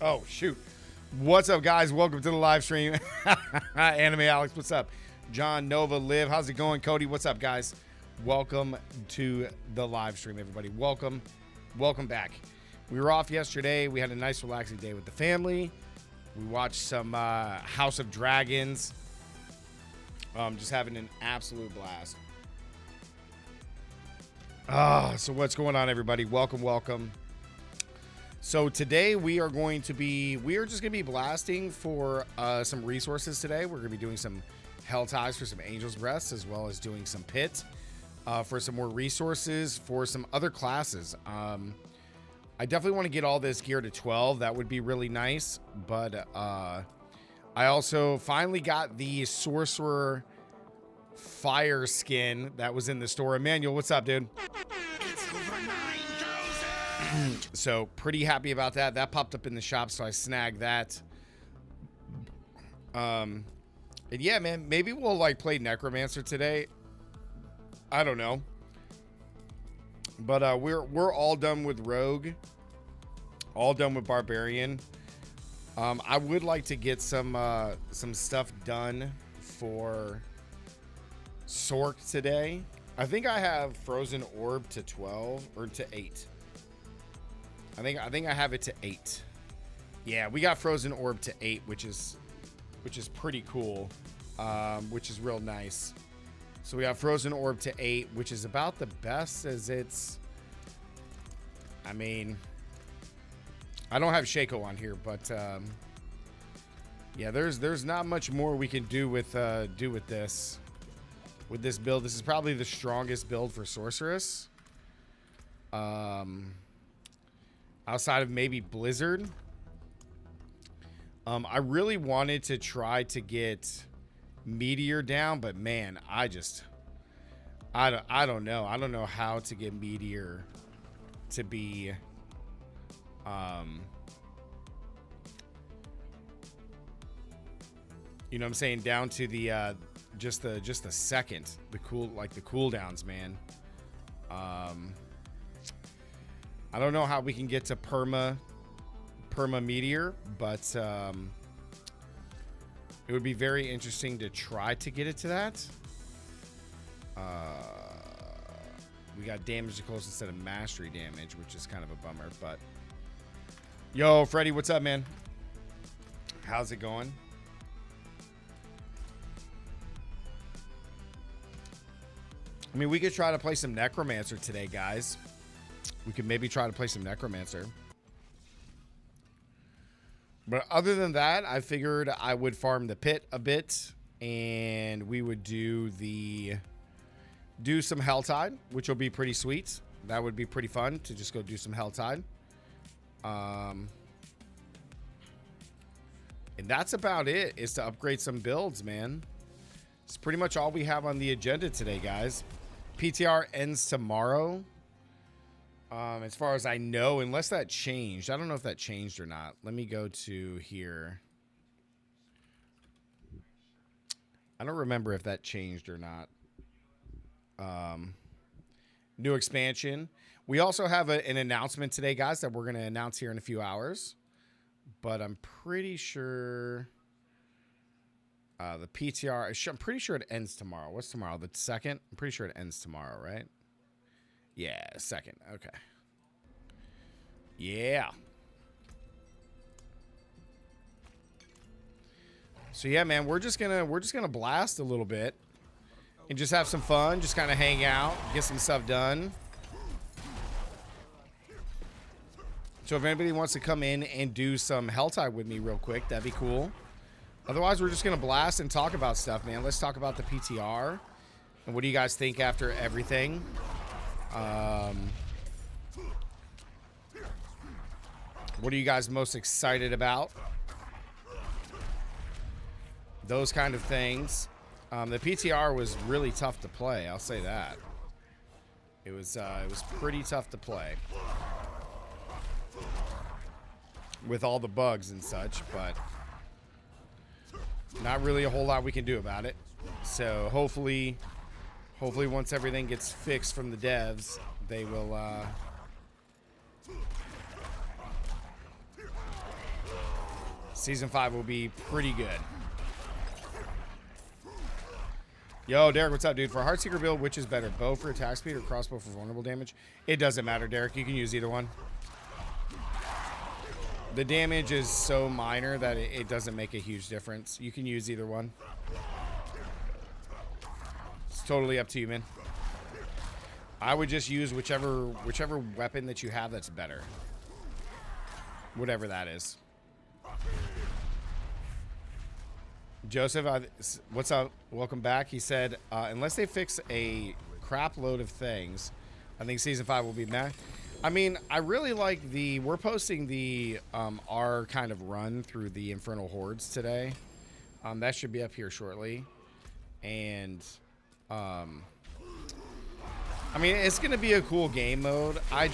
Oh, shoot. What's up, guys? Welcome to the live stream. Anime Alex, what's up? John, Nova, Liv, how's it going? Cody, what's up, guys? Welcome to the live stream, everybody. Welcome back. We were off yesterday. We had a nice, relaxing day with the family. We watched some House of Dragons. Just having an absolute blast. So what's going on, everybody? Welcome. So today we are just going to be blasting for some resources today. We're going to be doing some Hell Ties for some Angel's Breaths, as well as doing some Pit for some more resources for some other classes. I definitely want to get all this gear to 12. That would be really nice. But I also finally got the Sorcerer Fire skin that was in the store. Emmanuel, what's up, dude? It's over 9,000. So pretty happy about that. That popped up in the shop, so I snagged that. And yeah, man, maybe we'll like play Necromancer today. I don't know. But we're all done with Rogue. All done with Barbarian. I would like to get some stuff done for Sork today. I think I have Frozen Orb to 12 or to 8. I think I have it to 8. Yeah, we got Frozen Orb to 8, which is pretty cool. Which is real nice. So we got Frozen Orb to 8, which is about the best as it's. I mean, I don't have Shaco on here, but yeah, there's not much more we can do with this. With this build, this is probably the strongest build for Sorceress. Outside of maybe Blizzard. I really wanted to try to get Meteor down, but man, I don't know. I don't know how to get Meteor to be you know what I'm saying, down to the just the second, the cooldowns, man. I don't know how we can get to perma Meteor, but it would be very interesting to try to get it to that. We got damage to close instead of mastery damage, which is kind of a bummer, but yo, Freddy, what's up, man? How's it going? I mean, we could try to play some Necromancer today, guys. We could maybe try to play some Necromancer. But other than that, I figured I would farm the Pit a bit, and we would do some Helltide, which will be pretty sweet. That would be pretty fun to just go do some Helltide. And that's about it, is to upgrade some builds, man. It's pretty much all we have on the agenda today, guys. PTR ends tomorrow. As far as I know, unless that changed. I don't know if that changed or not. Let me go to here. I don't remember if that changed or not. New expansion. We also have an announcement today, guys, that we're going to announce here in a few hours. But I'm pretty sure the PTR, I'm pretty sure it ends tomorrow. What's tomorrow? The 2nd? I'm pretty sure it ends tomorrow, right? Yeah, 2nd. Okay. Yeah. So yeah, man, we're just gonna blast a little bit and just have some fun, just kind of hang out, get some stuff done. So if anybody wants to come in and do some Helltide with me real quick, that'd be cool. Otherwise, we're just gonna blast and talk about stuff, man. Let's talk about the PTR. And what do you guys think after everything? What are you guys most excited about? Those kind of things. The PTR was really tough to play. I'll say that. It was pretty tough to play with all the bugs and such, but not really a whole lot we can do about it. So hopefully once everything gets fixed from the devs, they will Season 5 will be pretty good. Yo, Derek, what's up, dude? For a Heartseeker build, which is better? Bow for attack speed or crossbow for vulnerable damage? It doesn't matter, Derek. You can use either one. The damage is so minor that it doesn't make a huge difference. You can use either one. It's totally up to you, man. I would just use whichever weapon that you have that's better. Whatever that is. Joseph, what's up? Welcome back. He said, unless they fix a crap load of things, I think Season 5 will be meh. I mean, I really like we're posting the our kind of run through the Infernal hordes today. That should be up here shortly. And, I mean, it's going to be a cool game mode. I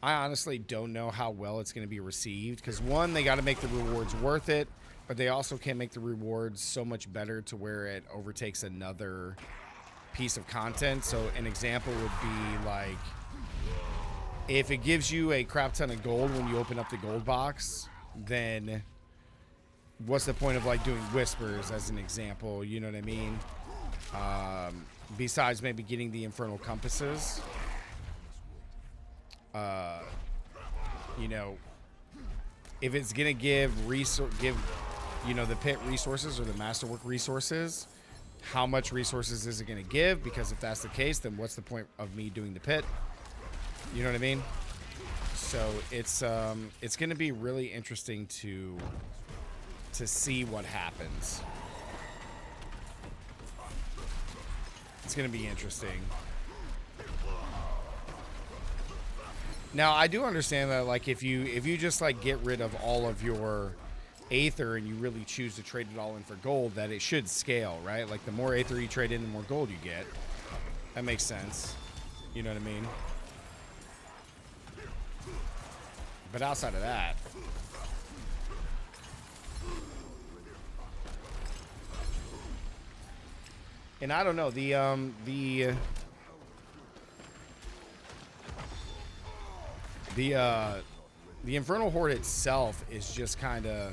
honestly don't know how well it's going to be received. Because, one, they got to make the rewards worth it. But they also can't make the rewards so much better to where it overtakes another piece of content. So an example would be like, if it gives you a crap ton of gold when you open up the gold box, then what's the point of like doing whispers as an example? You know what I mean? Besides maybe getting the infernal compasses, you know, if it's gonna give you know, the pit resources or the masterwork resources, how much resources is it going to give? Because if that's the case, then what's the point of me doing the pit? You know what I mean? So it's going to be really interesting to see what happens. It's going to be interesting. Now, I do understand that, like, if you just like get rid of all of your Aether and you really choose to trade it all in for gold, that it should scale, right? Like the more Aether you trade in, the more gold you get. That makes sense. You know what I mean? But outside of that, and I don't know, the Infernal Horde itself is just kind of,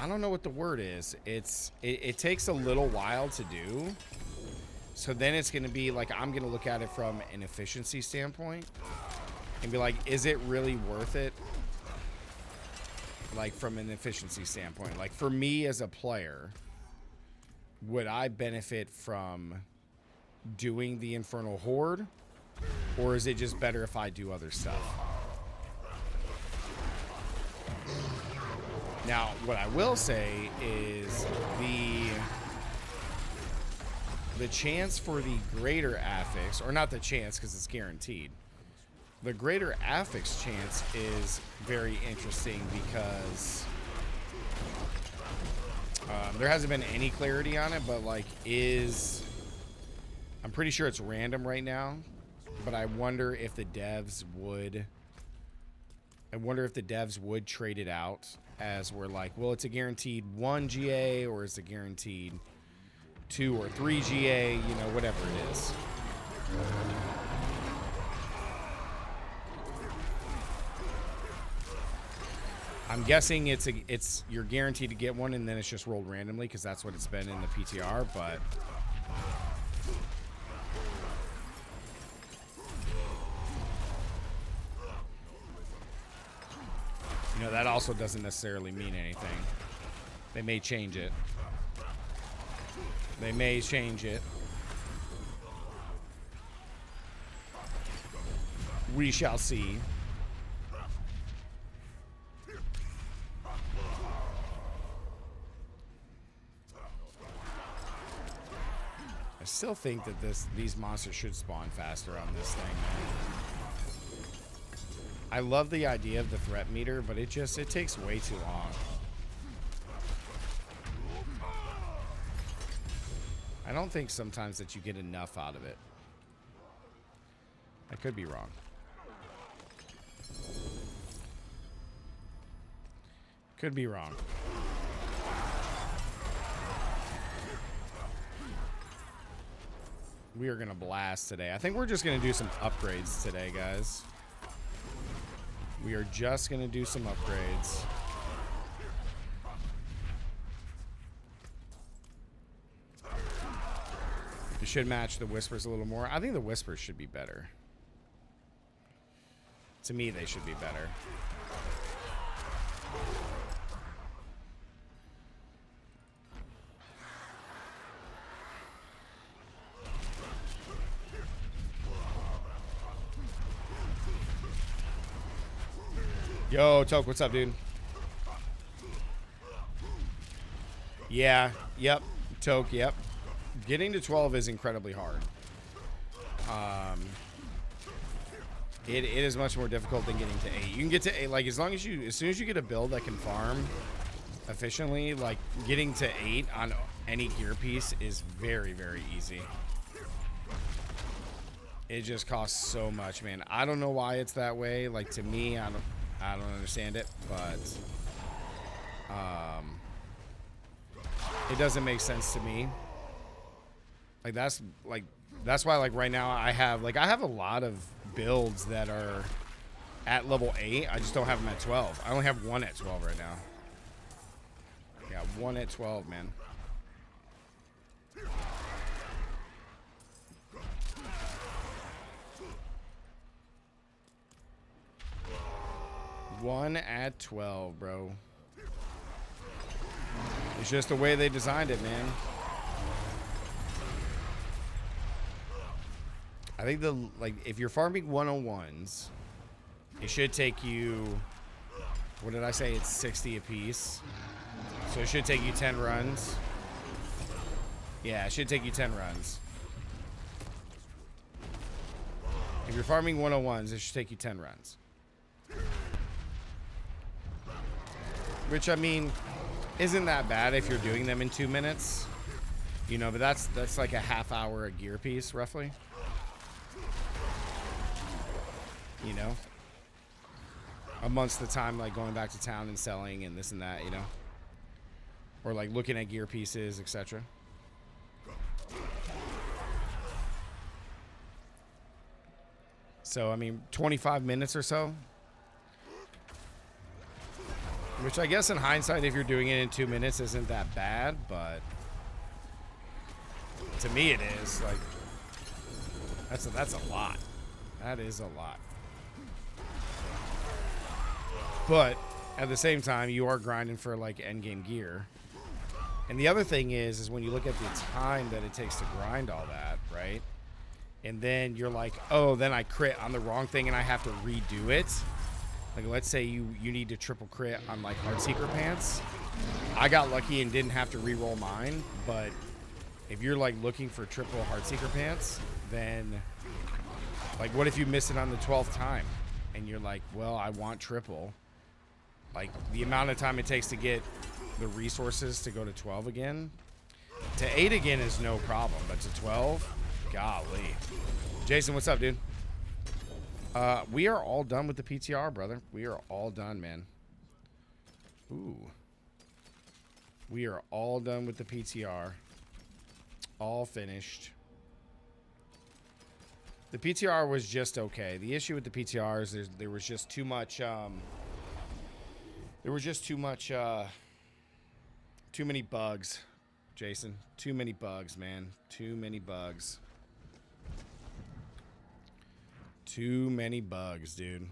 I don't know what the word is. It takes a little while to do. So then it's going to be like, I'm going to look at it from an efficiency standpoint and be like, is it really worth it? Like from an efficiency standpoint, like for me as a player, would I benefit from doing the Infernal Horde, or is it just better if I do other stuff? Now, what I will say is the chance for the greater affix, or not the chance because it's guaranteed, the greater affix chance is very interesting because there hasn't been any clarity on it, but like I'm pretty sure it's random right now, but I wonder if the devs would trade it out as we're like, well, it's a guaranteed 1 GA or it's a guaranteed 2 or 3 GA, you know, whatever it is. I'm guessing it's you're guaranteed to get one and then it's just rolled randomly because that's what it's been in the PTR, but you know, that also doesn't necessarily mean anything. They may change it. They may change it. We shall see. I still think that these monsters should spawn faster on this thing, man. I love the idea of the threat meter, but it takes way too long. I don't think sometimes that you get enough out of it. I could be wrong. Could be wrong. We are going to blast today. I think we're just going to do some upgrades today, guys. We are just going to do some upgrades. It should match the Whispers a little more. I think the Whispers should be better. To me, they should be better. Yo, Toke, what's up, dude? Yeah, yep. Toke, yep. Getting to 12 is incredibly hard. It is much more difficult than getting to 8. You can get to 8, like, as soon as you get a build that can farm efficiently, like, getting to 8 on any gear piece is very, very easy. It just costs so much, man. I don't know why it's that way. Like, to me, I don't understand it, but it doesn't make sense to me. Like, that's why, like, right now I have a lot of builds that are at level 8. I just don't have them at 12. I only have one at 12 right now. Yeah, one at 12, man. One at 12, bro. It's just the way they designed it, man. I think if you're farming 101s, it should take you, what did I say? It's 60 a piece. So it should take you 10 runs. Yeah, it should take you 10 runs. If you're farming 101s, it should take you 10 runs. Which, I mean, isn't that bad if you're doing them in 2 minutes. You know, but that's like a half hour a gear piece, roughly. You know? Amongst the time, like, going back to town and selling and this and that, you know? Or, like, looking at gear pieces, etc. So, I mean, 25 minutes or so. Which I guess in hindsight, if you're doing it in 2 minutes, isn't that bad, but to me it is. Like, that's a lot. That is a lot. But at the same time, you are grinding for, like, endgame gear. And the other thing is when you look at the time that it takes to grind all that, right? And then you're like, oh, then I crit on the wrong thing and I have to redo it. Like, let's say you need to triple crit on, like, Heartseeker Pants. I got lucky and didn't have to re-roll mine, but if you're, like, looking for triple Heartseeker Pants, then, like, what if you miss it on the 12th time? And you're like, well, I want triple. Like, the amount of time it takes to get the resources to go to 12 again. To 8 again is no problem, but to 12, golly. Jason, what's up, dude? We are all done with the PTR, brother. We are all done, man. Ooh. We are all done with the PTR. All finished. The PTR was just okay. The issue with the PTR is there was just too much, too many bugs, Jason. Too many bugs, man. Too many bugs. Too many bugs, dude.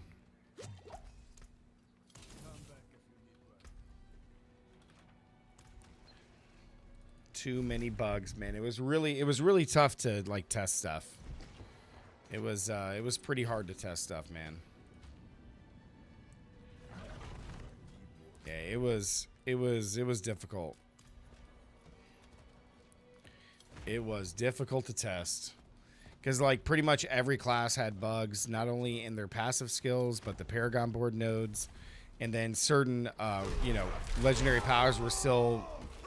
Too many bugs, man. It was really tough to, like, test stuff. It was pretty hard to test stuff, man. Yeah, it was difficult. It was difficult to test. Because, like, pretty much every class had bugs, not only in their passive skills, but the Paragon board nodes. And then certain, you know, legendary powers were still,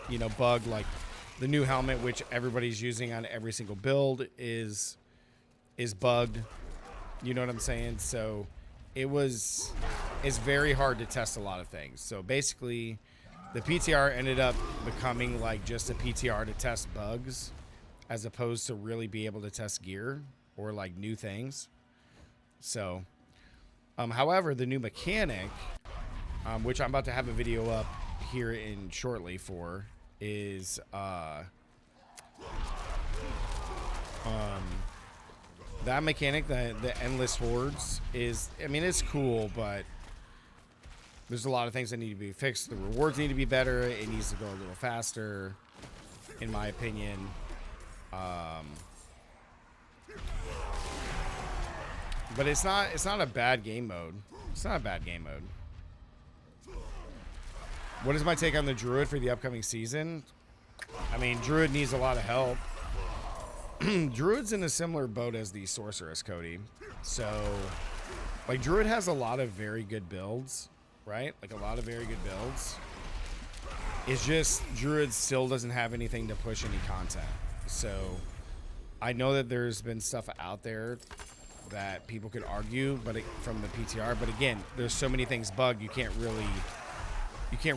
you know, bugged. Like, the new helmet, which everybody's using on every single build, is bugged. You know what I'm saying? So, it's very hard to test a lot of things. So, basically, the PTR ended up becoming, like, just a PTR to test bugs, as opposed to really be able to test gear or, like, new things. So However, the new mechanic, which I'm about to have a video up here in shortly for, is that mechanic, the endless hordes, is, I mean, it's cool, but there's a lot of things that need to be fixed. The rewards need to be better. It needs to go a little faster, in my opinion. But it's not a bad game mode. It's not a bad game mode. What is my take on the Druid for the upcoming season? I mean, Druid needs a lot of help. Druid's in a similar boat as the Sorceress, Cody. So, like, Druid has a lot of very good builds, right? Like, a lot of very good builds. It's just Druid still doesn't have anything to push any content. So, I know that there's been stuff out there that people could argue, but from the PTR. But again, there's so many things bugged. You can't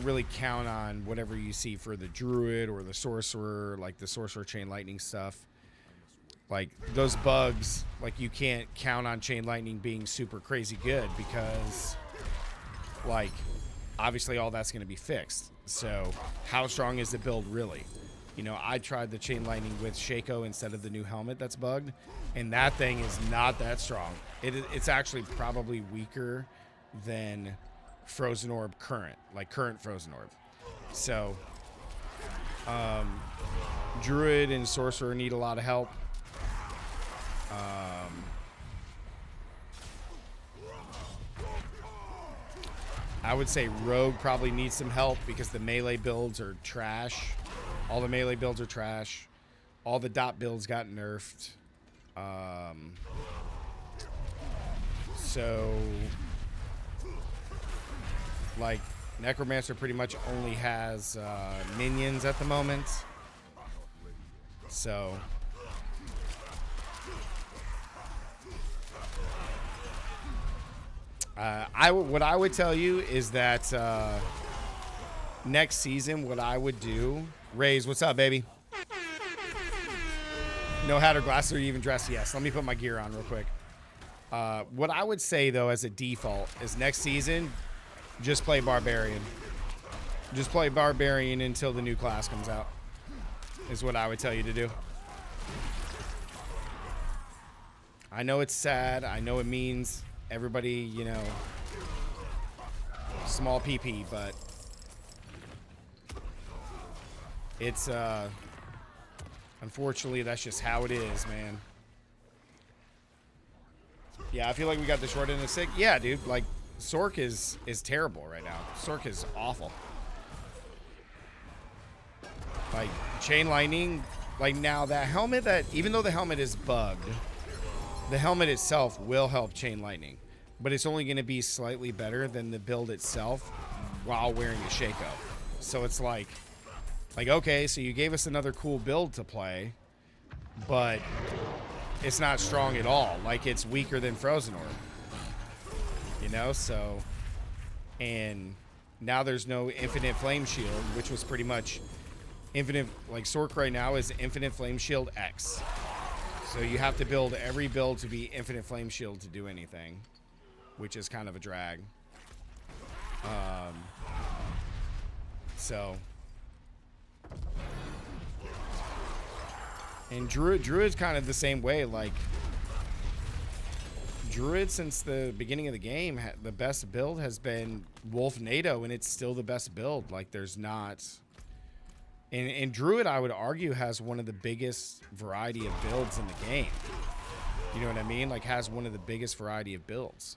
really count on whatever you see for the Druid or the Sorcerer, like the Sorcerer Chain Lightning stuff. Like those bugs, like you can't count on Chain Lightning being super crazy good because, like, obviously all that's going to be fixed. So how strong is the build really? You know, I tried the Chain Lightning with Shaco instead of the new helmet that's bugged, and that thing is not that strong. It's actually probably weaker than Frozen Orb current Frozen Orb. So, Druid and Sorcerer need a lot of help. I would say Rogue probably needs some help because the melee builds are trash. All the melee builds are trash. All the dot builds got nerfed. So, like, Necromancer pretty much only has minions at the moment. So, what I would tell you is that next season, what I would do, Raze, what's up, baby? No hat or glasses, or you even dressed? Yes. Let me put my gear on real quick. What I would say, though, as a default, is next season, just play Barbarian. Just play Barbarian until the new class comes out, is what I would tell you to do. I know it's sad. I know it means everybody, you know, small PP, but it's, unfortunately, that's just how it is, man. Yeah, I feel like we got the short end of the stick. Yeah, dude, like, Sork is terrible right now. Sork is awful. Like, Chain Lightning, like, now that helmet, that even though the helmet is bugged, the helmet itself will help Chain Lightning, but it's only going to be slightly better than the build itself while wearing a Shaco. So it's like, okay, so you gave us another cool build to play, but it's not strong at all. Like, it's weaker than Frozen Orb. You know, so, and now there's no Infinite Flame Shield, which was pretty much infinite, like Sork right now is Infinite Flame Shield X. So you have to build every build to be Infinite Flame Shield to do anything, which is kind of a drag. So, and Druid's kind of the same way. Like, Druid, since the beginning of the game, the best build has been Wolf NATO, and it's still the best build. Like, there's not... And Druid, I would argue, has one of the biggest variety of builds in the game. You know what I mean? Like, has one of the biggest variety of builds.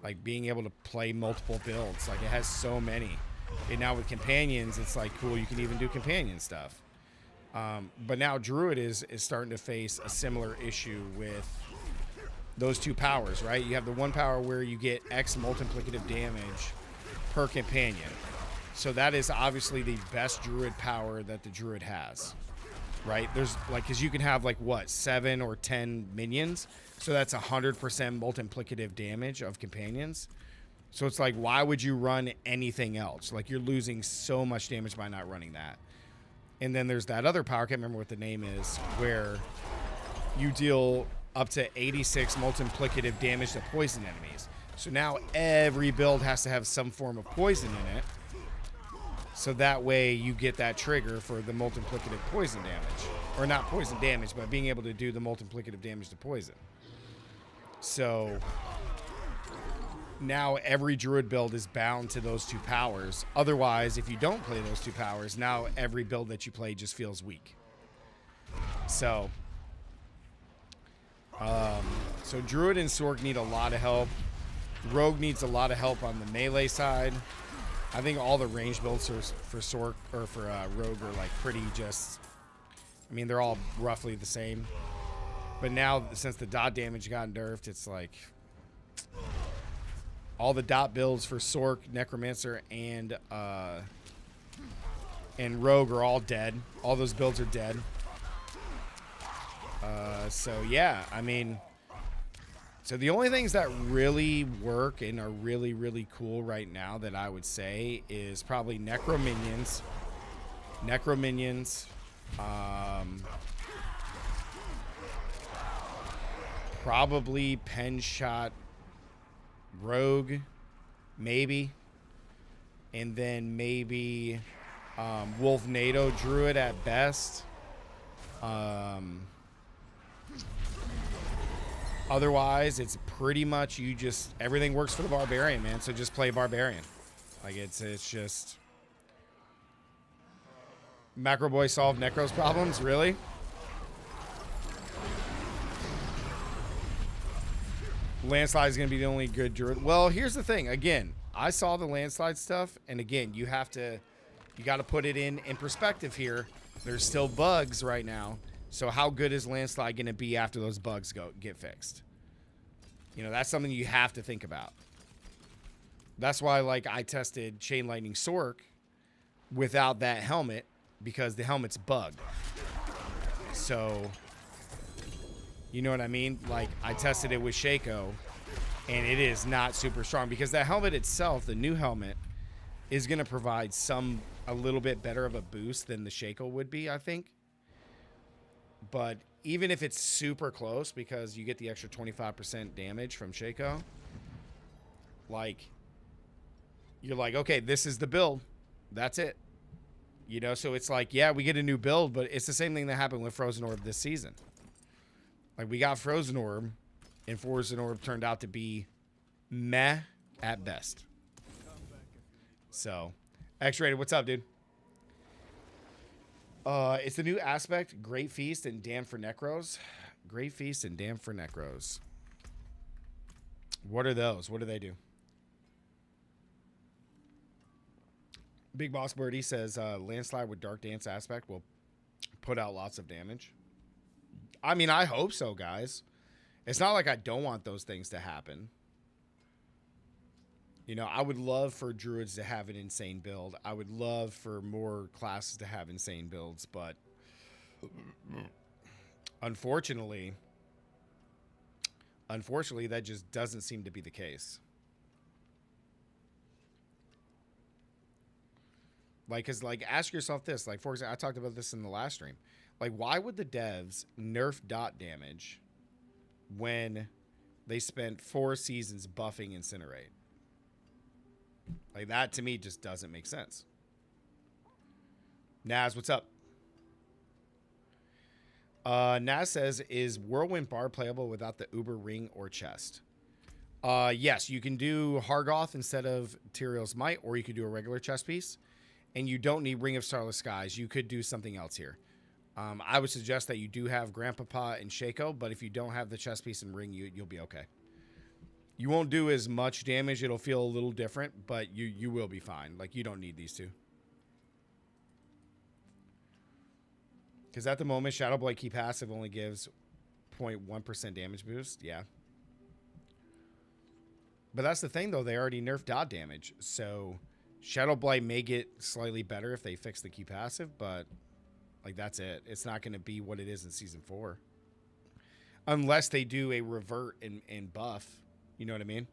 Like, being able to play multiple builds. Like, it has so many. And now with companions, it's like, cool, you can even do companion stuff. But now Druid is starting to face a similar issue with those two powers, right? You have the one power where you get X multiplicative damage per companion. So that is obviously the best Druid power that the Druid has, right? There's like, because you can have like what, 7 or 10 minions, so that's 100% multiplicative damage of companions. So it's like, why would you run anything else? Like, you're losing so much damage by not running that. And then there's that other power, I can't remember what the name is, where you deal up to 86 multiplicative damage to poison enemies. So now every build has to have some form of poison in it. So that way you get that trigger for the multiplicative poison damage. Or not poison damage, but being able to do the multiplicative damage to poison. So now every Druid build is bound to those 2 powers. Otherwise, if you don't play those 2 powers, now every build that you play just feels weak. So Druid and Sork need a lot of help. Rogue needs a lot of help on the melee side. I think all the range builds for Sork or for Rogue are like pretty just. I mean, they're all roughly the same. But now, since the dot damage got nerfed, it's like all the dot builds for Sork, Necromancer, and Rogue are all dead. All those builds are dead. So yeah, I mean, so the only things that really work and are really, really cool right now that I would say is probably Necro Minions, probably Pen Shot Rogue, maybe, and then maybe Wolf NATO Druid at best. Otherwise, it's pretty much you just everything works for the Barbarian, man. So just play Barbarian. Like it's just Macro Boy solved Necro's problems, really? Landslide is going to be the only good Druid. Well, here's the thing. Again, I saw the Landslide stuff, and again, you got to put it in perspective here. There's still bugs right now. So how good is Landslide going to be after those bugs get fixed? You know, that's something you have to think about. That's why, like, I tested Chain Lightning Sork without that helmet because the helmet's bugged. So, you know what I mean? Like, I tested it with Shaco, and it is not super strong because that helmet itself, the new helmet, is going to provide a little bit better of a boost than the Shaco would be, I think. But even if it's super close because you get the extra 25% damage from Shaco, like, you're like, okay, this is the build. That's it. You know, so it's like, yeah, we get a new build, but it's the same thing that happened with Frozen Orb this season. Like, we got Frozen Orb, and Frozen Orb turned out to be meh at best. So, X-Rated, what's up, dude? It's the new aspect, Great Feast and Damn for Necros. Great Feast and Damn for Necros. What are those? What do they do? Big Boss Birdie says Landslide with Dark Dance aspect will put out lots of damage. I mean, I hope so, guys. It's not like I don't want those things to happen. You know, I would love for Druids to have an insane build. I would love for more classes to have insane builds, but unfortunately, that just doesn't seem to be the case. Like, cause like, ask yourself this. Like, for example, I talked about this in the last stream. Like, why would the devs nerf dot damage when they spent 4 seasons buffing Incinerate? Like, that to me just doesn't make sense. Naz, what's up? Naz says, is Whirlwind Bar playable without the Uber ring or chest? Yes, you can do Hargoth instead of Tyrael's Might, or you could do a regular chest piece. And you don't need Ring of Starless Skies. You could do something else here. I would suggest that you do have Grandpapa and Shaco, but if you don't have the chest piece and ring, you'll be okay. You won't do as much damage. It'll feel a little different, but you will be fine. Like, you don't need these two. Because at the moment, Shadow Blade key passive only gives 0.1% damage boost. Yeah. But that's the thing, though. They already nerfed dot damage. So Shadow Blight may get slightly better if they fix the key passive, but like, that's it. It's not going to be what it is in Season 4. Unless they do a revert and buff. You know what I mean?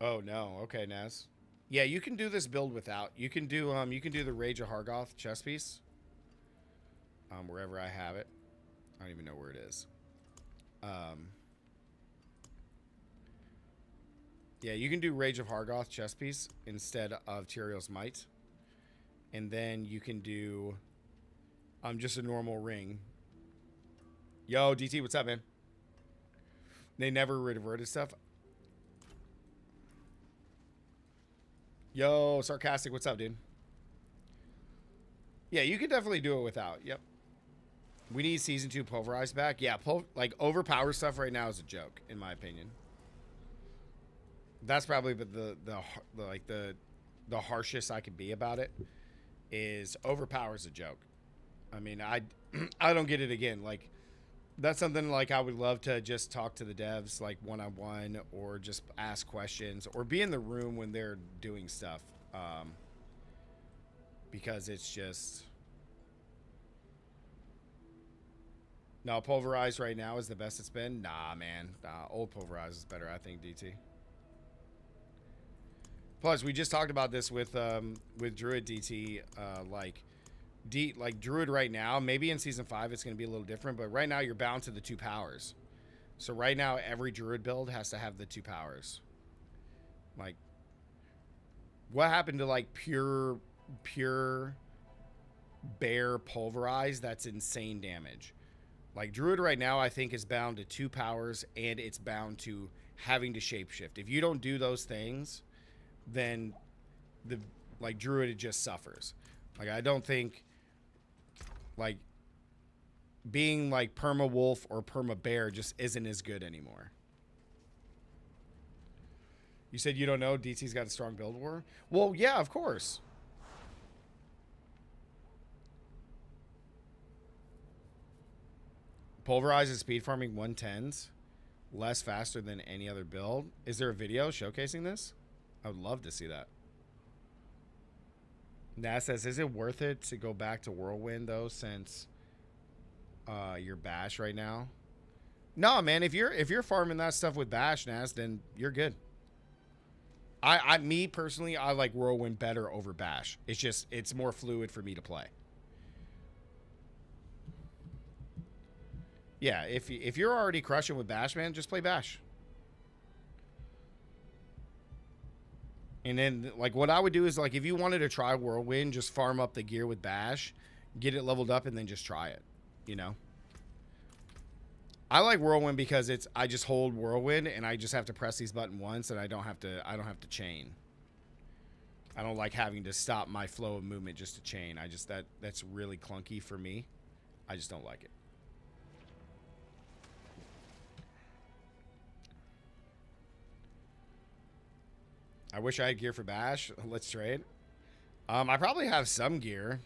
Oh, no. Okay, Naz. Yeah, you can do this build without. You can do the Rage of Hargoth chest piece. Wherever I have it. I don't even know where it is. Yeah, you can do Rage of Hargoth chest piece instead of Tyrion's Might. And then you can do just a normal ring. Yo, DT, what's up, man? They never reverted stuff. Yo, Sarcastic, what's up, dude? Yeah, you can definitely do it without. Yep. We need Season 2 Pulverize back. Yeah, like, overpowered stuff right now is a joke, in my opinion. That's probably the harshest I could be about it. Is overpower's a joke. I mean, I don't get it again. Like, that's something like I would love to just talk to the devs like one-on-one, or just ask questions, or be in the room when they're doing stuff. Because it's just, no, Pulverize right now is the best it's been. Nah, man. Nah, old Pulverize is better, I think, DT. Plus, we just talked about this with Druid DT. Like Druid right now, maybe in Season 5 it's going to be a little different, but right now you're bound to the 2 powers. So right now every Druid build has to have the 2 powers. Like, what happened to like pure bear Pulverize? That's insane damage. Like, Druid right now I think is bound to 2 powers, and it's bound to having to shapeshift. If you don't do those things, then Druid, it just suffers. Like, I don't think like being like perma wolf or perma bear just isn't as good anymore. You said you don't know DT's got a strong build war? Well, yeah, of course. Pulverize is speed farming 110s, less faster than any other build. Is there a video showcasing this? I would love to see that. Nat says, is it worth it to go back to Whirlwind though, since you're Bash right now? No, man. If you're farming that stuff with Bash, Nas, then you're good. Me personally, I like Whirlwind better over Bash. It's just, it's more fluid for me to play. Yeah, if you're already crushing with Bash, man, just play Bash. And then, like, what I would do is, like, if you wanted to try Whirlwind, just farm up the gear with Bash, get it leveled up, and then just try it, you know? I like Whirlwind because I just hold Whirlwind, and I just have to press these buttons once, and I don't have to chain. I don't like having to stop my flow of movement just to chain. That's really clunky for me. I just don't like it. I wish I had gear for Bash. Let's trade. I probably have some gear.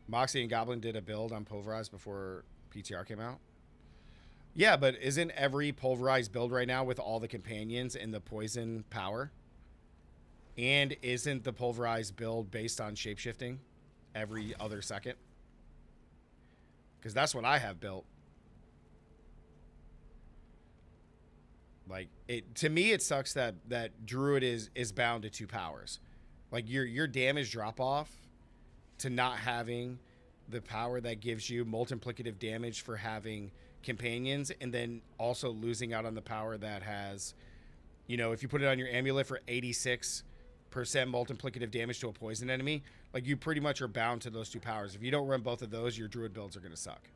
Moxie and Goblin did a build on Pulverize before PTR came out. Yeah, but isn't every Pulverized build right now with all the companions and the poison power? And isn't the Pulverized build based on shapeshifting every other second? Because that's what I have built. Like, to me, it sucks that Druid is bound to 2 powers. Like, your damage drop off to not having the power that gives you multiplicative damage for having companions, and then also losing out on the power that has, you know, if you put it on your amulet for 86% multiplicative damage to a poison enemy, like, you pretty much are bound to those 2 powers. If you don't run both of those, your Druid builds are going to suck.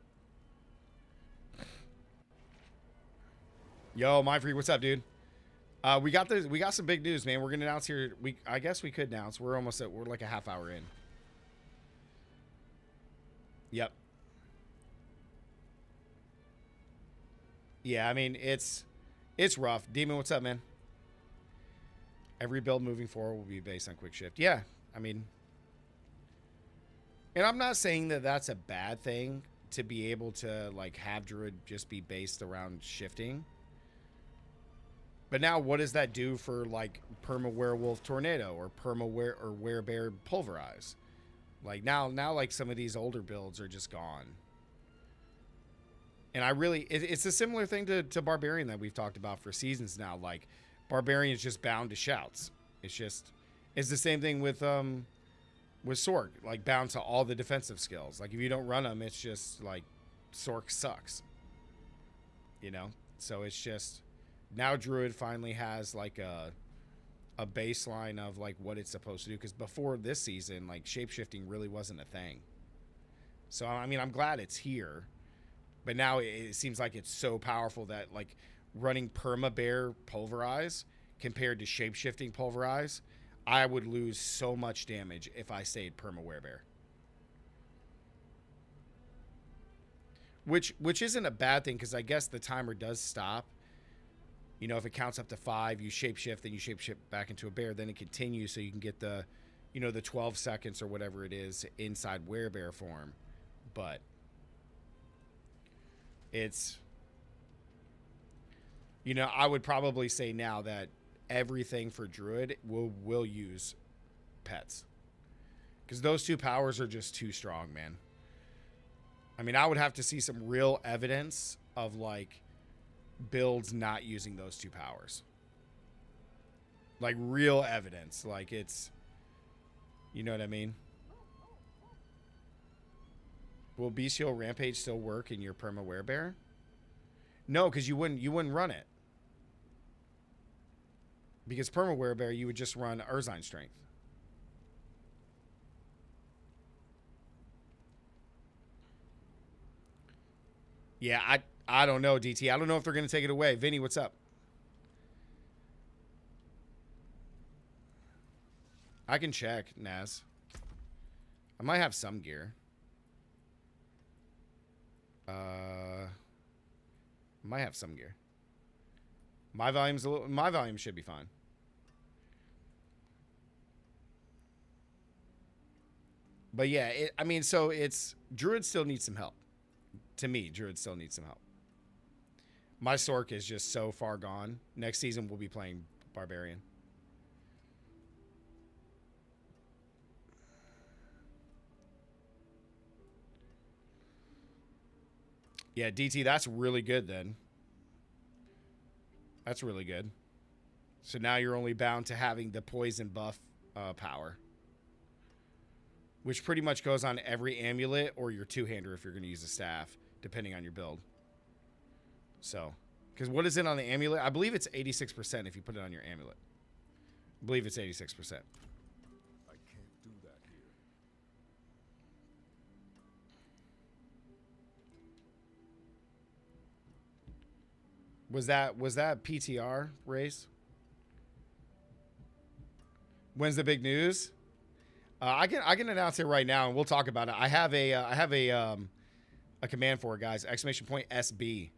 Yo, Mindfree, what's up, dude? We got some big news, man. We're gonna announce here. I guess we could announce. We're like a half hour in. Yep. Yeah, I mean, it's rough. Demon, what's up, man? Every build moving forward will be based on quick shift. Yeah, I mean, and I'm not saying that that's a bad thing to be able to like have Druid just be based around shifting. But now, what does that do for like Perma Werewolf Tornado or Perma Werebear Pulverize? Like now, like some of these older builds are just gone. And it's a similar thing to Barbarian that we've talked about for seasons now. Like, Barbarian is just bound to shouts. It's the same thing with with Sork, like bound to all the defensive skills. Like if you don't run them, it's just like Sork sucks. You know? So it's just now Druid finally has like a baseline of like what it's supposed to do, because before this season, like shapeshifting really wasn't a thing. So I mean, I'm glad it's here, but now it seems like it's so powerful that like running perma bear pulverize compared to shapeshifting pulverize, I would lose so much damage if I stayed perma werebear. Which isn't a bad thing, because I guess the timer does stop. You know, if it counts up to 5, you shapeshift, then you shapeshift back into a bear, then it continues, so you can get the, you know, the 12 seconds or whatever it is inside werebear form. But it's, you know, I would probably say now that everything for Druid will use pets, because those two powers are just too strong, man. I mean, I would have to see some real evidence of like builds not using those two powers, like real evidence. Like it's, you know what I mean? Will Bestial Rampage still work in your perma werebear? No, because you wouldn't run it. Because perma werebear, you would just run Urzine Strength. Yeah, I don't know, DT. I don't know if they're going to take it away. Vinny, what's up? I can check, Naz. I might have some gear. Might have some gear. My volume should be fine. But yeah, I mean, so it's Druid still needs some help. To me, Druid still needs some help. My Sork is just so far gone. Next season we'll be playing Barbarian. Yeah, DT, that's really good then. That's really good. So now you're only bound to having the poison buff power, which pretty much goes on every amulet or your two-hander if you're going to use a staff, depending on your build. So, because what is it on the amulet? I believe it's 86% if you put it on your amulet. I believe it's 86%. Was that PTR race? When's the big news? I can announce it right now, and we'll talk about it. I have a command for it, guys. Exclamation point SB.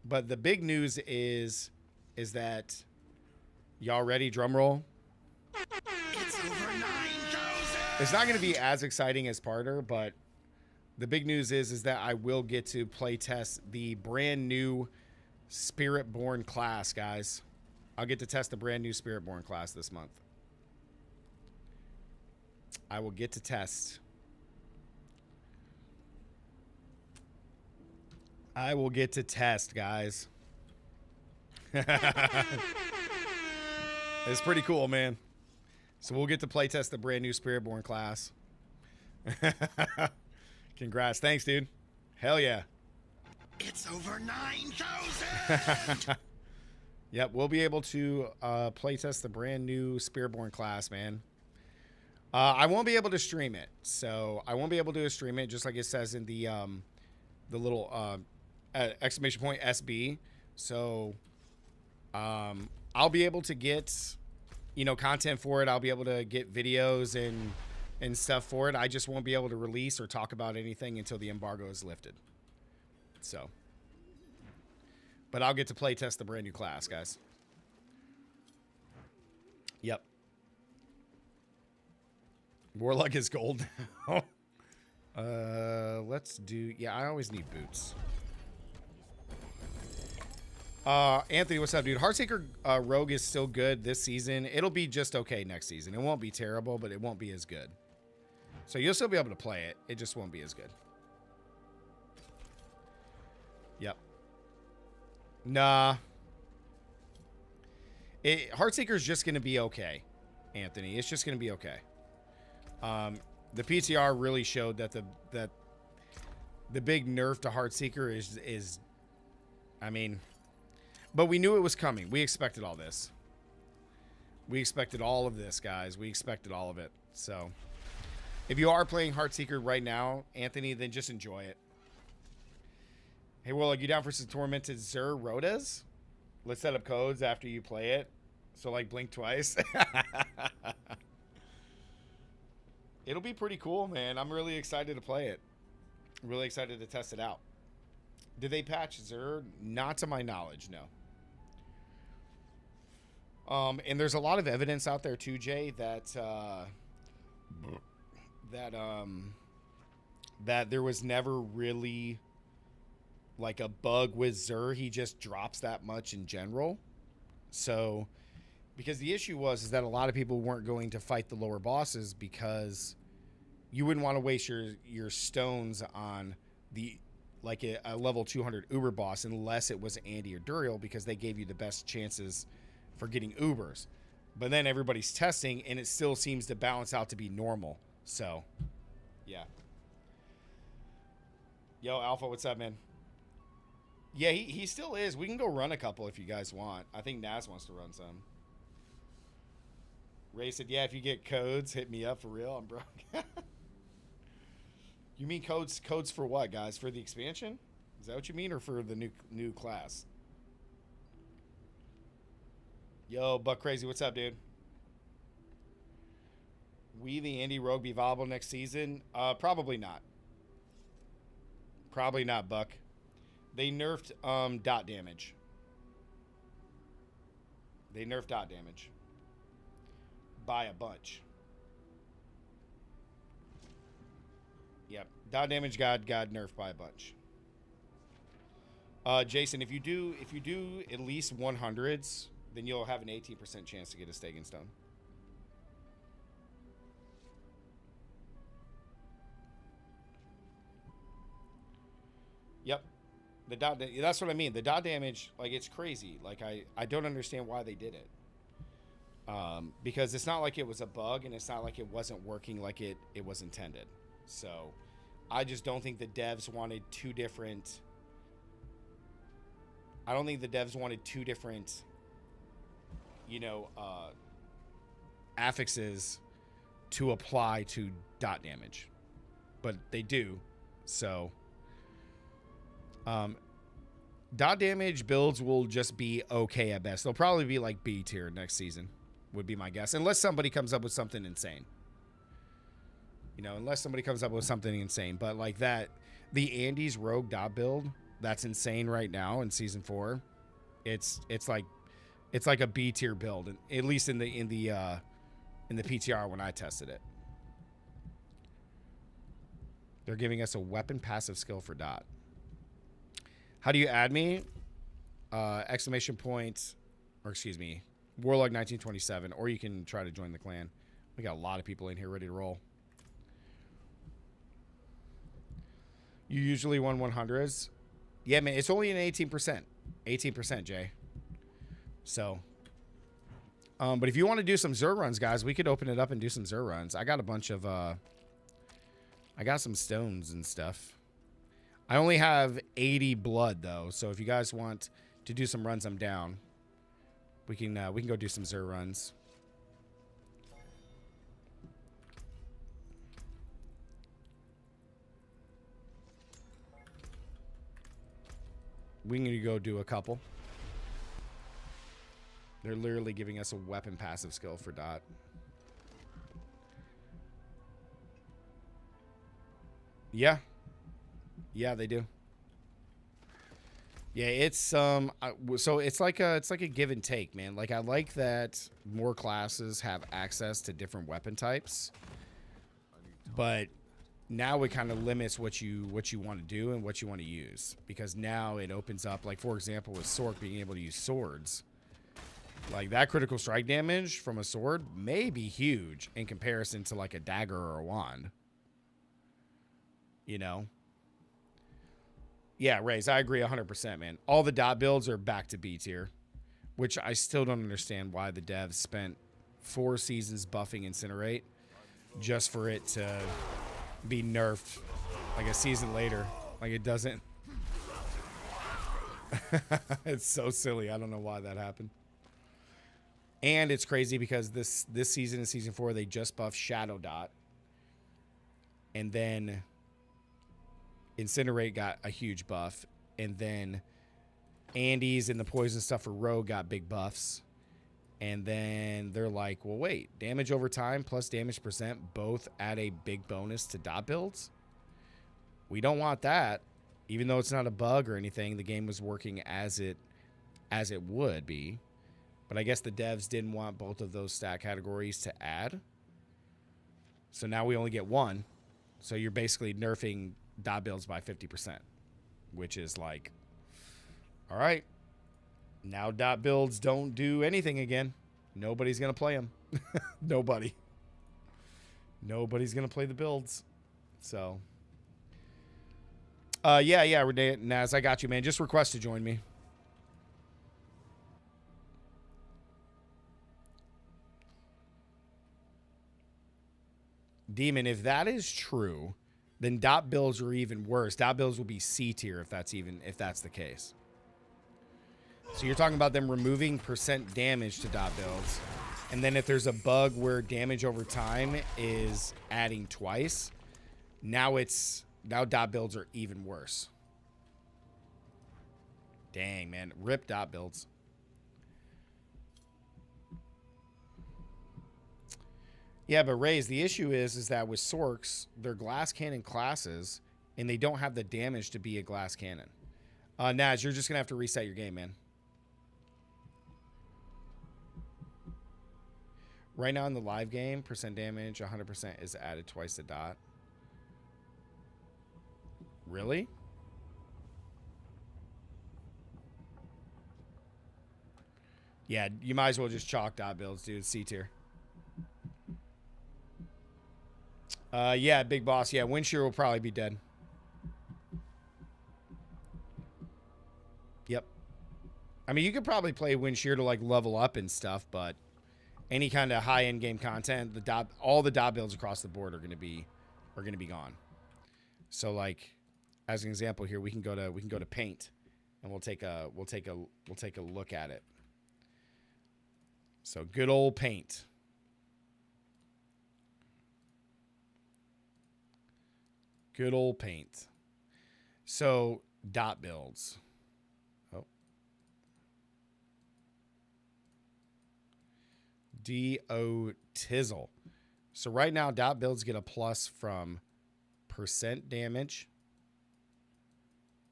But the big news is that y'all ready? Drum roll. It's over 9,000. It's not going to be as exciting as Parter, but the big news is that I will get to play test the brand new Spiritborn class, guys. I'll get to test the brand new Spiritborn class this month. I will get to test. I will get to test, guys. It's pretty cool, man. So we'll get to play test the brand new Spiritborn class. Congrats. Thanks, dude. Hell yeah. It's over 9,000. Yep, we'll be able to playtest the brand new Spiritborn class, man. I won't be able to stream it, so I won't be able to stream it, just like it says in the little exclamation point SB. So I'll be able to get, you know, content for it. I'll be able to get videos and stuff for it. I just won't be able to release or talk about anything until the embargo is lifted. So, but I'll get to play test the brand new class, guys. Yep. Warlock is gold now. Let's do, yeah, I always need boots. Anthony, what's up, dude? Heartseeker Rogue is still good this season. It'll be just okay next season. It won't be terrible, but it won't be as good. So you'll still be able to play it. It just won't be as good. Yep. Nah. Heartseeker's just going to be okay, Anthony. It's just going to be okay. The PTR really showed that the big nerf to Heartseeker is, I mean, but we knew it was coming. We expected all this. We expected all of this, guys. We expected all of it. So, if you are playing Heartseeker right now, Anthony, then just enjoy it. Hey, Warlock, you down for some Tormented Zur Rhodas? Let's set up codes after you play it. So, like, blink twice. It'll be pretty cool, man. I'm really excited to play it. Really excited to test it out. Did they patch Zur? Not to my knowledge, no. And there's a lot of evidence out there too, Jay, that that there was never really like a bug with Zur. He just drops that much in general. So, because the issue is that a lot of people weren't going to fight the lower bosses because you wouldn't want to waste your stones on the like a level 200 Uber boss unless it was Andy or Duriel, because they gave you the best chances for getting Ubers. But then everybody's testing and it still seems to balance out to be normal. So, yeah. Yo, Alpha, what's up, man? Yeah, he still is. We can go run a couple if you guys want. I think Naz wants to run some. Ray said, yeah, if you get codes, hit me up for real. I'm broke. You mean codes for what, guys? For the expansion? Is that what you mean, or for the new class? Yo, Buck Crazy, what's up, dude? We the Andy Rogue be viable next season? Probably not. Probably not, Buck. They nerfed dot damage. They nerfed dot damage by a bunch. Yep, dot damage got nerfed by a bunch. Jason, if you do at least 100s, then you'll have an 18% chance to get a Staking Stone. Yep. That's what I mean. The dot damage, like, it's crazy. Like, I don't understand why they did it. Because it's not like it was a bug, and it's not like it wasn't working like it was intended. So, I just don't think the devs wanted two different... I don't think the devs wanted two different, you know, affixes to apply to dot damage. But they do. So... dot damage builds will just be okay at best. They'll probably be like B tier next season, would be my guess. Unless somebody comes up with something insane. You know, unless somebody comes up with something insane. But like that, the Andy's Rogue dot build, that's insane right now in season 4. It's like a B tier build, at least in the PTR when I tested it. They're giving us a weapon passive skill for dot. How do you add me? Exclamation point, or excuse me, Warlock 1927, or you can try to join the clan. We got a lot of people in here ready to roll. You usually won 100s. Yeah, man, it's only an 18%. 18%, Jay. So, but if you want to do some Zur runs, guys, we could open it up and do some Zur runs. I got a bunch of, I got some stones and stuff. I only have 80 blood though, so if you guys want to do some runs, I'm down. We can go do some Zur runs. We can go do a couple. They're literally giving us a weapon passive skill for dot. Yeah. Yeah, they do. Yeah, it's so it's like a give and take, man. Like, I like that more classes have access to different weapon types, but now it kind of limits what you want to do and what you want to use, because now it opens up, like, for example, with Sork being able to use swords. Like, that critical strike damage from a sword may be huge in comparison to like a dagger or a wand. You know? Yeah, Raze, I agree 100%, man. All the dot builds are back to B tier, which I still don't understand why the devs spent 4 seasons buffing Incinerate, just for it to be nerfed like a season later. Like it doesn't. It's so silly. I don't know why that happened. And it's crazy because this season, in season 4, they just buffed Shadow Dot. And then Incinerate got a huge buff. And then Andes and the poison stuff for Rogue got big buffs. And then they're like, well, wait, damage over time plus damage percent both add a big bonus to dot builds? We don't want that. Even though it's not a bug or anything, the game was working as it would be. But I guess the devs didn't want both of those stat categories to add. So now we only get one. So you're basically nerfing dot builds by 50%, which is like, all right, now dot builds don't do anything again. Nobody's going to play them. Nobody. Nobody's going to play the builds. So, yeah, Renee, Naz, I got you, man. Just request to join me. Demon, if that is true, then dot builds are even worse. Dot builds will be C tier if that's the case. So you're talking about them removing percent damage to dot builds. And then if there's a bug where damage over time is adding twice, now dot builds are even worse. Dang, man. Rip dot builds. Yeah, but Raze, the issue is that with Sorks, they're glass cannon classes, and they don't have the damage to be a glass cannon. Naz, you're just going to have to reset your game, man. Right now in the live game, percent damage, 100% is added twice to dot. Really? Yeah, you might as well just chalk dot builds, dude. C tier. Yeah, big boss. Yeah, Windshear will probably be dead. Yep. I mean, you could probably play Windshear to like level up and stuff, but any kind of high end game content, all the dot builds across the board are going to be gone. So like, as an example here, we can go to Paint, and we'll take a look at it. So good old Paint. Good old Paint. So dot builds. Oh. D-O Tizzle. So right now dot builds get a plus from percent damage.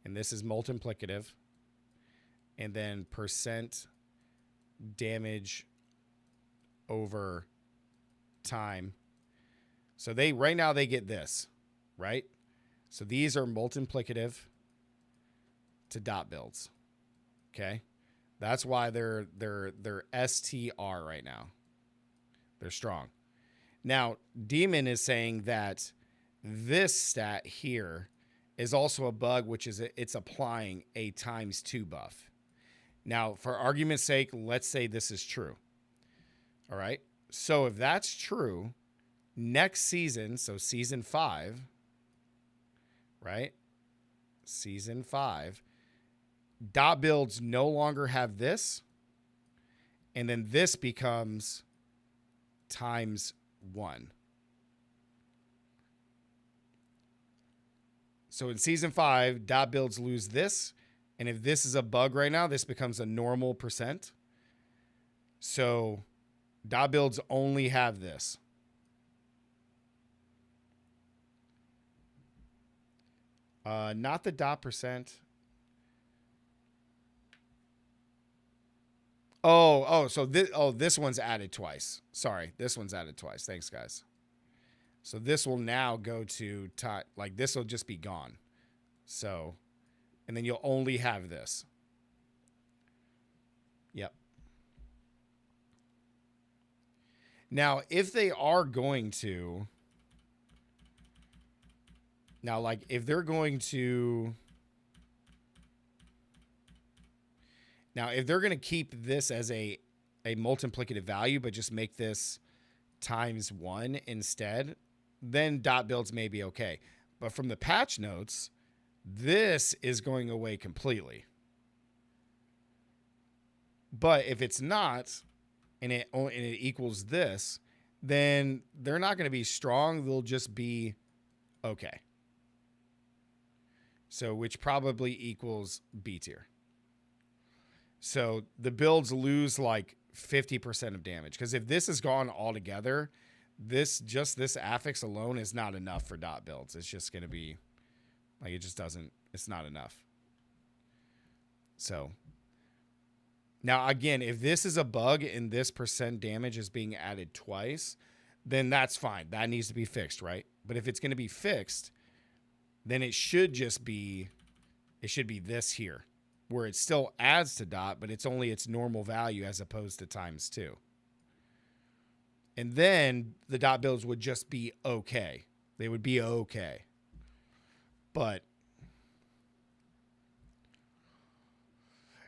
And this is multiplicative. And then percent damage over time. So right now they get this, right? So these are multiplicative to dot builds. Okay? That's why they're STR right now. They're strong. Now, Demon is saying that this stat here is also a bug, which is it's applying a ×2 buff. Now, for argument's sake, let's say this is true. All right? So if that's true, next season, so season 5, right? Season 5, dot builds no longer have this, and then this becomes ×1. So in season 5, dot builds lose this, and if this is a bug right now, this becomes a normal percent. So dot builds only have this. Not the dot percent. So this one's added twice. Sorry, this one's added twice. Thanks, guys. So this will now go to like this will just be gone. So, and then you'll only have this. Yep. Now, if they are going to, now, like, if they're going to, now, if they're going to keep this as a multiplicative value, but just make this ×1 instead, then dot builds may be okay. But from the patch notes, this is going away completely. But if it's not, and it equals this, then they're not going to be strong. They'll just be okay. So, which probably equals B tier. So the builds lose like 50% of damage. Because if this is gone altogether, this affix alone is not enough for dot builds. It's just going to be like, it just doesn't, it's not enough. So now again, if this is a bug and this percent damage is being added twice, then that's fine. That needs to be fixed, right? But if it's going to be fixed, then it should just be, it should be this here, where it still adds to dot, but it's only its normal value as opposed to ×2. And then the dot builds would just be okay. They would be okay. But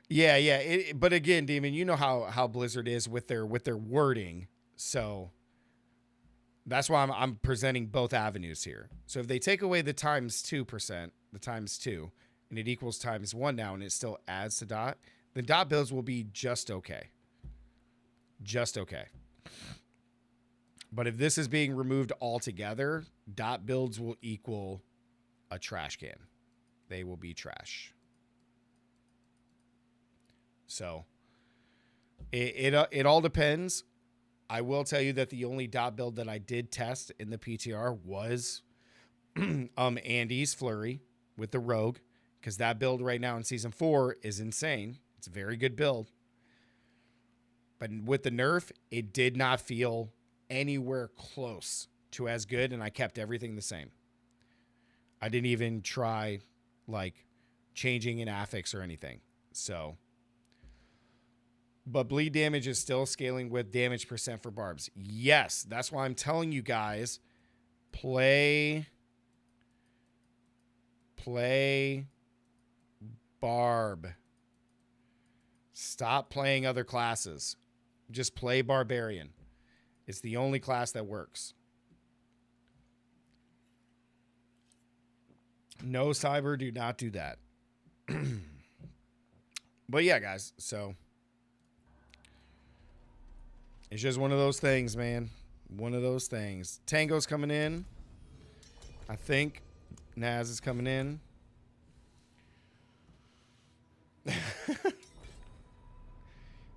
yeah. But again, Demon, you know how Blizzard is with their wording. So that's why I'm presenting both avenues here. So if they take away the ×2%, the ×2, and it equals ×1 now, and it still adds to dot, the dot builds will be just okay. Just okay. But if this is being removed altogether, dot builds will equal a trash can. They will be trash. So it all depends. I will tell you that the only dot build that I did test in the PTR was Andy's Flurry with the Rogue, because that build right now in Season 4 is insane. It's a very good build. But with the nerf, it did not feel anywhere close to as good, and I kept everything the same. I didn't even try, like, changing an affix or anything. So, but bleed damage is still scaling with damage percent for barbs. Yes, that's why I'm telling you guys, play Barb. Stop playing other classes. Just play Barbarian. It's the only class that works. No, Cyber, do not do that. But yeah, guys, so it's just one of those things, man. One of those things. Tango's coming in. I think Naz is coming in.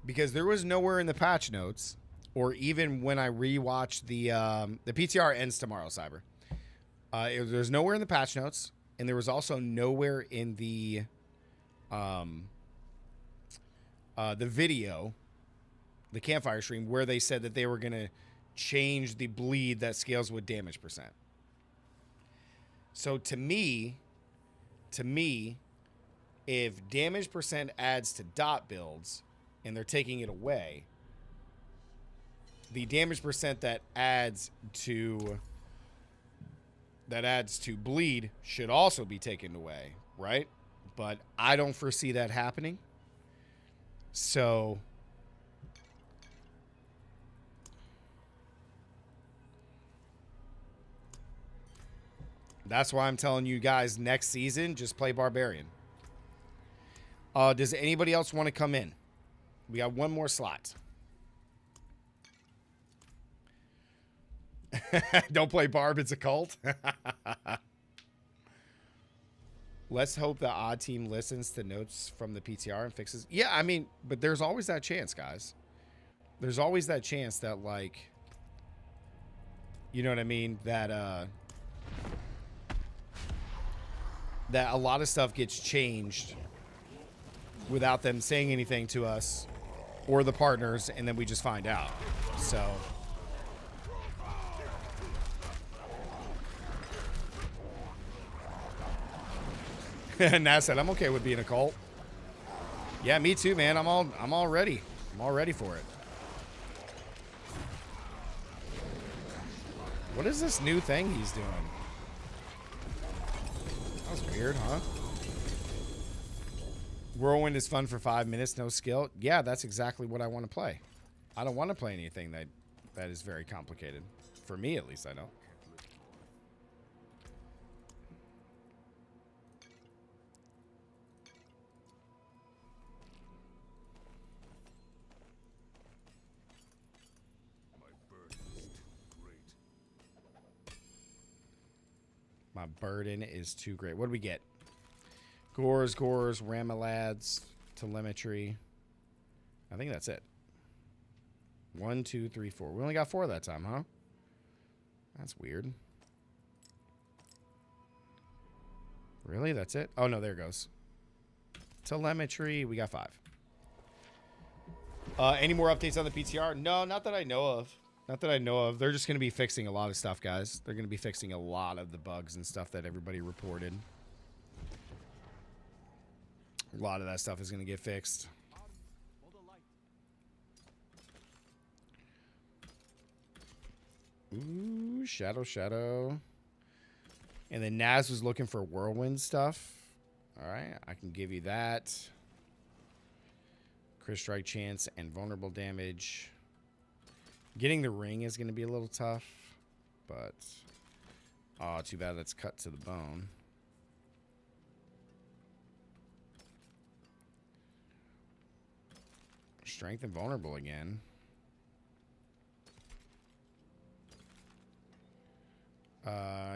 Because there was nowhere in the patch notes, or even when I rewatched the PTR ends tomorrow, Cyber. There's nowhere in the patch notes, and there was also nowhere in the video, the campfire stream, where they said that they were gonna change the bleed that scales with damage percent. So to me, if damage percent adds to dot builds and they're taking it away, the damage percent that adds to bleed should also be taken away, right? But I don't foresee that happening. So that's why I'm telling you guys, next season, just play Barbarian. Does anybody else want to come in? We got one more slot. Don't play Barb, it's a cult. Let's hope the odd team listens to notes from the PTR and fixes. Yeah, I mean, but there's always that chance, guys. There's always that chance that, like, you know what I mean? That that a lot of stuff gets changed without them saying anything to us or the partners, and then we just find out. So Naz said, I'm okay with being a cult. Yeah, me too, man. I'm all ready. I'm all ready for it. What is this new thing he's doing? That was weird, huh? Whirlwind is fun for 5 minutes, no skill. Yeah, that's exactly what I want to play. I don't want to play anything that That is very complicated. For me, at least, I know. My burden is too great. What do we get? Gores, Ramalads, telemetry. I think that's it. 1, 2, 3, 4. We only got 4 that time, huh? That's weird. Really? That's it? Oh, no, there it goes. Telemetry. We got 5. Any more updates on the PTR? No, not that I know of. Not that I know of. They're just going to be fixing a lot of stuff, guys. They're going to be fixing a lot of the bugs and stuff that everybody reported. A lot of that stuff is going to get fixed. Ooh, Shadow. And then Naz was looking for whirlwind stuff. All right, I can give you that. Crit strike chance and vulnerable damage. Getting the ring is going to be a little tough, but oh, too bad that's cut to the bone. Strength and vulnerable again.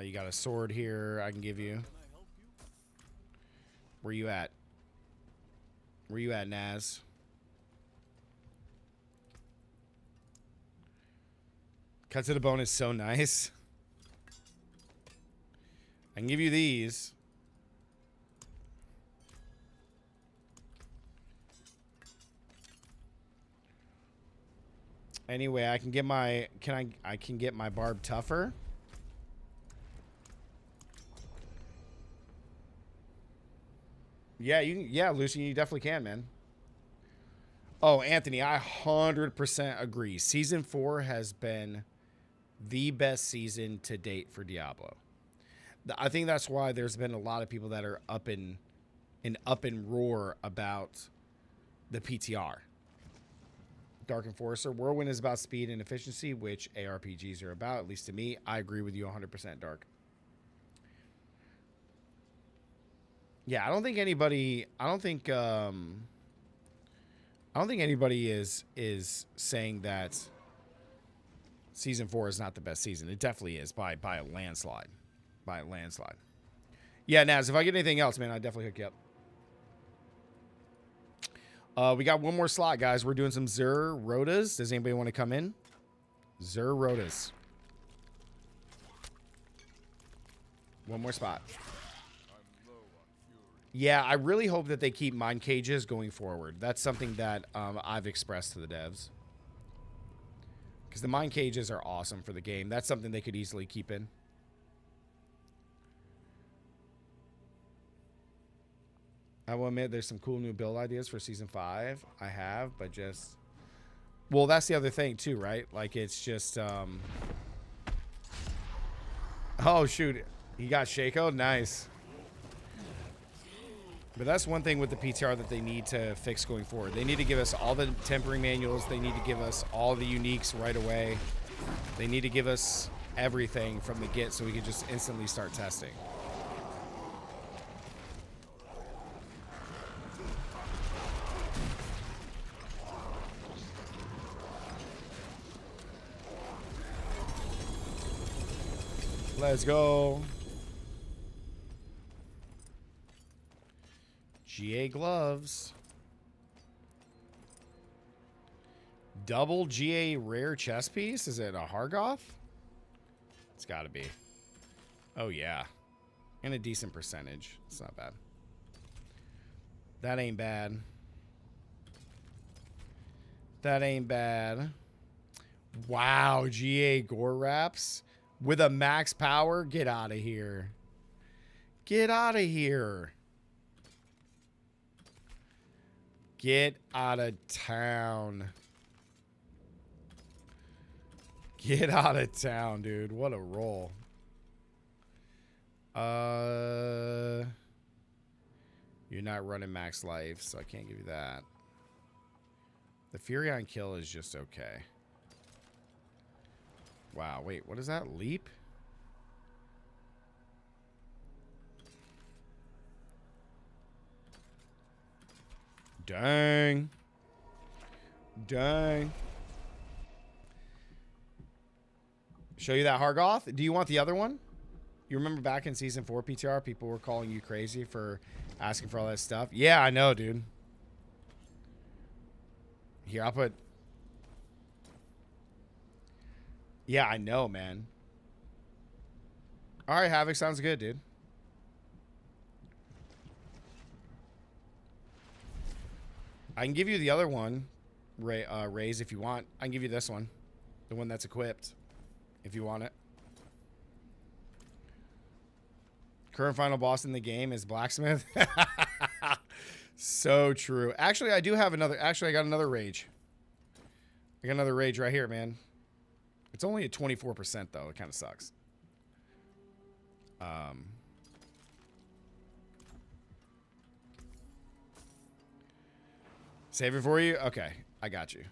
You got a sword here I can give you. Where you at? Where you at, Naz? Cut to the bone is so nice. I can give you these. Anyway, I can get my I can get my barb tougher. Yeah, yeah, Lucy, you definitely can, man. Oh, Anthony, I 100% agree. Season 4 has been the best season to date for Diablo. I think that's why there's been a lot of people that are up in roar about the PTR. Dark Enforcer. Whirlwind is about speed and efficiency, which ARPGs are about, at least to me. I agree with you 100%, Dark. Yeah, I don't think anybody is saying that season 4 is not the best season. It definitely is by a landslide. By a landslide. Yeah, Naz, if I get anything else, man, I'll definitely hook you up. We got one more slot, guys. We're doing some Zur Rotas. Does anybody want to come in? Zur Rotas. One more spot. Yeah, I really hope that they keep mine cages going forward. That's something that I've expressed to the devs. Because the mine cages are awesome for the game. That's something they could easily keep in. I will admit there's some cool new build ideas for Season 5. I have, but just... Well, that's the other thing, too, right? Like, it's just... Oh, shoot. He got Shaco? Nice. But that's one thing with the PTR that they need to fix going forward. They need to give us all the tempering manuals. They need to give us all the uniques right away. They need to give us everything from the get so we can just instantly start testing. Let's go. GA gloves. Double GA rare chest piece? Is it a Hargoth? It's got to be. Oh, yeah. And a decent percentage. It's not bad. That ain't bad. That ain't bad. Wow, GA gore wraps with a max power? Get out of here. Get out of here. Get out of town. Get out of town, dude. What a roll. You're not running max life, so I can't give you that. The Fury on kill is just okay. Wow, wait, what is that? Leap? Dang. Dang. Show you that Hargoth? Do you want the other one? You remember back in season 4 PTR, people were calling you crazy for asking for all that stuff? Yeah, I know, dude. Here, I'll put... Yeah, I know, man. All right, Havoc, sounds good, dude. I can give you the other one, Raze, if you want. I can give you this one. The one that's equipped, if you want it. Current final boss in the game is Blacksmith. So true. Actually, I do have another. Actually, I got another rage. I got another rage right here, man. It's only at 24%, though. It kind of sucks. Save it for you? Okay. I got you.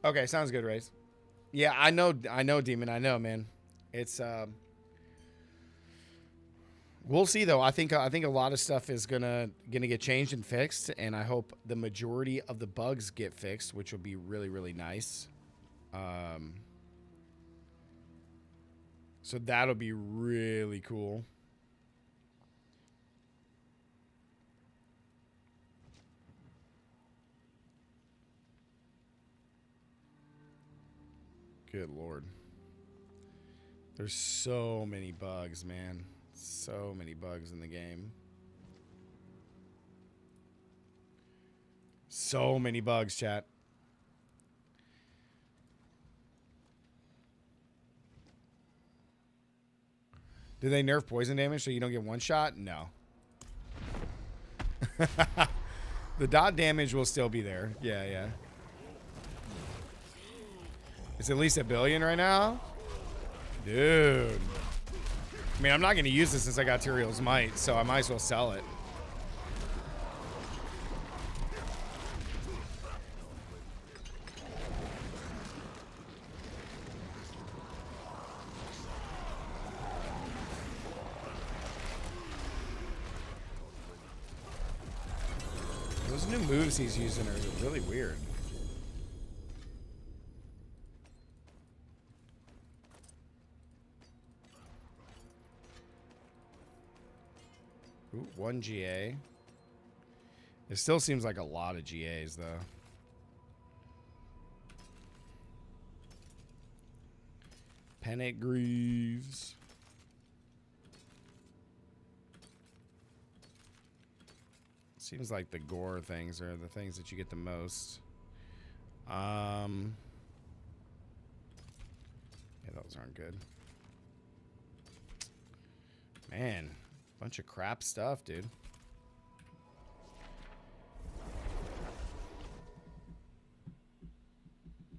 Okay, sounds good, Race. Yeah, I know, Demon. I know, man. It's we'll see though. I think a lot of stuff is gonna get changed and fixed, and I hope the majority of the bugs get fixed, which will be really, really nice. So that'll be really cool. Good Lord. There's so many bugs, man. So many bugs in the game. So many bugs, chat. Do they nerf poison damage so you don't get one shot? No. The dot damage will still be there. Yeah, yeah. It's at least 1 billion right now? Dude. I mean, I'm not going to use this since I got Tyrael's Might, so I might as well sell it. Those new moves he's using are really weird. Ooh, 1 GA. It still seems like a lot of GAs, though. Panic Greaves. Seems like the gore things are the things that you get the most. Yeah, those aren't good. Man. Bunch of crap stuff, dude.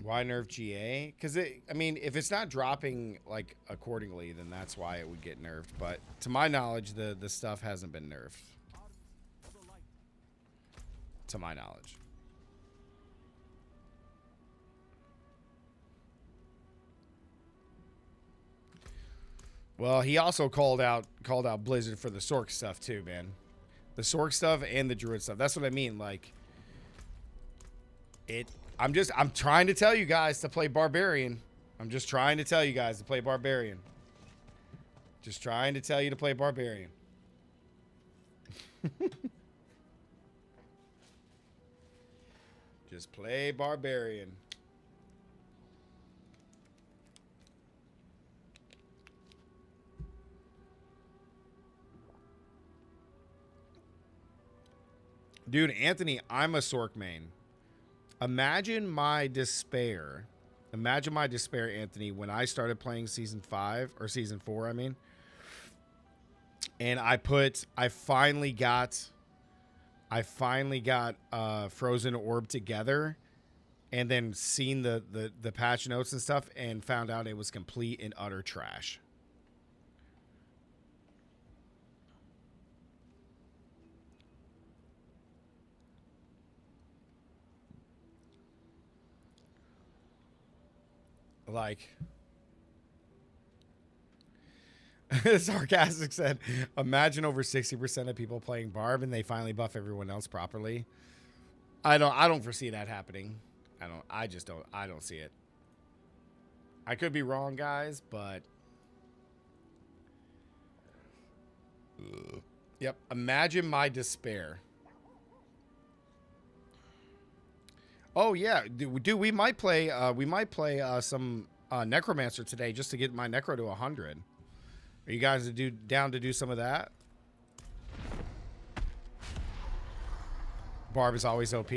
Why nerf GA? Because I mean, if it's not dropping like accordingly, then that's why it would get nerfed. But to my knowledge, the stuff hasn't been nerfed. To my knowledge. Well, he also called out Blizzard for the Sork stuff too, man. The Sork stuff and the Druid stuff. That's what I mean. Like, I'm trying to tell you guys to play Barbarian. I'm just trying to tell you guys to play Barbarian. Just trying to tell you to play Barbarian. Just play Barbarian. Dude, Anthony, I'm a Sork main. Imagine my despair. Imagine my despair, Anthony, when I started playing season 5 or season 4, I mean. And I finally got Frozen Orb together, and then seen the patch notes and stuff, and found out it was complete and utter trash. Like, Sarcastic said, imagine over 60% of people playing Barb and they finally buff everyone else properly. I don't foresee that happening. I don't see it. I could be wrong, guys, but yep, imagine my despair. Oh yeah, dude, we might play some Necromancer today just to get my Necro to 100. Are you guys down to do some of that? Barb is always OP.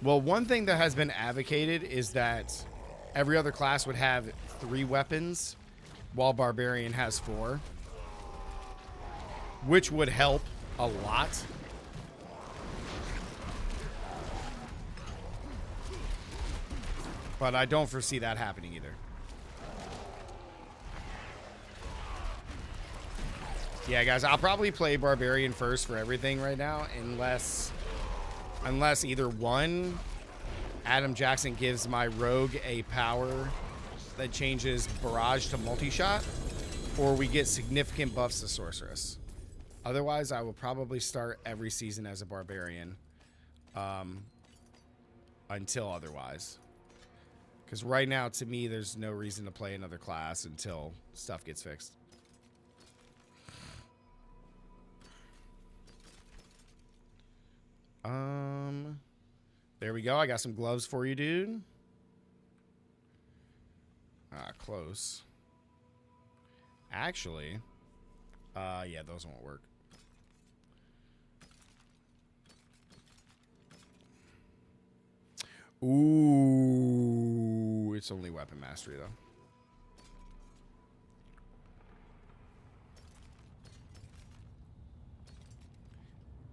Well, one thing that has been advocated is that every other class would have 3 weapons while Barbarian has 4, which would help a lot. But I don't foresee that happening either. Yeah, guys, I'll probably play Barbarian first for everything right now, unless either one, Adam Jackson gives my Rogue a power that changes Barrage to multi-shot, or we get significant buffs to Sorceress. Otherwise, I will probably start every season as a Barbarian until otherwise. Because right now, to me, there's no reason to play another class until stuff gets fixed. There we go. I got some gloves for you, dude. Close. Actually, yeah, those won't work. Ooh, it's only weapon mastery though.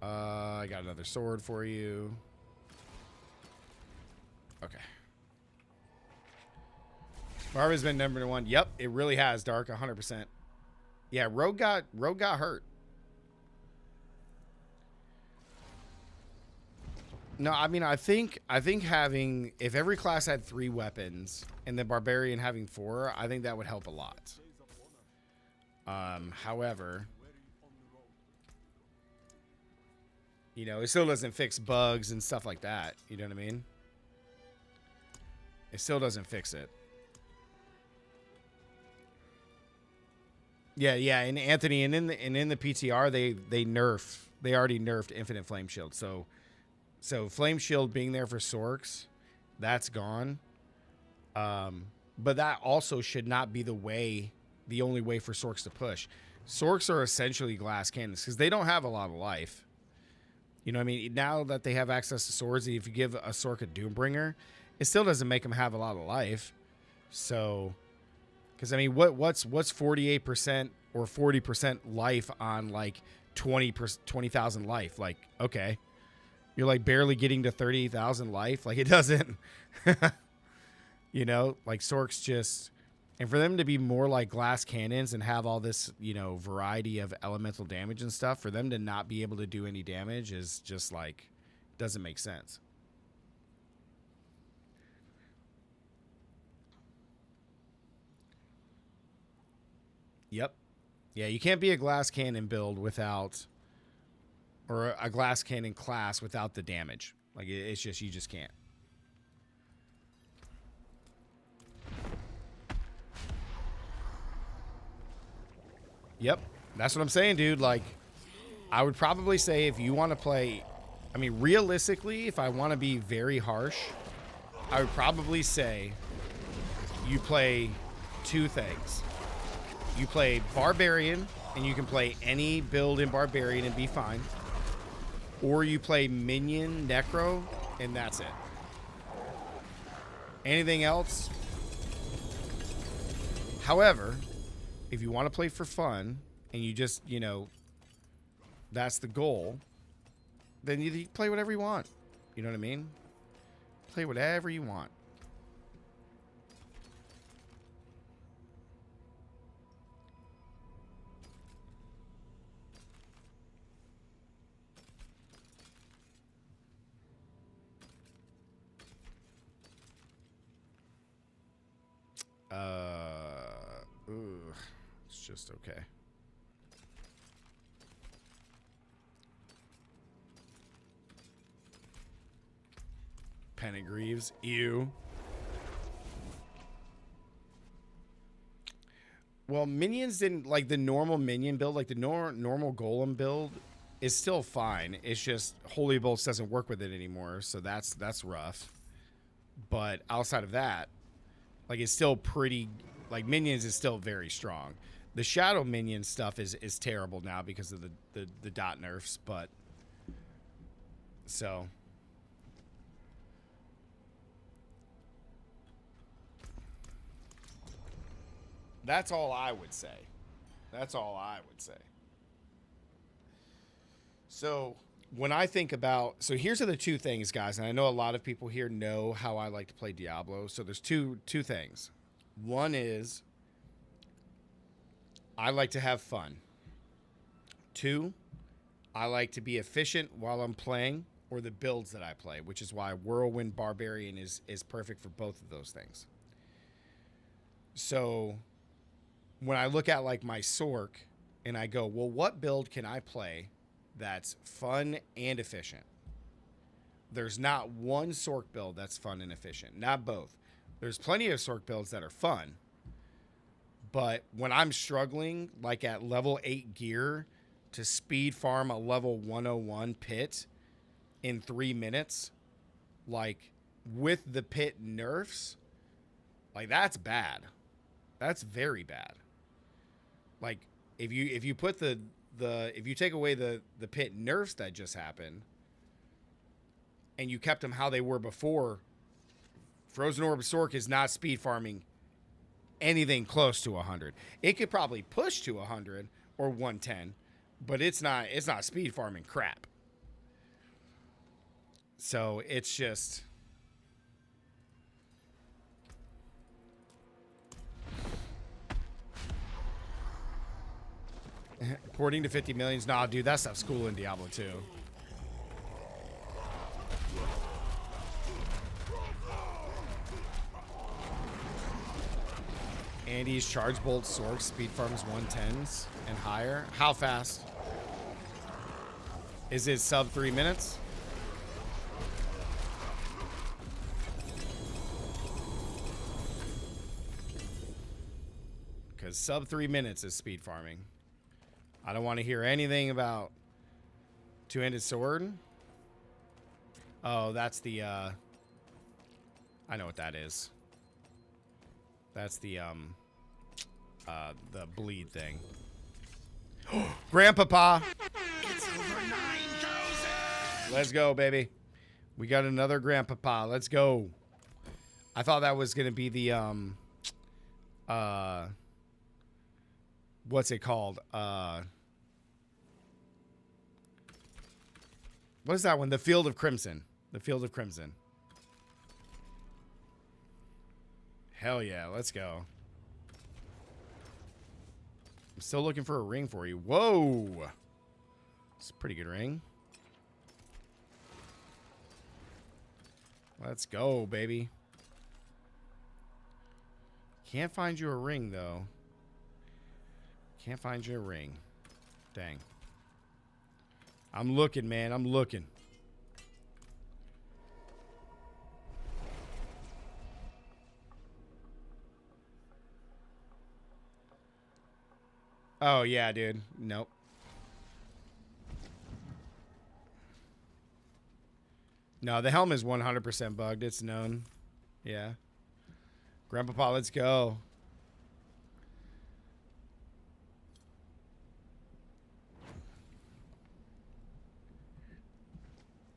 I got another sword for you. Okay. Barb has been number 1. Yep, it really has, Dark, 100%. Yeah, Rogue got hurt. No, I mean, I think having, if every class had 3 weapons and the Barbarian having 4, I think that would help a lot. However, you know, it still doesn't fix bugs and stuff like that. You know what I mean? It still doesn't fix it. Yeah, and Anthony, and in the PTR, they already nerfed Infinite Flame Shield. So Flame Shield being there for Sorks, that's gone. But that also should not be the only way for Sorks to push. Sorks are essentially glass cannons because they don't have a lot of life. You know what I mean? Now that they have access to swords, if you give a Sork a Doombringer, it still doesn't make them have a lot of life. So, because I mean, what's 48% or 40% life on like 20,000 life? Like, okay, you're like barely getting to 30,000 life. Like, it doesn't, you know, like Sorks just, and for them to be more like glass cannons and have all this, you know, variety of elemental damage and stuff, for them to not be able to do any damage is just like, doesn't make sense. Yep. Yeah, you can't be a glass cannon build without, or a glass cannon class without the damage. Like, it's just, you just can't. Yep. That's what I'm saying, dude. Like, I would probably say if you want to play, I mean, realistically, if I want to be very harsh, I would probably say you play 2 things. You play Barbarian, and you can play any build in Barbarian and be fine. Or you play Minion, Necro, and that's it. Anything else? However, if you want to play for fun, and you just, you know, that's the goal, then you play whatever you want. You know what I mean? Play whatever you want. It's just okay. Pentagreaves. Ew. Well, minions didn't like the normal minion build, like the normal golem build is still fine. It's just Holy Bolts doesn't work with it anymore, so that's rough. But outside of that, like it's still pretty like minions is still very strong. The shadow minion stuff is terrible now because of the dot nerfs, but so that's all I would say. That's all I would say. So when I think about, so here's the two things, guys, and I know a lot of people here know how I like to play Diablo. So there's two things. One is I like to have fun. Two, I like to be efficient while I'm playing or the builds that I play, which is why Whirlwind Barbarian is perfect for both of those things. So when I look at like my Sork and I go, well, what build can I play that's fun and efficient? There's not one Sork build that's fun and efficient. Not both. There's plenty of Sork builds that are fun. But when I'm struggling, like at level 8 gear, to speed farm a level 101 pit in 3 minutes, like with the pit nerfs, like that's bad. That's very bad. Like if you put if you take away the pit nerfs that just happened and you kept them how they were before, Frozen Orb Sork is not speed farming anything close to 100. It could probably push to 100 or 110, but it's not speed farming crap. So it's just porting to 50 millions. Nah, dude, that stuff's cool in Diablo 2. Andy's Charge Bolt Sork speed farms 110s and higher. How fast? Is it sub 3 minutes? Because sub 3 minutes is speed farming. I don't want to hear anything about two-handed sword. Oh, that's the I know what that is. That's the bleed thing. Grandpapa. It's over 9,000. Let's go, baby. We got another Grandpapa. Let's go. I thought that was gonna be the what's it called? What is that one? The Field of Crimson. The Field of Crimson. Hell yeah, let's go. I'm still looking for a ring for you. Whoa. It's a pretty good ring. Let's go, baby. Can't find you a ring, though. Can't find you a ring. Dang. I'm looking, man. I'm looking. Oh, yeah, dude. Nope. No, the helm is 100% bugged. It's known. Yeah. Grandpapa, let's go.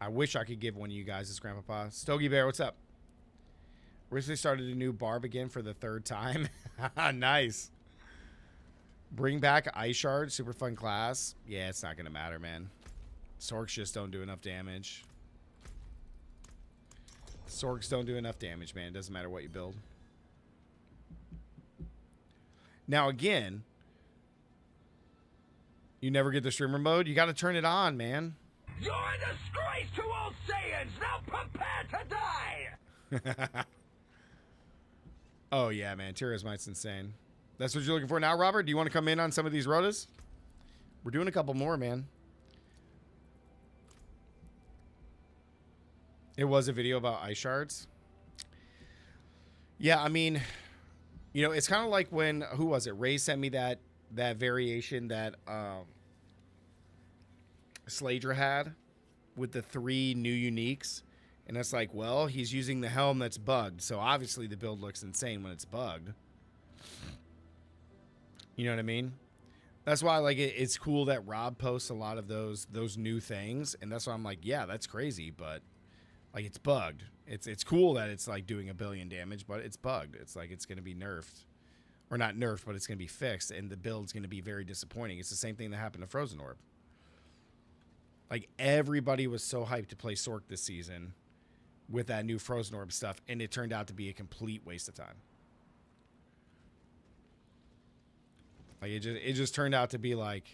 I wish I could give one of you guys this, Grandpapa. Stogie Bear, what's up? Recently started a new barb again for the 3rd time. Nice. Bring back Ice Shard, super fun class. Yeah, it's not going to matter, man. Sorks just don't do enough damage. Sorks don't do enough damage, man. It doesn't matter what you build. Now, again, you never get the streamer mode. You got to turn it on, man. You're a disgrace to all Saiyans! Now prepare to die! Oh, yeah, man. Tyrosmite's insane. That's what you're looking for now, Robert? Do you want to come in on some of these rotas? We're doing a couple more, man. It was a video about ice shards. Yeah, I mean, you know, it's kind of like when, who was it? Ray sent me that variation that Sladra had with the 3 new uniques. And it's like, well, he's using the helm that's bugged. So obviously the build looks insane when it's bugged. You know what I mean? That's why like it's cool that Rob posts a lot of those new things. And that's why I'm like, yeah, that's crazy. But like it's bugged. It's cool that it's like doing 1 billion damage, but it's bugged. It's like it's going to be nerfed. Or not nerfed, but it's going to be fixed. And the build's going to be very disappointing. It's the same thing that happened to Frozen Orb. Like everybody was so hyped to play Sork this season with that new Frozen Orb stuff, and it turned out to be a complete waste of time. Like it just turned out to be like,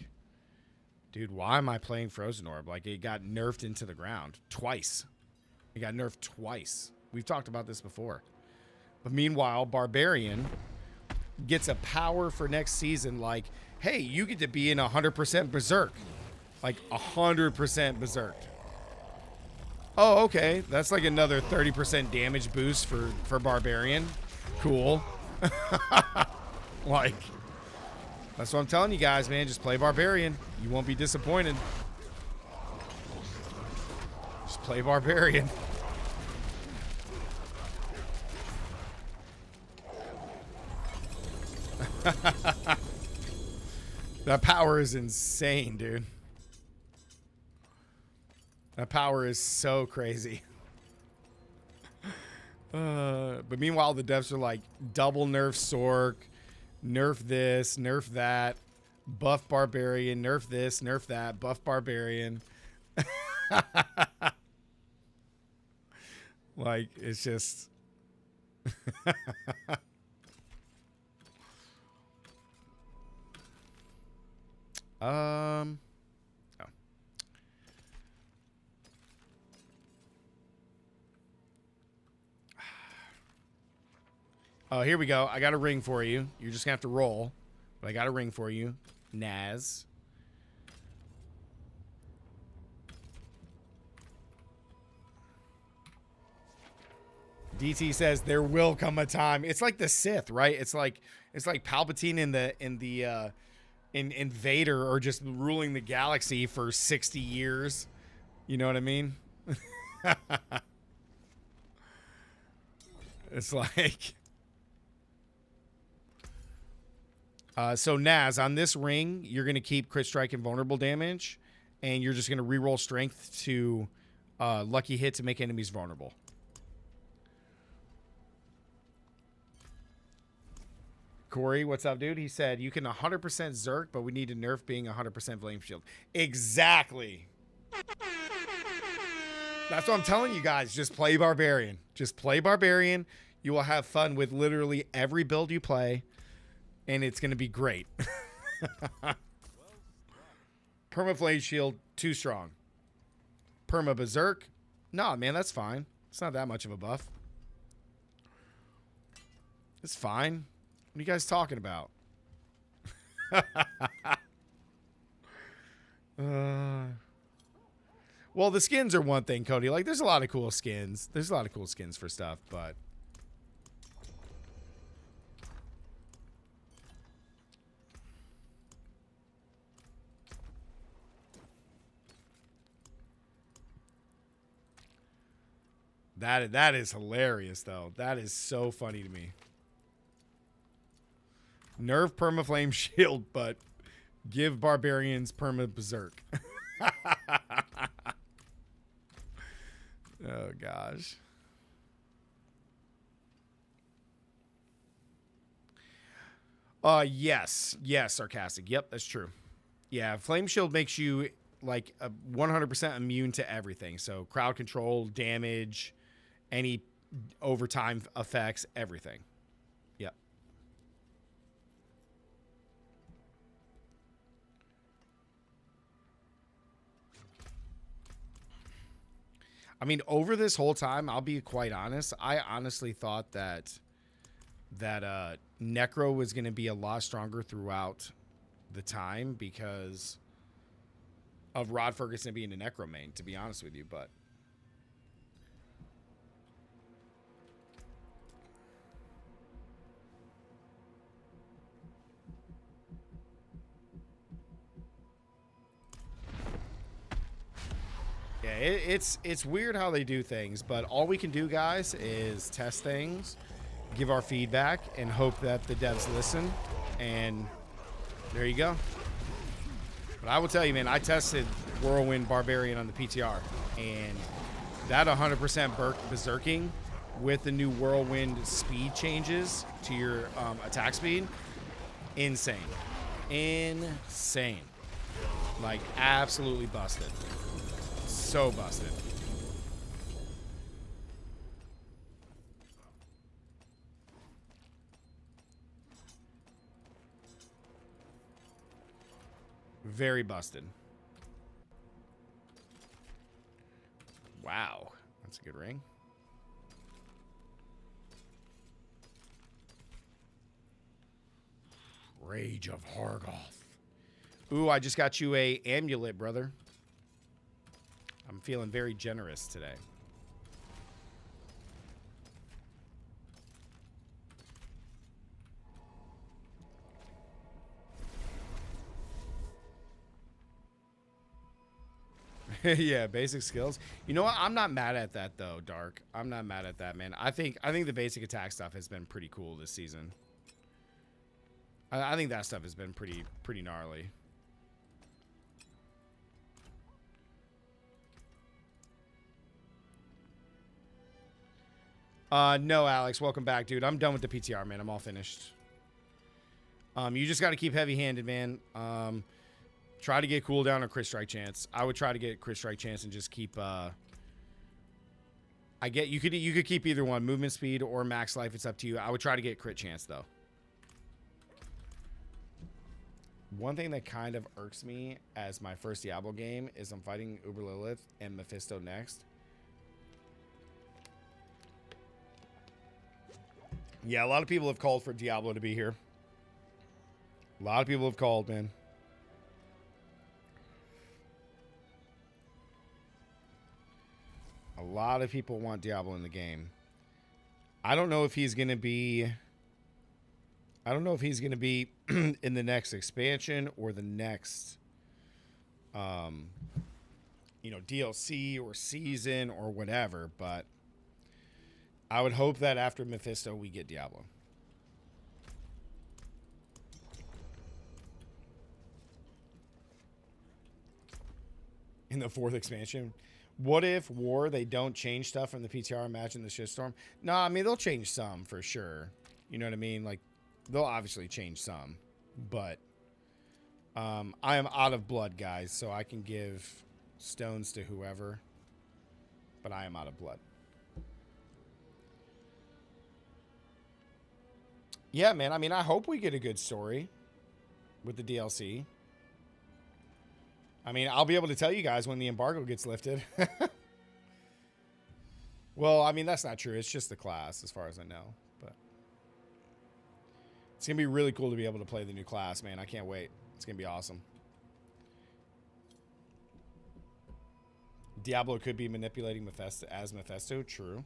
dude, why am I playing Frozen Orb? Like it got nerfed into the ground twice. It got nerfed twice. We've talked about this before. But meanwhile, Barbarian gets a power for next season like, hey, you get to be in 100% Berserk. Like 100% Berserk. Oh, okay. That's like another 30% damage boost for Barbarian. Cool. Like, that's what I'm telling you guys, man. Just play Barbarian. You won't be disappointed. Just play Barbarian. That power is insane, dude. That power is so crazy. But meanwhile, the devs are like, double nerf Sork, nerf this, nerf that, buff Barbarian, nerf this, nerf that, buff Barbarian. Like, it's just... Oh. Oh, here we go. I got a ring for you. You're just gonna have to roll. But I got a ring for you. Naz. DT says there will come a time. It's like the Sith, right? It's like Palpatine in Vader or just ruling the galaxy for 60 years. You know what I mean? It's like so Naz, on this ring, you're going to keep crit strike and vulnerable damage, and you're just going to reroll strength to lucky hit to make enemies vulnerable. Corey, what's up, dude? He said, you can 100% Zerk, but we need to nerf being 100% Flame Shield. Exactly. That's what I'm telling you guys. Just play Barbarian. Just play Barbarian. You will have fun with literally every build you play, and it's going to be great. Perma Flame Shield, too strong. Perma Berserk, nah, man, that's fine. It's not that much of a buff. It's fine. What are you guys talking about? Well, the skins are one thing, Cody. Like, there's a lot of cool skins. There's a lot of cool skins for stuff, but... That is hilarious, though. That is so funny to me. Nerf Perma Flame Shield, but give Barbarians Perma Berserk. Oh, gosh. Yes. Yes, Sarcastic. Yep, that's true. Yeah, Flame Shield makes you, like, 100% immune to everything. So, crowd control, damage, any overtime effects, everything. Yep. I mean, over this whole time, I'll be quite honest, I honestly thought that that Necro was going to be a lot stronger throughout the time because of Rod Ferguson being a Necro main, to be honest with you, but yeah, it's weird how they do things, but all we can do, guys, is test things, give our feedback, and hope that the devs listen, and there you go. But I will tell you, man, I tested Whirlwind Barbarian on the PTR, and that 100% berserking with the new Whirlwind speed changes to your attack speed, insane. Insane. Like, absolutely busted. So busted. Very busted. Wow. That's a good ring. Rage of Hargoth. Ooh, I just got you a amulet, brother. I'm feeling very generous today. Yeah, basic skills. You know what? I'm not mad at that though, Dark. I'm not mad at that, man. I think the basic attack stuff has been pretty cool this season. I think that stuff has been pretty gnarly. No, Alex, welcome back, dude. I'm done with the PTR, man. I'm all finished. You just got to keep heavy-handed, man. Try to get cooldown or crit strike chance. I would try to get crit strike chance and just keep. You could keep either one, movement speed or max life. It's up to you. I would try to get crit chance though. One thing that kind of irks me as my first Diablo game is I'm fighting Uber Lilith and Mephisto next. Yeah, a lot of people have called for Diablo to be here. A lot of people have called, man. A lot of people want Diablo in the game. I don't know if he's going to be... I don't know if he's going to be in the next expansion or the next, DLC or season or whatever, but I would hope that after Mephisto, we get Diablo. In the 4th expansion. What if War, they don't change stuff from the PTR match in the shitstorm? No, I mean, they'll change some for sure. You know what I mean? Like, they'll obviously change some. But I am out of blood, guys, so I can give stones to whoever. But I am out of blood. Yeah, man. I mean, I hope we get a good story with the DLC. I mean, I'll be able to tell you guys when the embargo gets lifted. Well, I mean, that's not true. It's just the class, as far as I know. But it's going to be really cool to be able to play the new class, man. I can't wait. It's going to be awesome. Diablo could be manipulating Mephisto as Mephisto. True.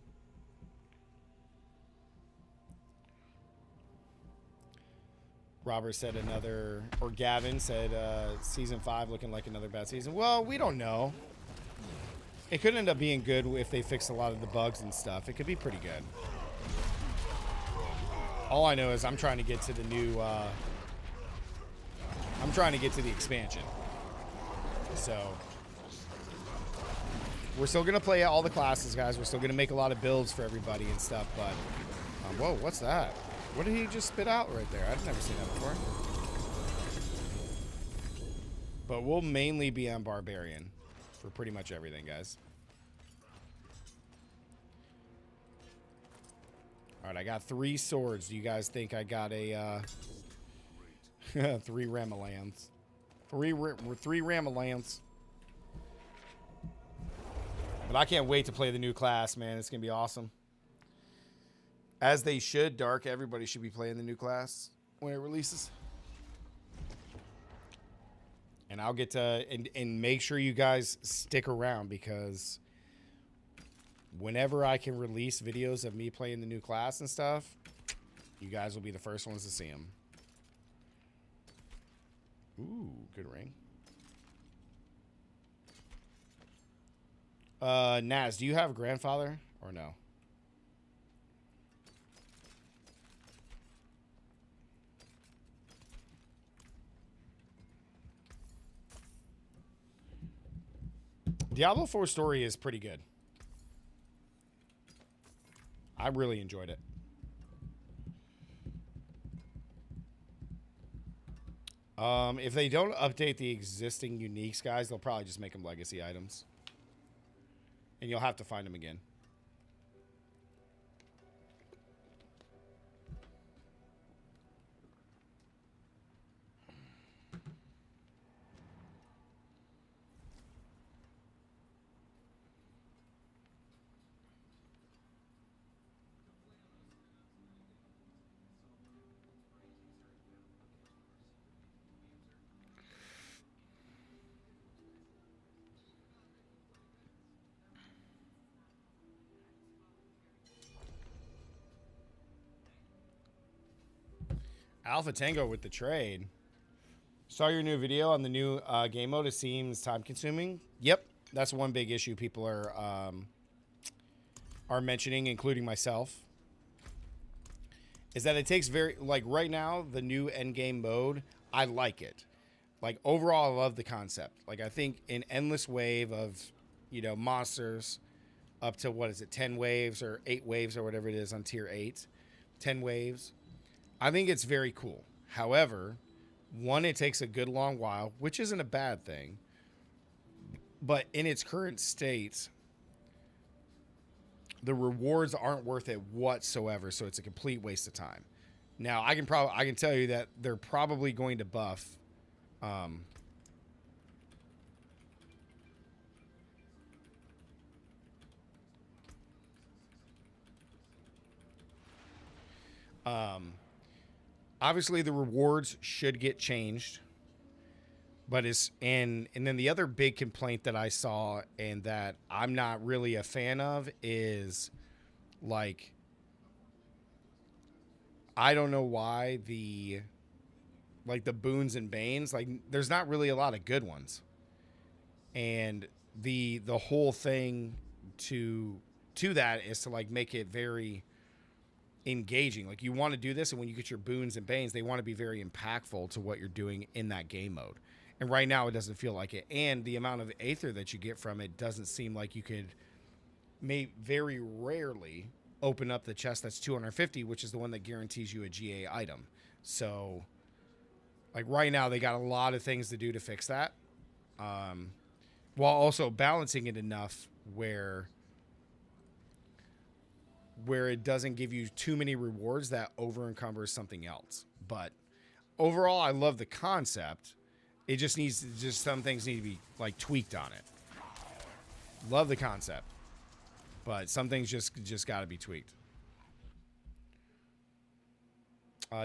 Robert said Gavin said season 5 looking like another bad season. Well, we don't know. It could end up being good if they fix a lot of the bugs and stuff. It could be pretty good. All I know is I'm trying to get to the new... I'm trying to get to the expansion. So... we're still going to play all the classes, guys. We're still going to make a lot of builds for everybody and stuff, but... whoa, what's that? What did he just spit out right there? I've never seen that before. But we'll mainly be on Barbarian for pretty much everything, guys. Alright, I got 3 swords. Do you guys think I got a 3 Ramalans? 3 Ramalans. But I can't wait to play the new class, man. It's going to be awesome. As they should. Dark, everybody should be playing the new class when it releases. And I'll get to... And make sure you guys stick around, because whenever I can release videos of me playing the new class and stuff, you guys will be the first ones to see them. Ooh, good ring. Naz, do you have a grandfather or no? Diablo 4 story is pretty good. I really enjoyed it. If they don't update the existing uniques, guys, they'll probably just make them legacy items. And you'll have to find them again. Alpha Tango with the trade. Saw your new video on the new game mode. It seems time consuming. Yep, that's one big issue people are mentioning, including myself. Is that it takes very, like right now, the new end game mode, I like it. Like overall, I love the concept. Like I think an endless wave of, you know, monsters up to, what is it, 10 waves or 8 waves or whatever it is on tier 8, 10 waves. I think it's very cool. However, one, it takes a good long while, which isn't a bad thing. But in its current state, the rewards aren't worth it whatsoever, so it's a complete waste of time. Now, I can tell you that they're probably going to buff obviously the rewards should get changed, but and then the other big complaint that I saw and that I'm not really a fan of is, like, I don't know why the boons and banes, like there's not really a lot of good ones, and the whole thing to that is to like make it very engaging. Like you want to do this, and when you get your boons and banes, they want to be very impactful to what you're doing in that game mode. And right now it doesn't feel like it. And the amount of aether that you get from it doesn't seem like you could very rarely open up the chest that's 250, which is the one that guarantees you a GA item. So like right now they got a lot of things to do to fix that. While also balancing it enough where it doesn't give you too many rewards that over encumbers something else. But overall, I love the concept. It just needs some things need to be like tweaked on it. Love the concept, but some things just got to be tweaked.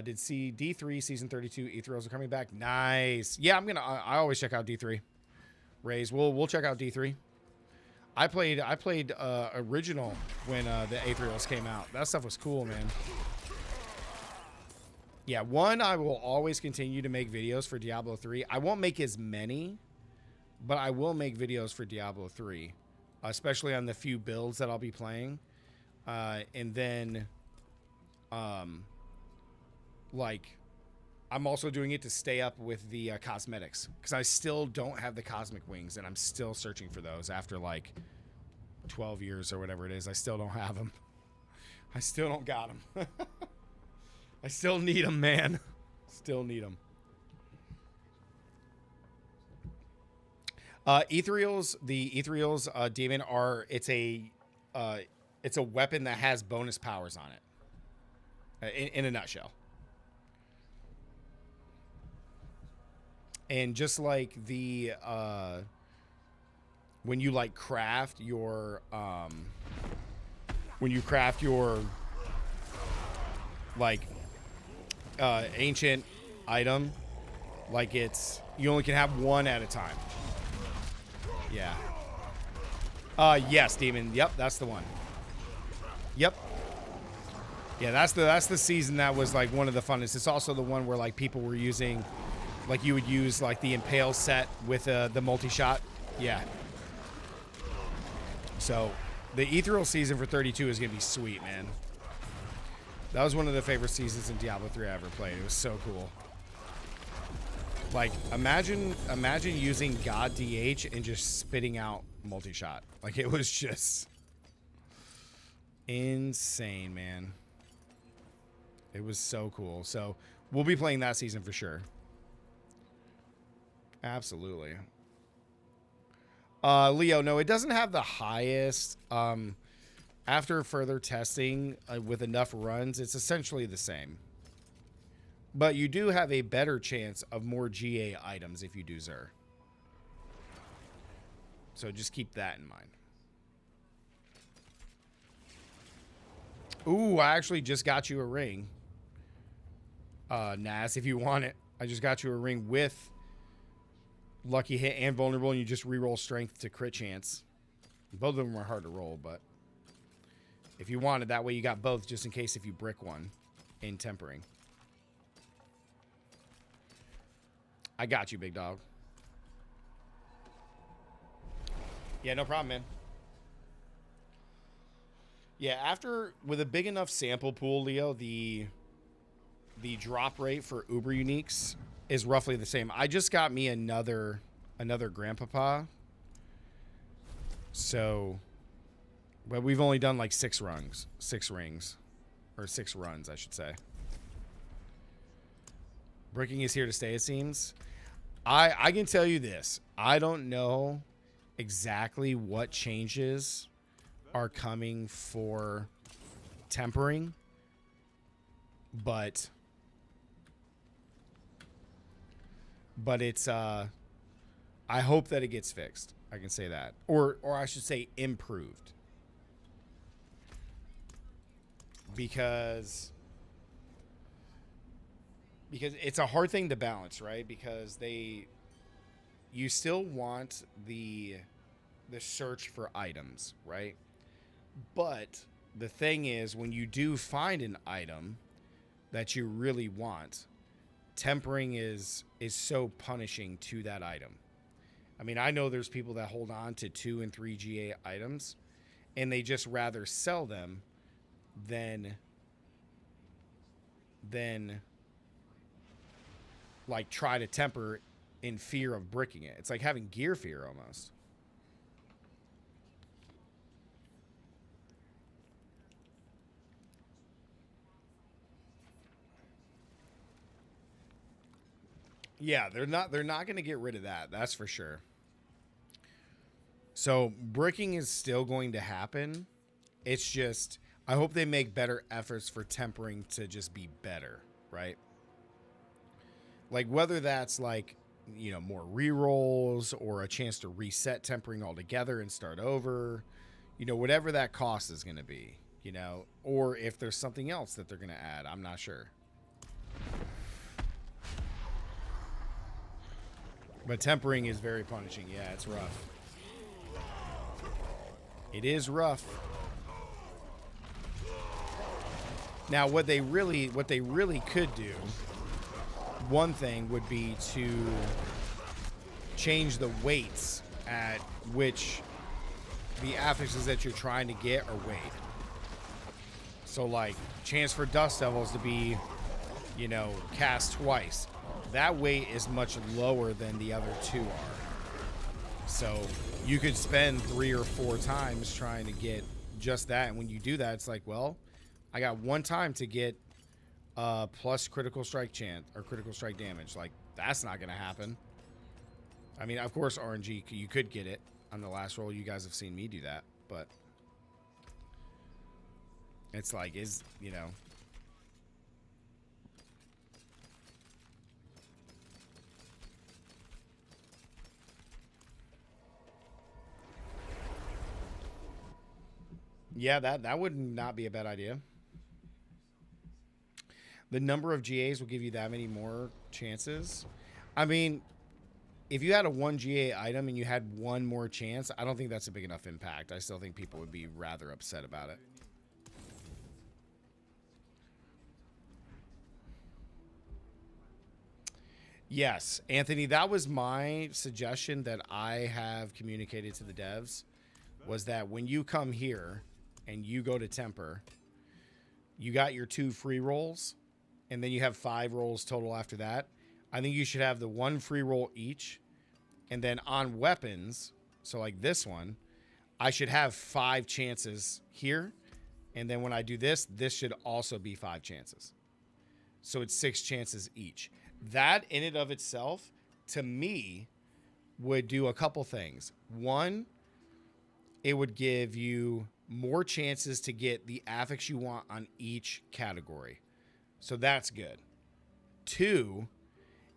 Did see D3 season 32 Ethereals are coming back. Nice. Yeah, I always check out D3. Rays, we'll check out D3. I played original when the Aetherials came out. That stuff was cool, man. Yeah, I will always continue to make videos for Diablo 3. I won't make as many, but I will make videos for Diablo 3, especially on the few builds that I'll be playing. And then, like, I'm also doing it to stay up with the cosmetics, because I still don't have the cosmic wings, and I'm still searching for those after like 12 years or whatever it is. I still don't have them. I still don't got them. I still need them, man. Still need them. Ethereals, the Ethereals demon it's a weapon that has bonus powers on it. In a nutshell. And just like the when you like craft your like ancient item. Like it's you only can have one at a time. Yeah. Yes, demon. Yep, that's the one. Yep. Yeah, that's the season that was like one of the funnest. It's also the one where like people were using, like you would use like the impale set with the multi-shot. Yeah. So the ethereal season for 32 is gonna be sweet, man. That was one of the favorite seasons in Diablo 3 I ever played. It was so cool. Like imagine using God DH and just spitting out multi-shot. Like it was just insane, man. It was so cool. So we'll be playing that season for sure. Absolutely. Leo, no, it doesn't have the highest. After further testing with enough runs, it's essentially the same. But you do have a better chance of more GA items if you do Xur. So just keep that in mind. Ooh, I actually just got you a ring. Naz, if you want it. I just got you a ring with lucky hit and vulnerable, and you just reroll strength to crit chance. Both of them are hard to roll, but if you wanted, that way you got both just in case if you brick one in tempering. I got you, big dog. Yeah, no problem, man. Yeah, after with a big enough sample pool, Leo, the drop rate for Uber Uniques is roughly the same. I just got me another Grandpapa. So, but we've only done like 6 rings, or 6 runs, I should say. Bricking is here to stay, it seems. I can tell you this. I don't know exactly what changes are coming for tempering, but it's I hope that it gets fixed. I can say that, or I should say improved, because it's a hard thing to balance, right? Because you still want the search for items, right? But the thing is, when you do find an item that you really want, tempering is so punishing to that item. I mean, I know there's people that hold on to 2 and 3 GA items, and they just rather sell them than like try to temper in fear of bricking it. It's like having gear fear almost. Yeah, they're not going to get rid of that. That's for sure. So bricking is still going to happen. It's just, I hope they make better efforts for tempering to just be better, right? Like whether that's like, you know, more rerolls or a chance to reset tempering altogether and start over, you know, whatever that cost is going to be, you know, or if there's something else that they're going to add, I'm not sure. But tempering is very punishing. Yeah, it's rough. It is rough. Now, what they really could do, one thing would be to change the weights at which the affixes that you're trying to get are weighed. So, like, chance for Dust Devils to be, you know, cast twice. That weight is much lower than the other 2 are. So you could spend 3 or 4 times trying to get just that. And when you do that, it's like, well, I got 1 time to get plus critical strike chance or critical strike damage. Like, that's not going to happen. I mean, of course, RNG, you could get it on the last roll. You guys have seen me do that. But it's like, you know. Yeah, that would not be a bad idea. The number of GAs will give you that many more chances. I mean, if you had a 1 GA item and you had one more chance, I don't think that's a big enough impact. I still think people would be rather upset about it. Yes, Anthony, that was my suggestion that I have communicated to the devs, was that when you come here and you go to temper, you got your 2 free rolls, and then you have 5 rolls total after that. I think you should have the 1 free roll each, and then on weapons, so like this one, I should have 5 chances here, and then when I do this, this should also be 5 chances. So it's 6 chances each. That in and of itself, to me, would do a couple things. One, it would give you more chances to get the affix you want on each category. So that's good. 2,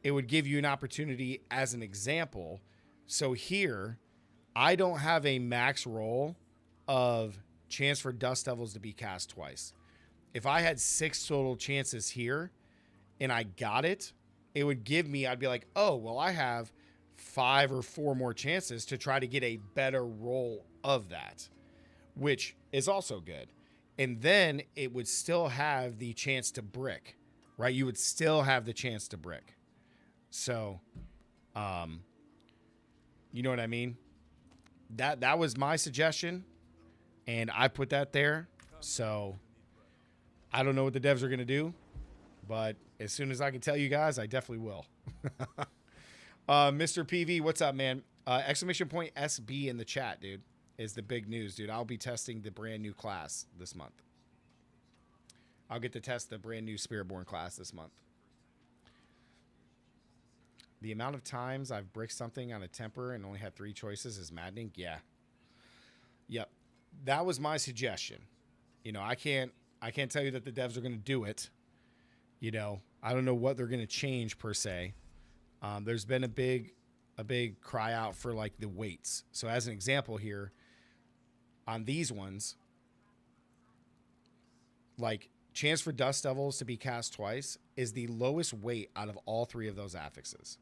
it would give you an opportunity as an example. So here, I don't have a max roll of chance for Dust Devils to be cast twice. If I had 6 total chances here and I got it, it would give me, I'd be like, oh, well, I have 5 or 4 more chances to try to get a better roll of that, which is also good. And then it would still have the chance to brick, right? You would still have the chance to brick. So, you know what I mean? That was my suggestion, and I put that there. So I don't know what the devs are going to do, but as soon as I can tell you guys, I definitely will. Mr. PV, what's up, man? Exclamation point SB in the chat, dude, is the big news, dude. I'll be testing the brand new class this month. I'll get to test the brand new Spiritborn class this month. The amount of times I've bricked something on a temper and only had 3 choices is maddening. Yeah. Yep. That was my suggestion. You know, I can't tell you that the devs are going to do it. You know, I don't know what they're going to change per se. There's been a big cry out for like the weights. So as an example here, on these ones, like chance for Dust Devils to be cast twice is the lowest weight out of all 3 of those affixes.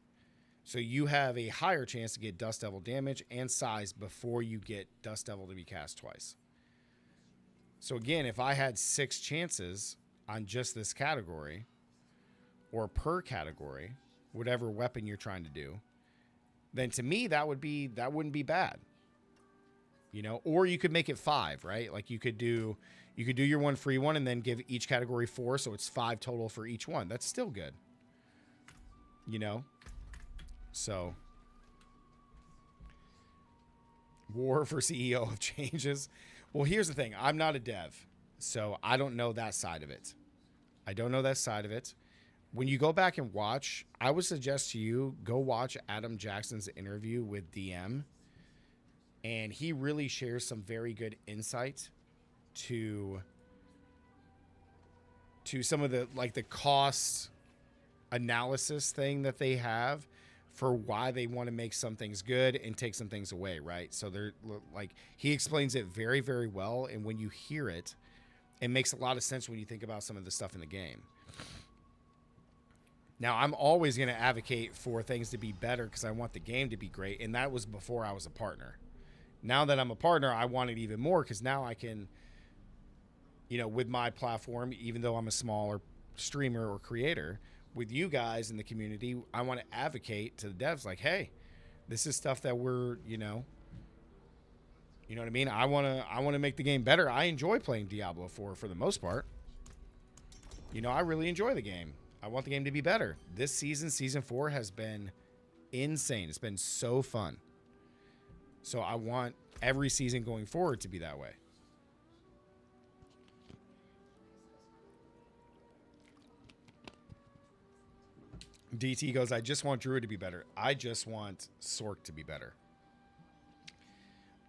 So you have a higher chance to get Dust Devil damage and size before you get Dust Devil to be cast twice. So again, if I had 6 chances on just this category, or per category, whatever weapon you're trying to do, then to me that wouldn't be bad. You know, or you could make it 5, right? Like you could do your 1 free one and then give each category 4, so it's 5 total for each one. That's still good. You know? So war for CEO of changes. Well, here's the thing. I'm not a dev, so I don't know that side of it. When you go back and watch, I would suggest to you, go watch Adam Jackson's interview with DM. And he really shares some very good insight to some of the, like, the cost analysis thing that they have for why they want to make some things good and take some things away, right? So they're like, he explains it very, very well. And when you hear it, it makes a lot of sense when you think about some of the stuff in the game. Now, I'm always going to advocate for things to be better because I want the game to be great. And that was before I was a partner. Now that I'm a partner, I want it even more because now I can, you know, with my platform, even though I'm a smaller streamer or creator, with you guys in the community, I want to advocate to the devs like, hey, this is stuff that we're, you know what I mean? I want to make the game better. I enjoy playing Diablo 4 for the most part. You know, I really enjoy the game. I want the game to be better. This season, season 4, has been insane. It's been so fun. So I want every season going forward to be that way. DT goes, I just want Druid to be better. I just want Sork to be better.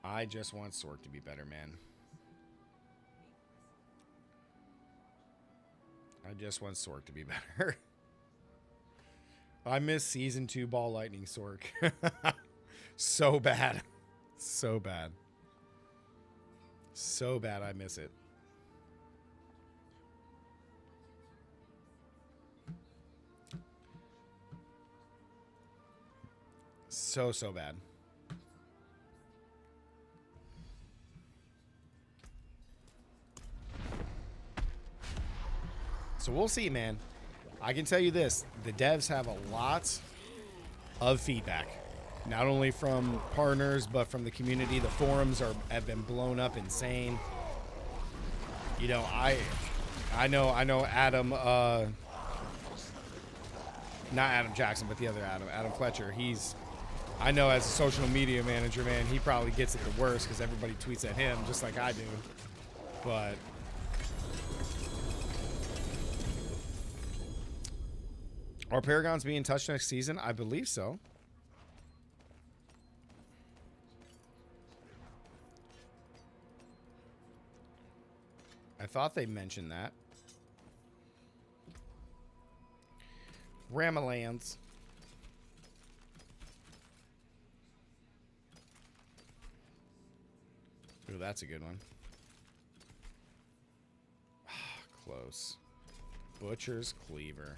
I just want Sork to be better, man. I just want Sork to be better. I miss Season 2 Ball Lightning Sork. So bad. So bad. So bad I miss it. So bad. So we'll see, man. I can tell you this. The devs have a lot of feedback. Not only from partners, but from the community. The forums have been blown up insane. You know, I know Adam, not Adam Jackson, but the other Adam Fletcher. I know as a social media manager, man, he probably gets it the worst because everybody tweets at him just like I do. But are Paragons being touched next season? I believe so. I thought they mentioned that. Ramalands. Ooh, that's a good one. Close. Butcher's Cleaver.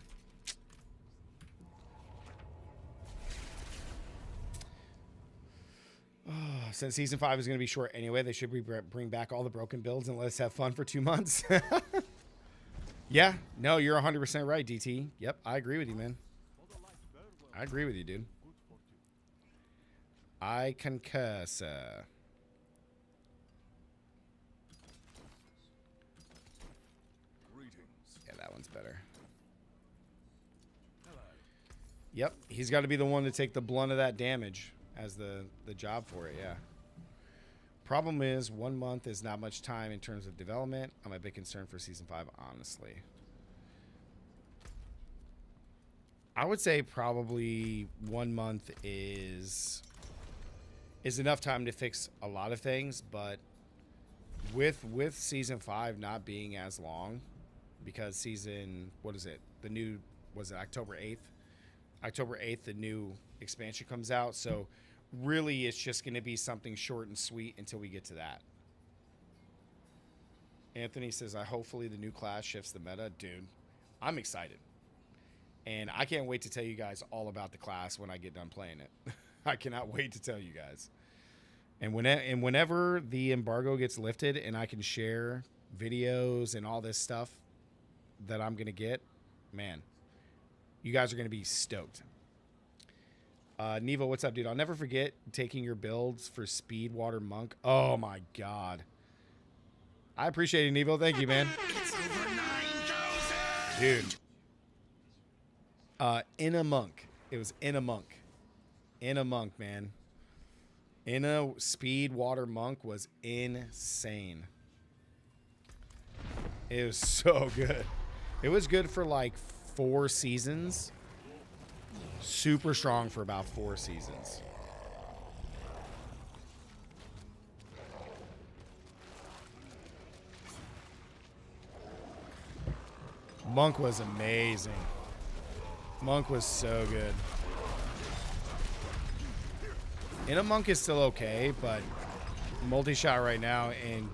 Since season 5 is going to be short anyway, they should bring back all the broken builds and let us have fun for 2 months. Yeah, no, you're 100% right, DT. Yep, I agree with you, man. I agree with you, dude. I concur, sir. Yeah, that one's better. Yep, he's got to be the one to take the blunt of that damage as the job for it, yeah. Problem is, 1 month is not much time in terms of development. I'm a bit concerned for season 5, honestly. I would say probably 1 month is enough time to fix a lot of things, but with season 5 not being as long, because season, what is it? The new, was it October 8th? October 8th, the new expansion comes out, so really it's just going to be something short and sweet until we get to that. Anthony says, hopefully the new class shifts the meta. Dude, I'm excited. And I can't wait to tell you guys all about the class when I get done playing it. I cannot wait to tell you guys. And whenever the embargo gets lifted and I can share videos and all this stuff that I'm going to get, man, you guys are going to be stoked. Nevo, what's up, dude? I'll never forget taking your builds for Speed Water Monk. Oh, my God. I appreciate it, Nevo. Thank you, man. It's over 9,000! Dude. In a monk. It was in a monk. In a monk, man. In a Speed Water Monk was insane. It was so good. It was good for like 4 seasons. Super strong for about 4 seasons. Monk was amazing. Monk was so good. Inner Monk is still okay, but multi-shot right now and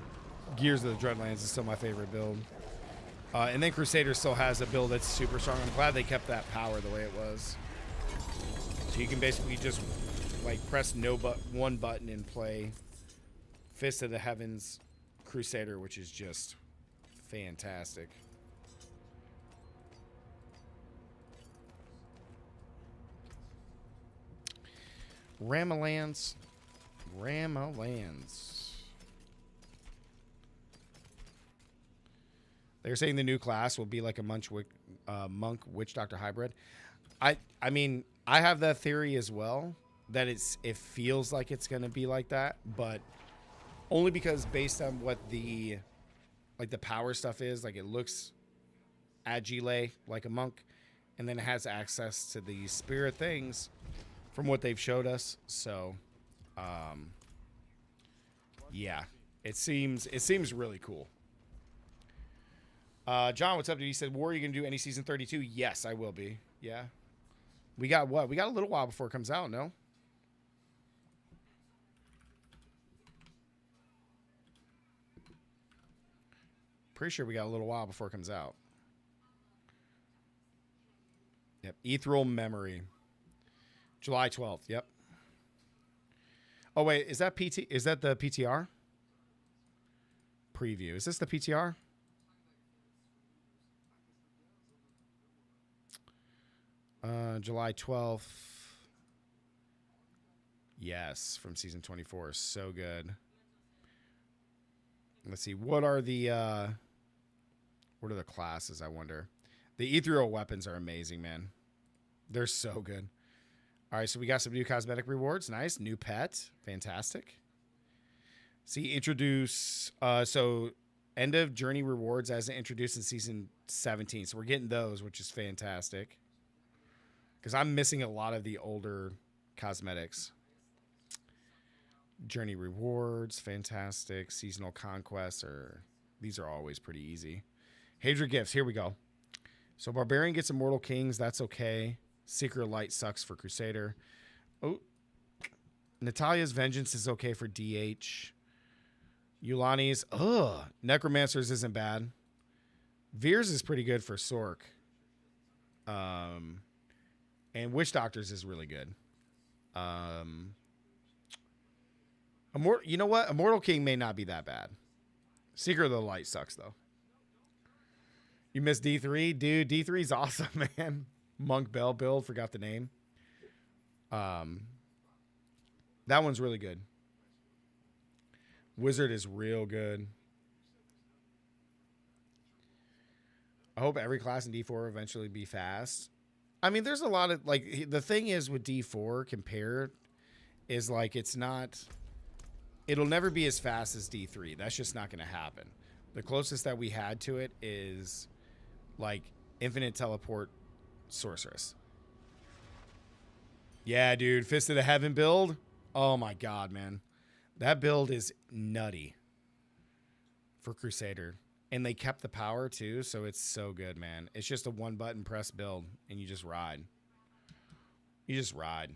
Gears of the Dreadlands is still my favorite build. And then Crusader still has a build that's super strong. I'm glad they kept that power the way it was. So you can basically just like press one button and play Fist of the Heavens Crusader, which is just fantastic. Ramalands. They're saying the new class will be like a monk witch doctor hybrid. I mean, I have that theory as well, that it feels like it's going to be like that, but only because based on what the power stuff is, like it looks agile like a monk, and then it has access to the spirit things from what they've showed us. So yeah, it seems really cool. John, what's up, dude? He said, War, are you going to do any season 32? Yes, I will be. Yeah. We got what? We got a little while before it comes out, no? Pretty sure we got a little while before it comes out. Yep. Ethereal Memory. July 12th. Yep. Oh wait, is that PT? Is that the PTR? Preview. Is this the PTR? July 12th. Yes, from season 24. So good. Let's see. What are the classes, I wonder? The ethereal weapons are amazing, man. They're so good. All right, so we got some new cosmetic rewards. Nice. New pet. Fantastic. See, introduce so end of journey rewards as introduced in season 17. So we're getting those, which is fantastic. Because I'm missing a lot of the older cosmetics. Journey rewards, fantastic. Seasonal conquests these are always pretty easy. Hadra gifts, here we go. So Barbarian gets Immortal Kings, that's okay. Seeker of Light sucks for Crusader. Oh, Natalia's Vengeance is okay for DH. Yulani's, Necromancers isn't bad. Veers is pretty good for Sork. And Witch Doctors is really good. You know what? Immortal King may not be that bad. Seeker of the Light sucks, though. You missed D3? Dude, D3's awesome, man. Monk Bell build. Forgot the name. That one's really good. Wizard is real good. I hope every class in D4 eventually be fast. I mean, there's a lot of, like, the thing is with D4 compared is, like, it'll never be as fast as D3. That's just not going to happen. The closest that we had to it is, like, Infinite Teleport Sorceress. Yeah, dude, Fist of the Heaven build. Oh, my God, man. That build is nutty for Crusader. And they kept the power, too, so it's so good, man. It's just a one-button press build, and you just ride. You just ride.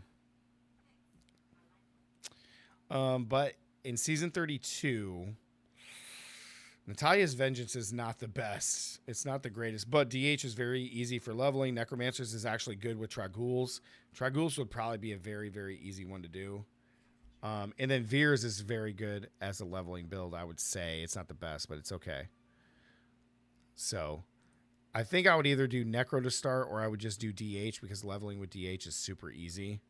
But in Season 32, Natalia's Vengeance is not the best. It's not the greatest, but DH is very easy for leveling. Necromancers is actually good with Tragouls. Tragouls would probably be a very, very easy one to do. And then Veers is very good as a leveling build, I would say. It's not the best, but it's okay. So I think I would either do Necro to start or I would just do DH because leveling with DH is super easy.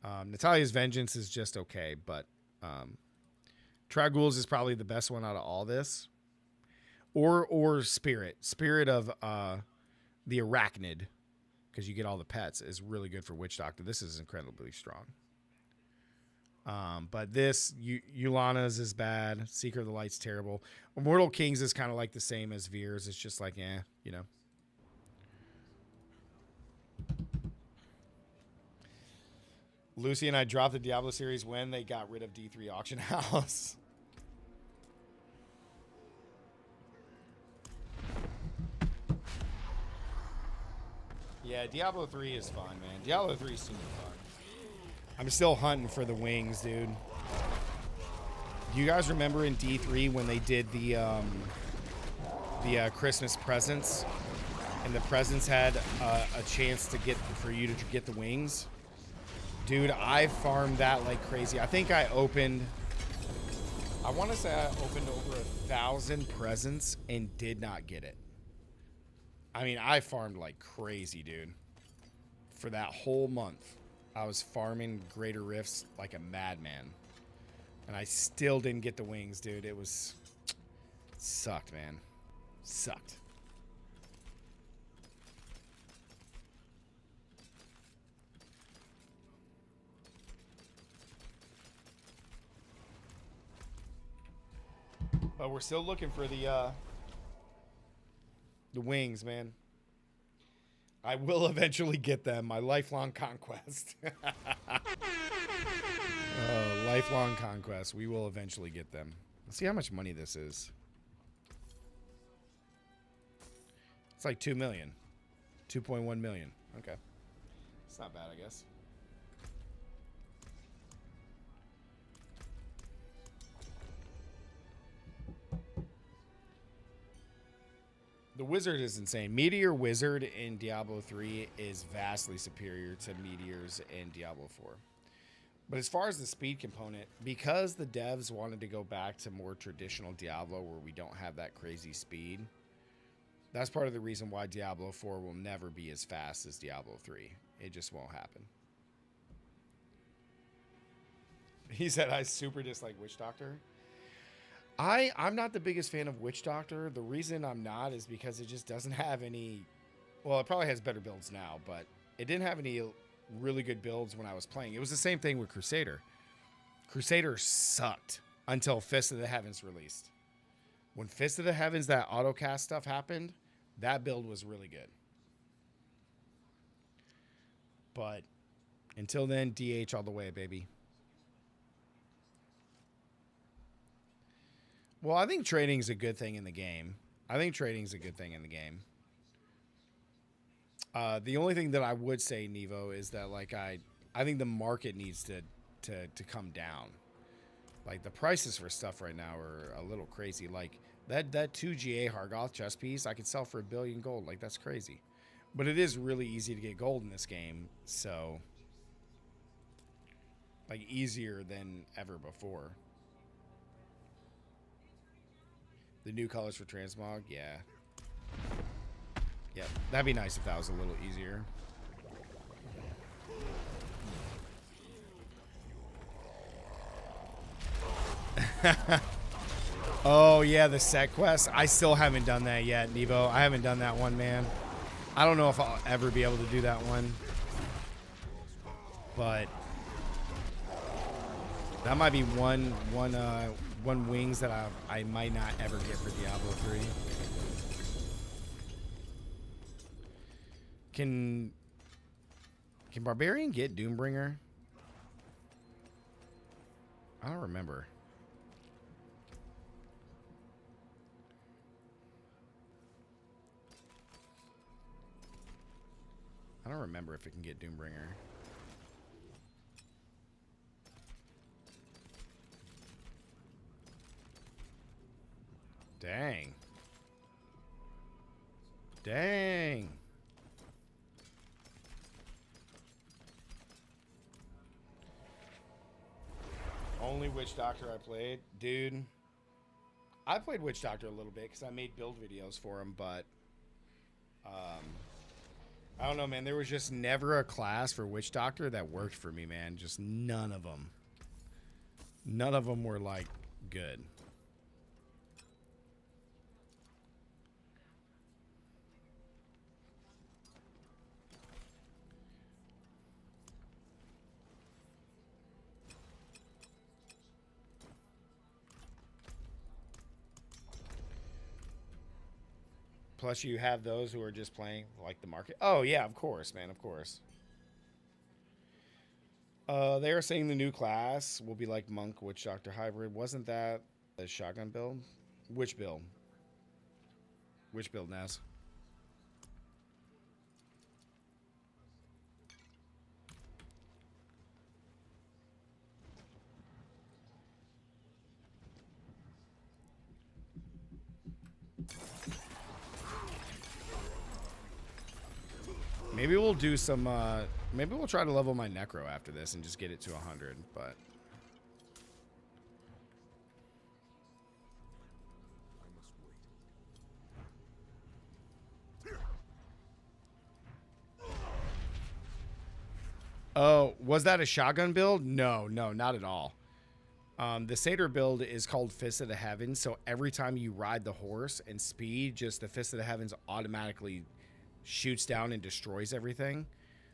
Natalia's Vengeance is just okay, but Tragouls is probably the best one out of all this. Or Spirit. Spirit of the Arachnid, because you get all the pets, is really good for Witch Doctor. This is incredibly strong. But this, Yulana's is bad. Seeker of the Light's terrible. Immortal Kings is kind of like the same as Veers. It's just like, you know. Lucy and I dropped the Diablo series when they got rid of D3 Auction House. Yeah, Diablo 3 is fun, man. Diablo 3 is super fun. I'm still hunting for the wings, dude. Do you guys remember in D3 when they did the Christmas presents, and the presents had a chance for you to get the wings? Dude, I farmed that like crazy. I think I want to say I opened over 1,000 presents and did not get it. I mean, I farmed like crazy, dude. For that whole month, I was farming Greater Rifts like a madman. And I still didn't get the wings, dude. It sucked, man. Sucked. But we're still looking for the wings, man. I will eventually get them. My lifelong conquest. Lifelong conquest. We will eventually get them. Let's see how much money this is. It's like 2 million. 2.1 million. Okay. It's not bad, I guess. The Wizard is insane. Meteor Wizard in Diablo 3 is vastly superior to Meteors in Diablo 4. But as far as the speed component, because the devs wanted to go back to more traditional Diablo where we don't have that crazy speed, that's part of the reason why Diablo 4 will never be as fast as Diablo 3. It just won't happen. He said, I super dislike Witch Doctor. I'm not the biggest fan of Witch Doctor. The reason I'm not is because it just doesn't have any... Well, it probably has better builds now, but it didn't have any really good builds when I was playing. It was the same thing with Crusader. Crusader sucked until Fist of the Heavens released. When Fist of the Heavens, that autocast stuff happened, that build was really good. But until then, DH all the way, baby. Well, I think trading is a good thing in the game. The only thing that I would say, Nevo, is that like I think the market needs to come down. Like the prices for stuff right now are a little crazy. Like that 2GA Hargoth chest piece I could sell for $1 billion gold. Like that's crazy. But it is really easy to get gold in this game, so like easier than ever before. The new colors for transmog, yeah. Yeah, that'd be nice if that was a little easier. Oh, yeah, the set quest. I still haven't done that yet, Nevo. I haven't done that one, man. I don't know if I'll ever be able to do that one. But that might be one wings that I might not ever get for Diablo 3. Can Barbarian get Doombringer? I don't remember. I don't remember if it can get Doombringer. Dang. Dang. Only Witch Doctor I played. Dude. I played Witch Doctor a little bit because I made build videos for him, but I don't know, man. There was just never a class for Witch Doctor that worked for me, man. Just none of them. None of them were, like, good. Plus, you have those who are just playing like the market. Oh, yeah, of course, man, of course. They are saying the new class will be like Monk Witch Doctor Hybrid. Wasn't that a shotgun build? Which build? Which build, Naz? Maybe we'll do some, maybe we'll try to level my Necro after this and just get it to 100, but... Oh, was that a shotgun build? No, not at all. The Satyr build is called Fist of the Heavens, so every time you ride the horse and speed, just the Fist of the Heavens automatically shoots down and destroys everything.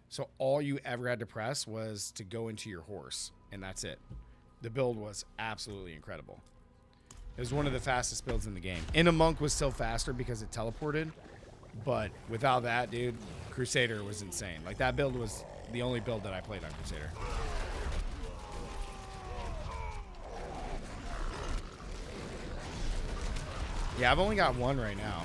So all you ever had to press was to go into your horse, and that's it. The build was absolutely incredible. It was one of the fastest builds in the game. And a Monk was still faster because it teleported, but without that, dude, Crusader was insane. Like, that build was the only build that I played on Crusader. Yeah, I've only got one right now.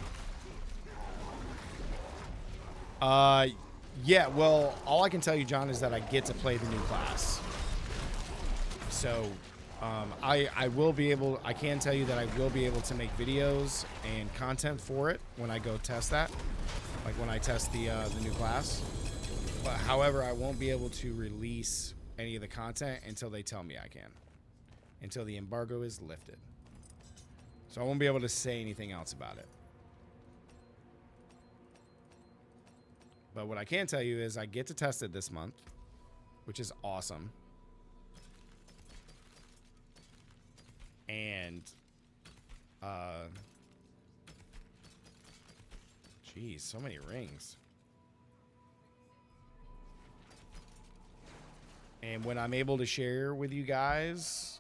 Yeah, well, all I can tell you, John, is that I get to play the new class. So, I will be able, I can tell you that I will be able to make videos and content for it when I go test that. Like when I test the new class. But however, I won't be able to release any of the content until they tell me I can. Until the embargo is lifted. So I won't be able to say anything else about it. But what I can tell you is I get to test it this month, which is awesome. And, geez, so many rings. And when I'm able to share with you guys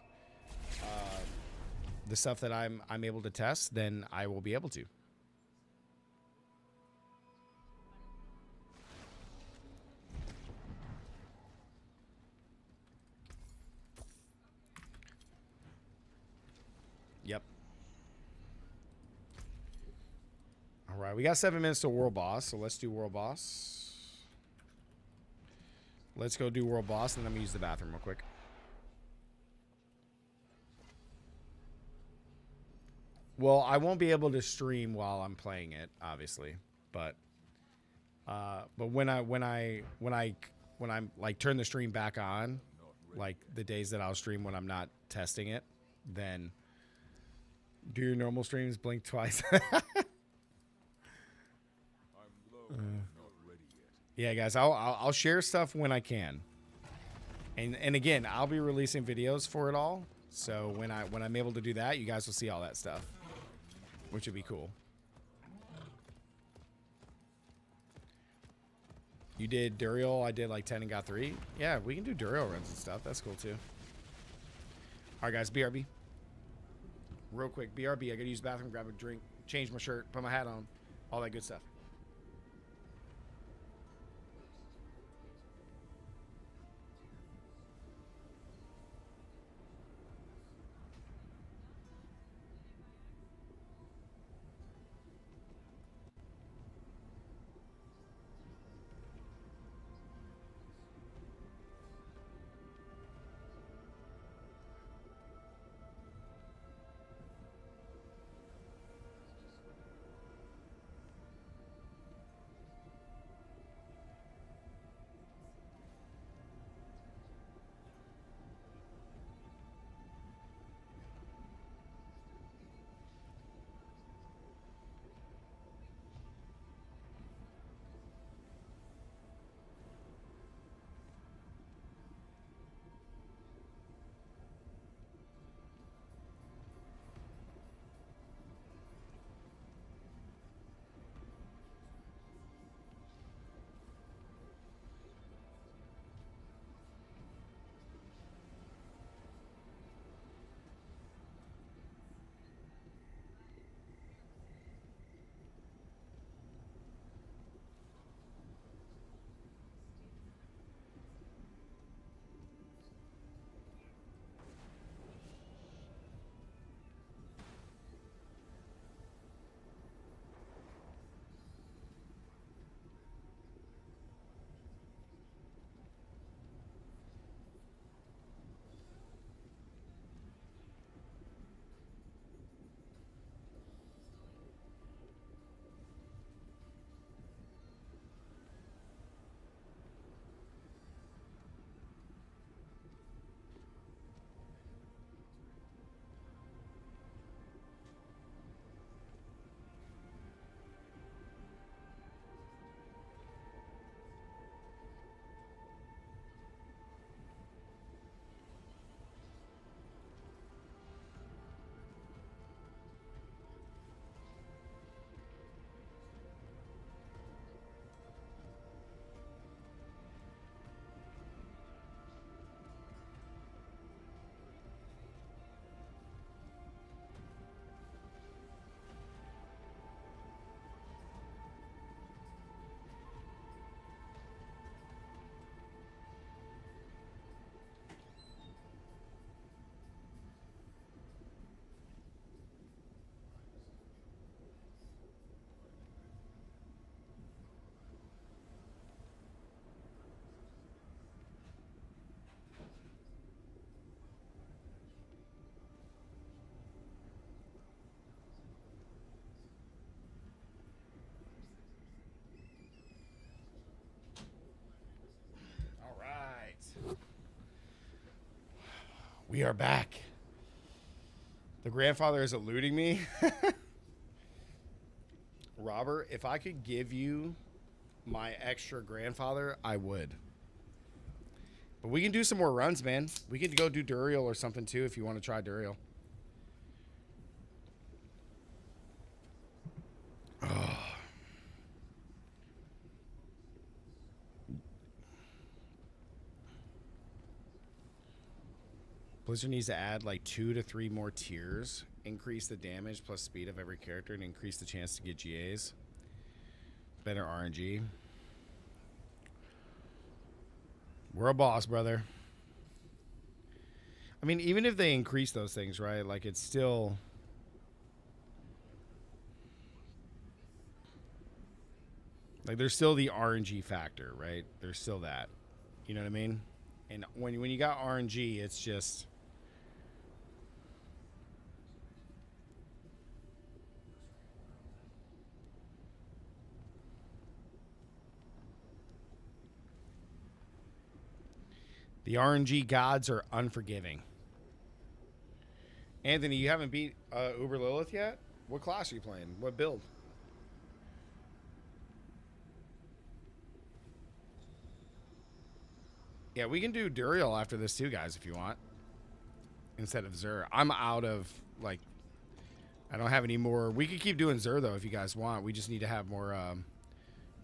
the stuff that I'm able to test, then I will be able to. Yep. All right, we got 7 minutes to World Boss, so let's do World Boss. Let's go do World Boss, and then I'm going to use the bathroom real quick. Well, I won't be able to stream while I'm playing it, obviously, but when I'm like turn the stream back on, like the days that I'll stream when I'm not testing it, then do your normal streams, blink twice. Yeah, guys, I'll share stuff when I can, and again, I'll be releasing videos for it all. So when I'm able to do that, you guys will see all that stuff, which would be cool. You did Duriel, I did like 10 and got 3. Yeah, we can do Duriel runs and stuff. That's cool too. All right, guys, BRB. Real quick, BRB. I gotta use the bathroom, grab a drink, change my shirt, put my hat on, all that good stuff. We are back. The grandfather is eluding me. Robert, if I could give you my extra grandfather, I would. But we can do some more runs, man. We could go do Duriel or something too if you want to try Duriel. Oh. Blizzard needs to add like 2 to 3 more tiers, increase the damage plus speed of every character, and increase the chance to get GAs. Better RNG. We're a boss, brother. I mean, even if they increase those things, right? Like, it's still... Like, there's still the RNG factor, right? There's still that. You know what I mean? And when you got RNG, it's just... The RNG gods are unforgiving. Anthony, you haven't beat Uber Lilith yet? What class are you playing? What build? Yeah, we can do Duriel after this too, guys, if you want. Instead of Zur. I'm out of, like... I don't have any more... We could keep doing Zur, though, if you guys want. We just need to have more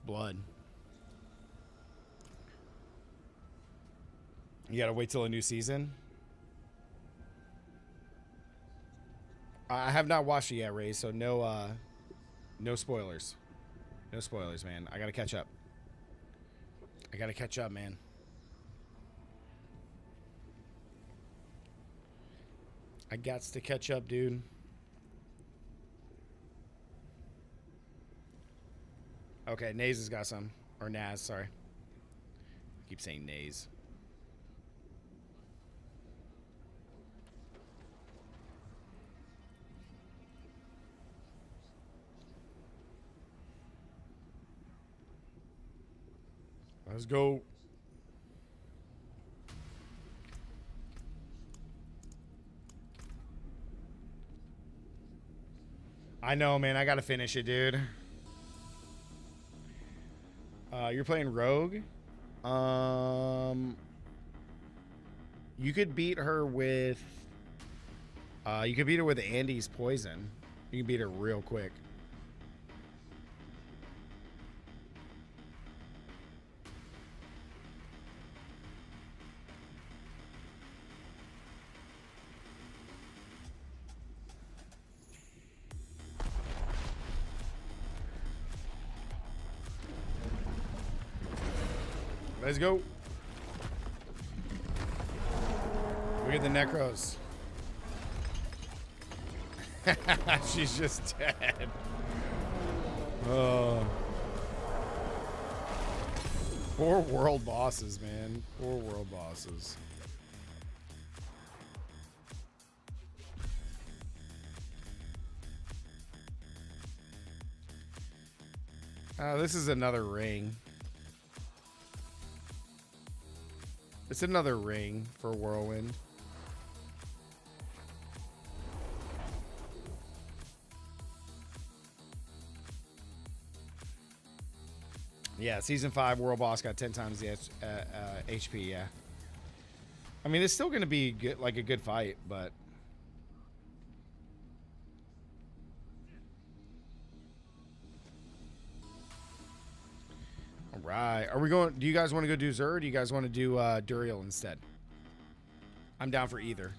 blood. You gotta wait till a new season? I have not watched it yet, Ray, so no spoilers. No spoilers, man. I gotta catch up. I gotta catch up, man. I gots to catch up, dude. Okay, Naze has got some. Or Naz, sorry. I keep saying Naze. Let's go. I know, man. I gotta finish it, dude. You're playing Rogue. You could beat her with... you could beat her with Andy's poison. You can beat her real quick. Let's go. Look at the Necros. She's just dead. Oh. Poor world bosses, man. Poor world bosses. This is another ring. It's another ring for Whirlwind. Yeah, Season 5 World Boss got 10 times the HP, yeah. I mean, it's still going to be good, like a good fight, but... Right. Are we going... Do you guys want to go do Zur, or do you guys want to do Duriel instead? I'm down for either.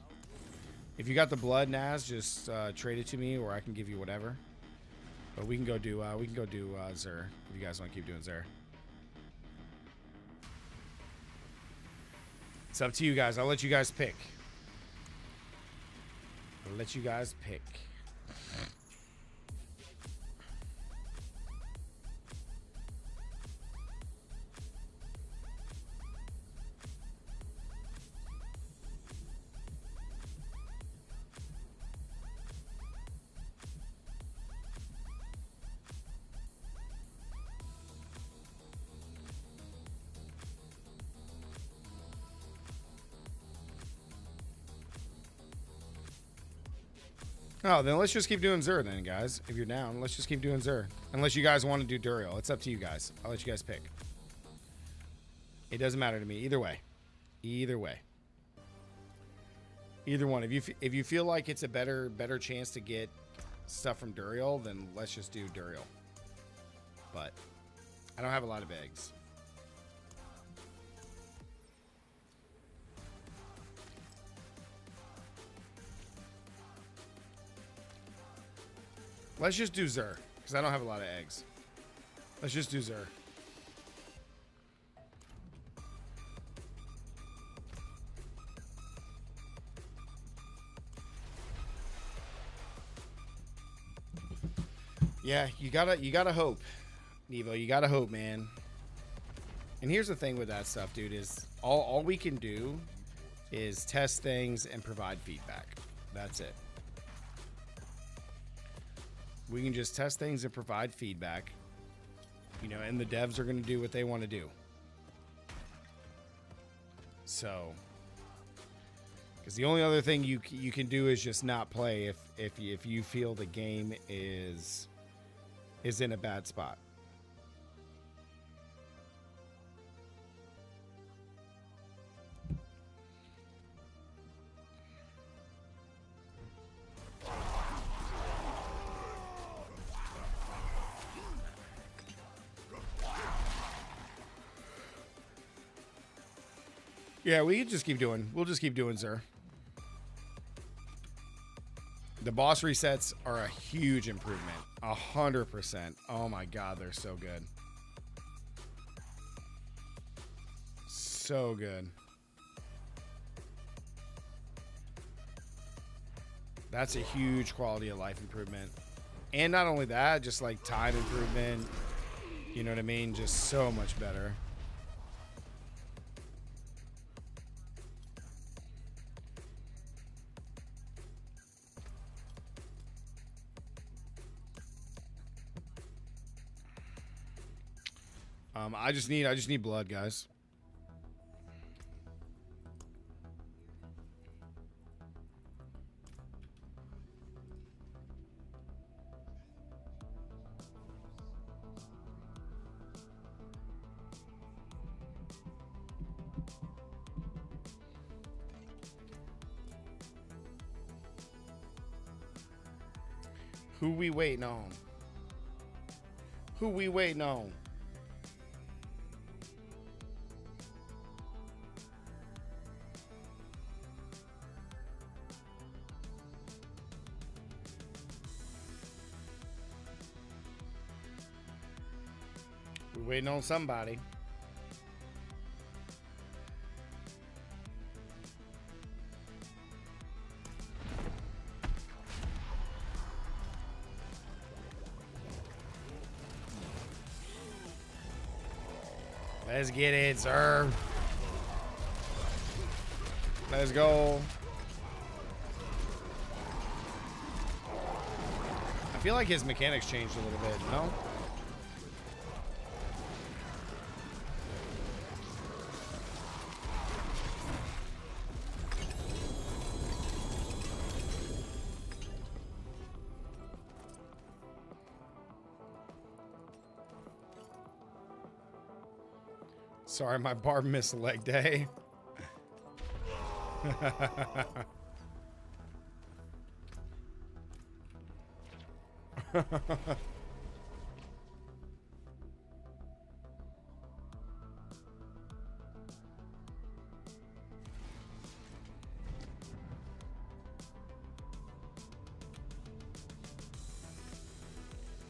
If you got the blood, Naz, just trade it to me, or I can give you whatever. But we can go do Zur if you guys want to keep doing Zur. It's up to you guys. I'll let you guys pick. I'll let you guys pick. Oh, then let's just keep doing Zur then, guys. If you're down, let's just keep doing Zur. Unless you guys want to do Duriel. It's up to you guys. I'll let you guys pick. It doesn't matter to me. Either way. Either way. Either one. If you feel like it's a better chance to get stuff from Duriel, then let's just do Duriel. But I don't have a lot of eggs. Let's just do Zur, because I don't have a lot of eggs. Let's just do Zur. Yeah, you gotta hope, Nevo. You gotta hope, man. And here's the thing with that stuff, dude, is all we can do is test things and provide feedback. That's it. We can just test things and provide feedback, you know, and the devs are going to do what they want to do. So, because the only other thing you can do is just not play if you feel the game is in a bad spot. Yeah, we'll just keep doing Zur. The boss resets are a huge improvement. 100%. Oh my god, they're so good. So good. That's a huge quality of life improvement. And not only that, just like time improvement. You know what I mean? Just so much better. I just need blood, guys. Who we waiting on? Who we waiting on? We're waiting on somebody. Let's get it, sir. Let's go. I feel like his mechanics changed a little bit, no? Sorry, my barb missed leg day. All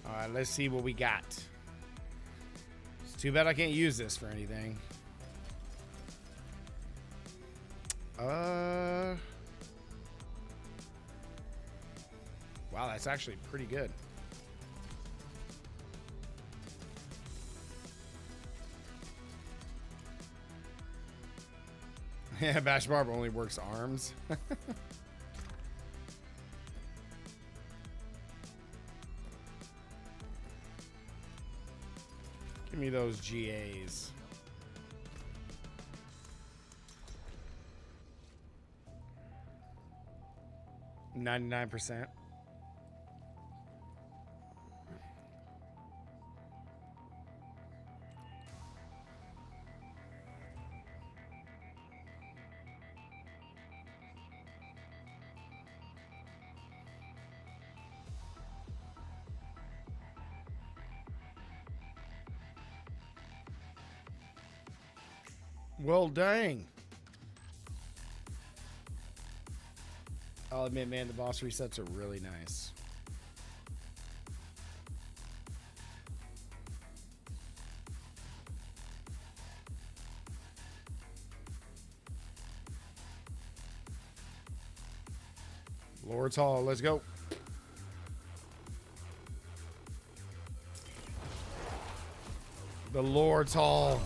right, let's see what we got. Too bad I can't use this for anything. Wow, that's actually pretty good. Yeah, Bash Barb only works arms. Give me those GAs. $99%. Well, dang. I'll admit, man, the boss resets are really nice. Lord's Hall, let's go. The Lord's Hall.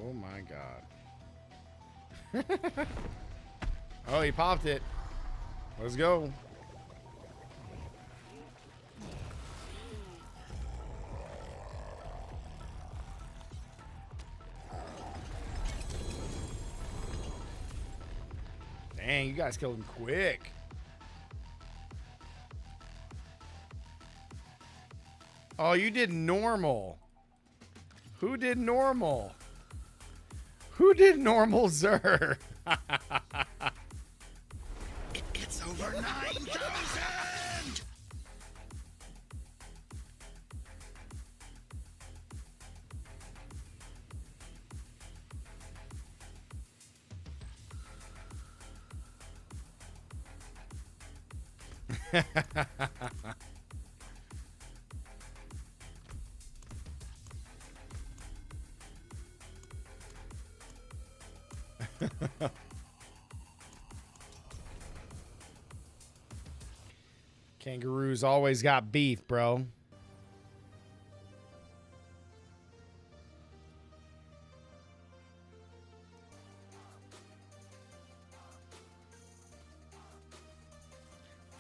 Oh my god. Oh, he popped it. Let's go. Dang, you guys killed him quick. Oh, you did normal. Who did normal? Who did normal, Zer? It's over 9,000! Kangaroos always got beef, bro.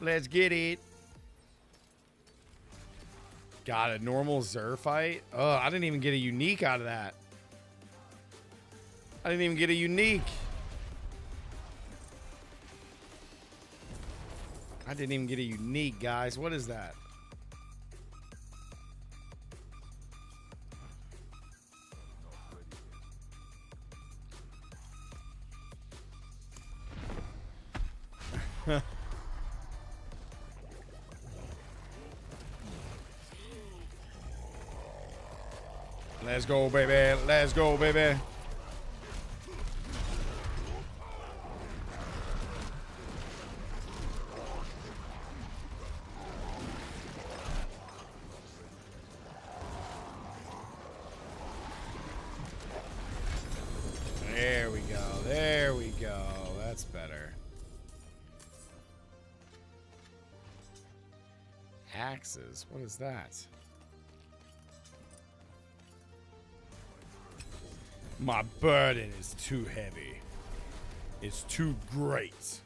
Let's get it. Got a normal Zer fight. Oh, I didn't even get a unique out of that. I didn't even get a unique. I didn't even get a unique, guys. What is that? Let's go, baby. Let's go, baby. There we go. There we go. That's better. Axes. What is that? My burden is too heavy. It's too great.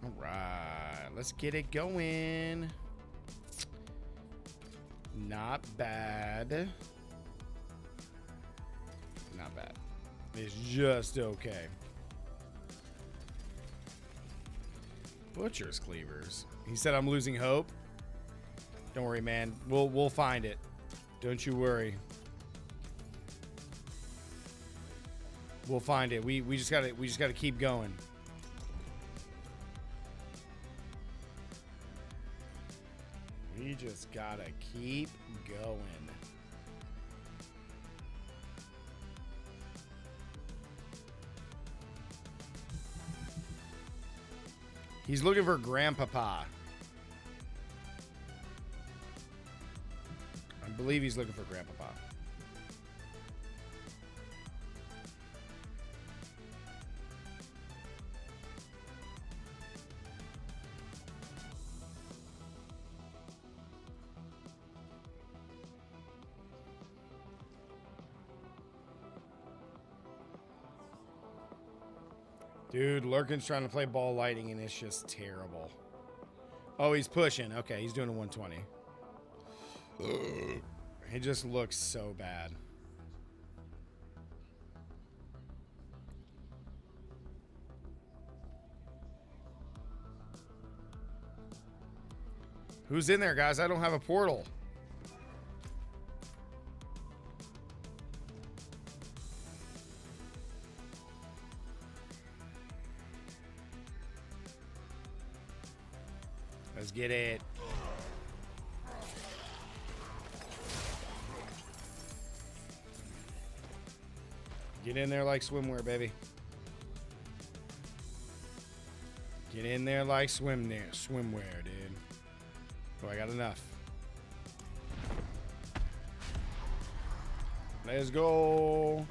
All right, let's get it going. Not bad. Not bad. It's just okay. Butcher's cleavers. He said I'm losing hope. Don't worry, man. We'll find it. Don't you worry. We'll find it. We just gotta keep going. We just gotta keep going. He's looking for Grandpapa. I believe he's looking for Grandpapa. Dude, Lurkin's trying to play ball lightning and it's just terrible. Oh, he's pushing. Okay, he's doing a 120. He just looks so bad. Who's in there, guys? I don't have a portal. Let's get it. Get in there like swimwear, baby. Get in there like swimwear, dude. Oh, I got enough. Let's go.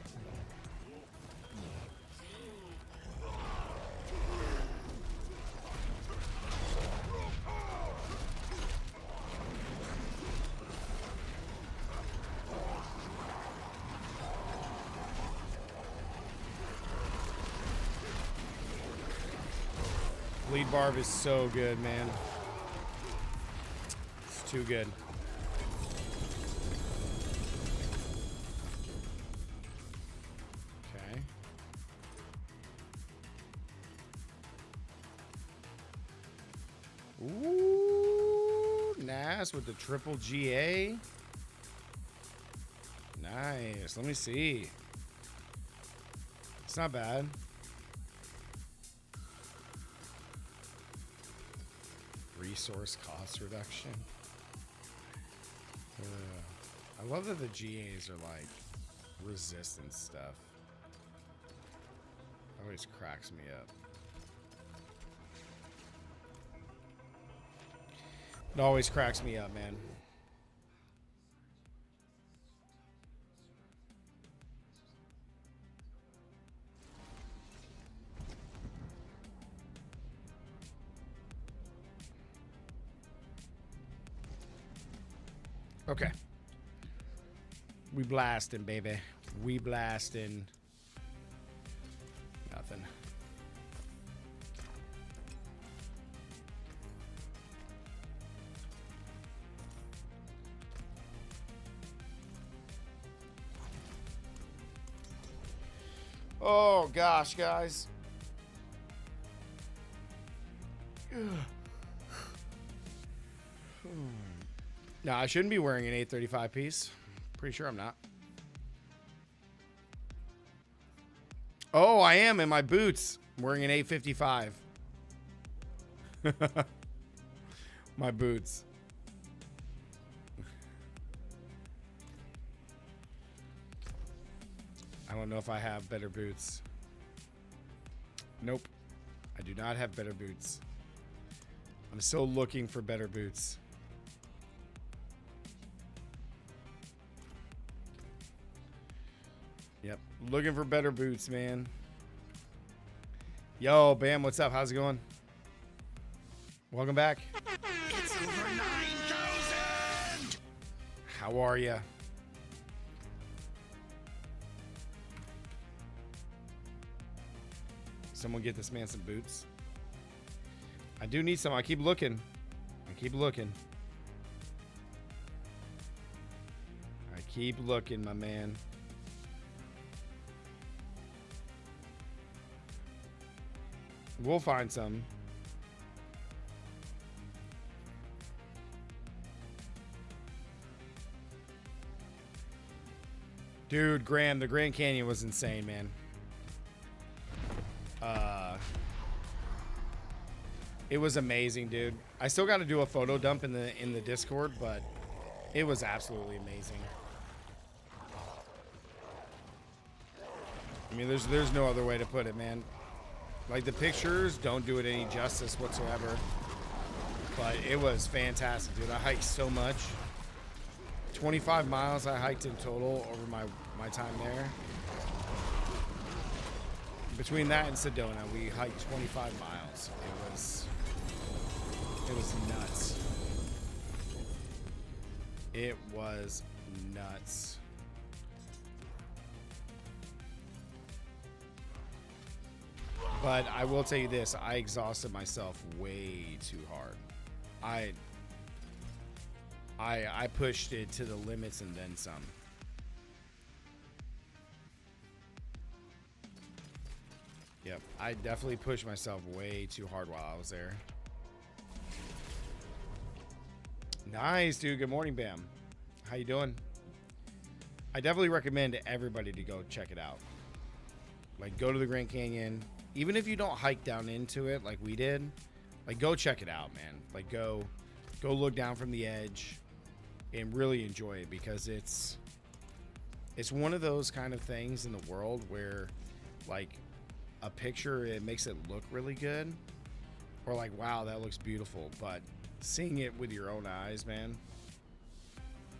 Bleed Barb is so good, man. It's too good. Okay. Ooh, nice with the triple GA. Nice. Let me see. It's not bad. Resource cost reduction. I love that the GAs are like resistance stuff. Always cracks me up. It always cracks me up, man. Okay. We blasting, baby. We blasting. Nothing. Oh, gosh, guys. No, I shouldn't be wearing an 835 piece. Pretty sure I'm not. Oh, I am in my boots. I'm wearing an 855. My boots. I don't know if I have better boots. Nope. I do not have better boots. I'm still looking for better boots. Yep. Looking for better boots, man. Yo, Bam, what's up? How's it going? Welcome back. It's over 9,000! How are ya? Someone get this man some boots. I do need some. I keep looking. I keep looking. I keep looking, my man. We'll find some. Dude, Graham, the Grand Canyon was insane, man. It was amazing, dude. I still got to do a photo dump in the Discord, but it was absolutely amazing. I mean, there's no other way to put it, man. Like, the pictures don't do it any justice whatsoever. But it was fantastic, dude. I hiked so much. 25 miles I hiked in total over my time there. Between that and Sedona, we hiked 25 miles. It was nuts. It was nuts. But I will tell you this, I exhausted myself way too hard. I pushed it to the limits and then some. Yep, I definitely pushed myself way too hard while I was there. Nice, dude. Good morning, Bam. How you doing? I definitely recommend everybody to go check it out. Like, go to the Grand Canyon. Even if you don't hike down into it like we did, like, go check it out, man. Like, go look down from the edge and really enjoy it, because it's one of those kind of things in the world where, like, a picture, it makes it look really good, or like, wow, that looks beautiful, but seeing it with your own eyes, man,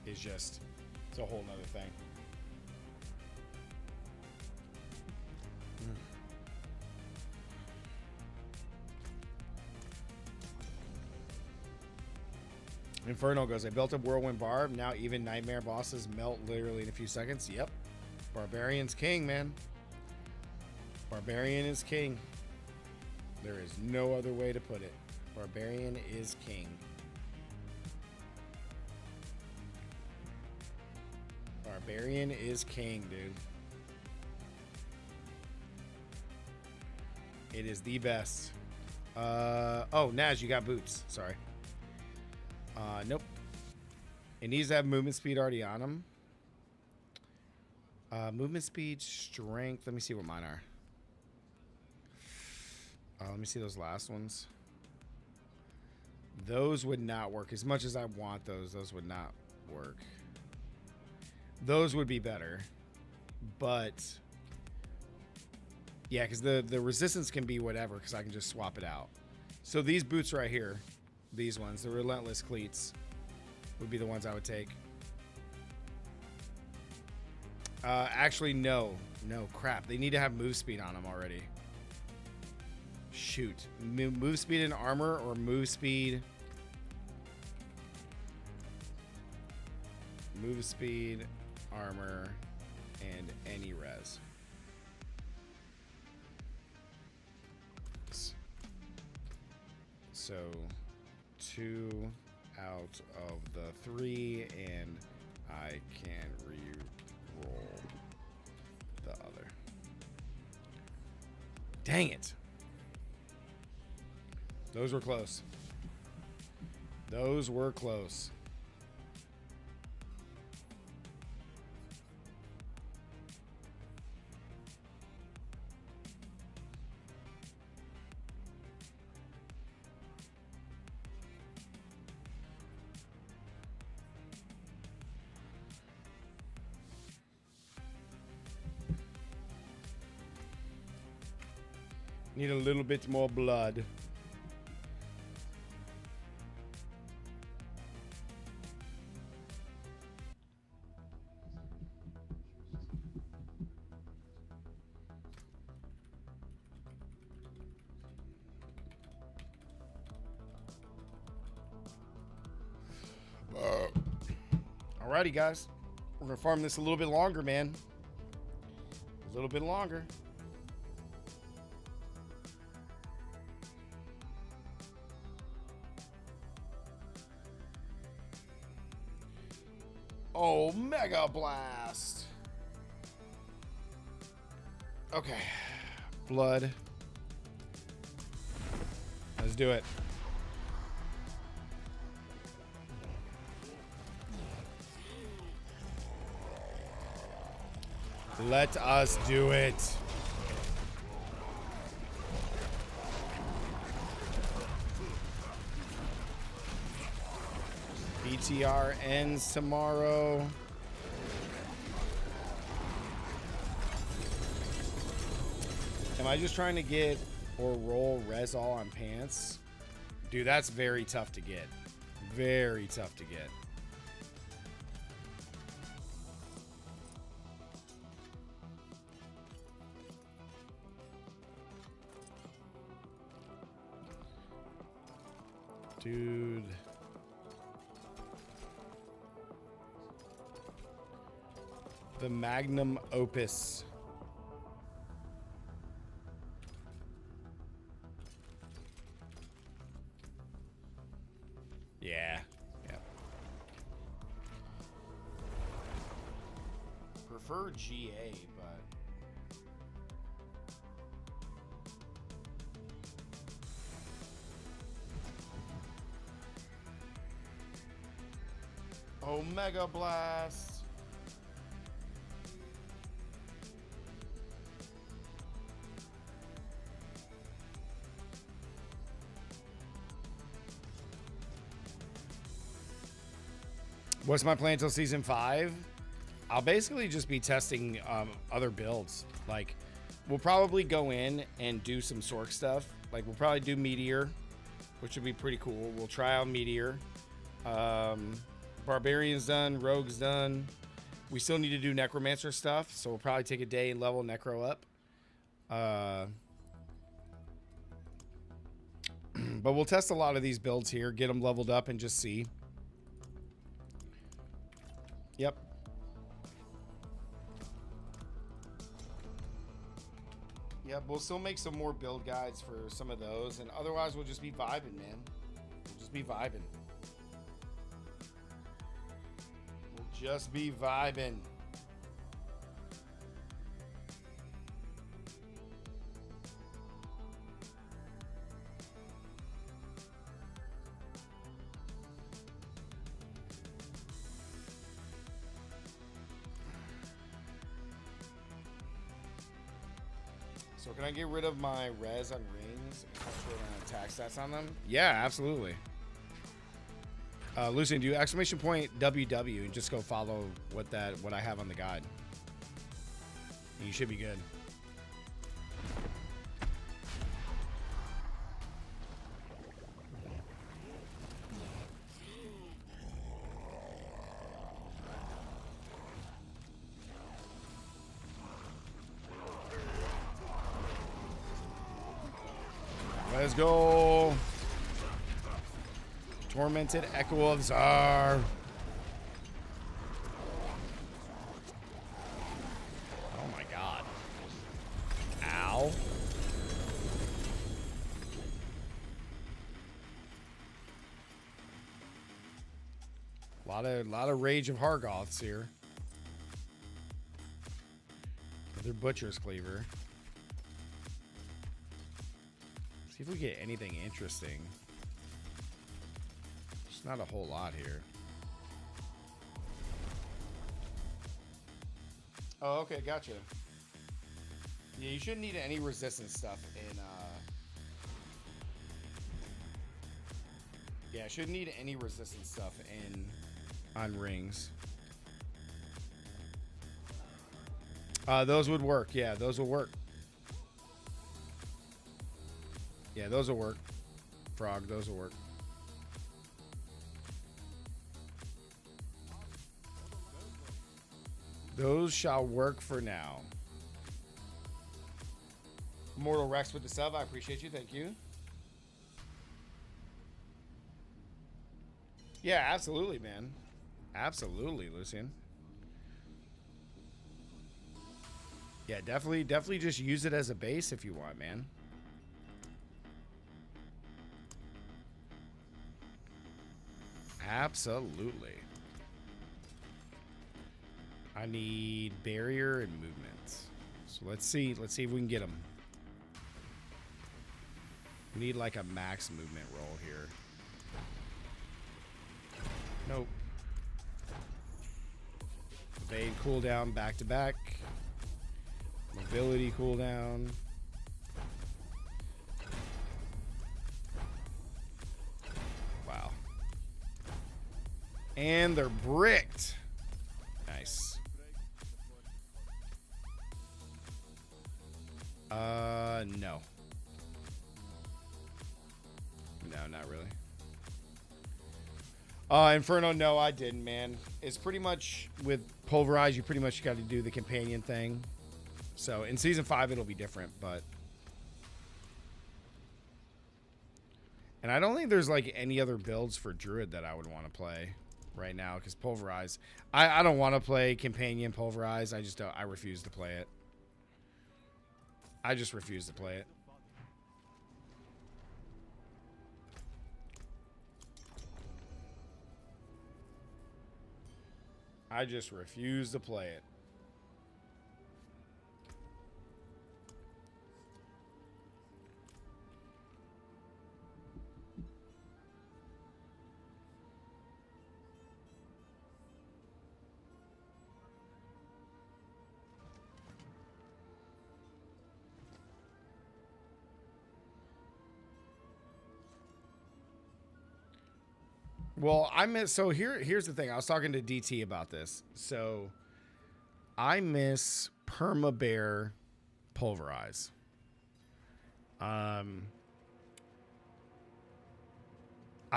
is just, it's a whole nother thing. Infernal goes, I built a whirlwind barb, now even nightmare bosses melt literally in a few seconds. Yep. Barbarian's king, man. Barbarian is king. There is no other way to put it. Barbarian is king. Barbarian is king, dude. It is the best. Oh, Naz, you got boots. Sorry. Nope. It needs to have movement speed already on him. Movement speed, strength. Let me see what mine are. Let me see those last ones. Those would not work. As much as I want those would not work. Those would be better. But yeah, because the resistance can be whatever, because I can just swap it out. So these boots right here, these ones, the relentless cleats, would be the ones I would take. Actually, no, crap. They need to have move speed on them already. Shoot. Move speed and armor, or move speed. Move speed, armor, and any res. So 2 out of the 3, and I can re-roll the other. Dang it. Those were close. Those were close. Need a little bit more blood. Alrighty, guys. We're gonna farm this a little bit longer, man. A little bit longer. Oh, Mega Blast. Okay. Blood. Let's do it. Let us do it. PTR ends tomorrow. Am I just trying to get or roll res all on pants? Dude, that's very tough to get. Very tough to get. Dude. The magnum opus. Yeah. Yeah. prefer GA, but Omega Blast. What's my plan until season 5? I'll basically just be testing other builds. Like, we'll probably go in and do some Sork stuff. Like, we'll probably do Meteor, which would be pretty cool. We'll try out Meteor. Barbarian's done. Rogue's done. We still need to do Necromancer stuff, so we'll probably take a day and level Necro up. But we'll test a lot of these builds here, get them leveled up, and just see. Yep. Yep, we'll still make some more build guides for some of those, and otherwise we'll just be vibing, man. We'll just be vibing. We'll just be vibing. So can I get rid of my res on rings and concentrate on attack stats on them? Yeah, absolutely. Lucian, do exclamation point WW and just go follow what I have on the guide. You should be good. Let's go. Tormented Echo of Zar. Oh my god. Ow. Lot of Rage of Hargoths here. Another Butcher's Cleaver. See if we get anything interesting. There's not a whole lot here. Oh, okay, gotcha. Yeah, you shouldn't need any resistance stuff in yeah, shouldn't need any resistance stuff in on rings. Those would work. Yeah, those will work. Yeah, those will work. Frog, those will work. Those shall work for now. Mortal Rex with the sub. I appreciate you. Thank you. Yeah, absolutely, man. Absolutely, Lucian. Yeah, definitely just use it as a base if you want, man. Absolutely. I need barrier and movements. So let's see if we can get them. We need like a max movement roll here. Nope. Evade cooldown back to back. Mobility cooldown. Wow. And they're bricked. Nice. No. No, not really. Infernal, no, I didn't, man. It's pretty much with Pulverize, you pretty much got to do the companion thing. So in season 5, it'll be different, but. And I don't think there's like any other builds for Druid that I would want to play right now because Pulverize. I don't want to play companion Pulverize. I just don't. I refuse to play it. I just refuse to play it. I just refuse to play it. Well, I miss. So here's the thing. I was talking to DT about this. So I miss perma-bear pulverize. I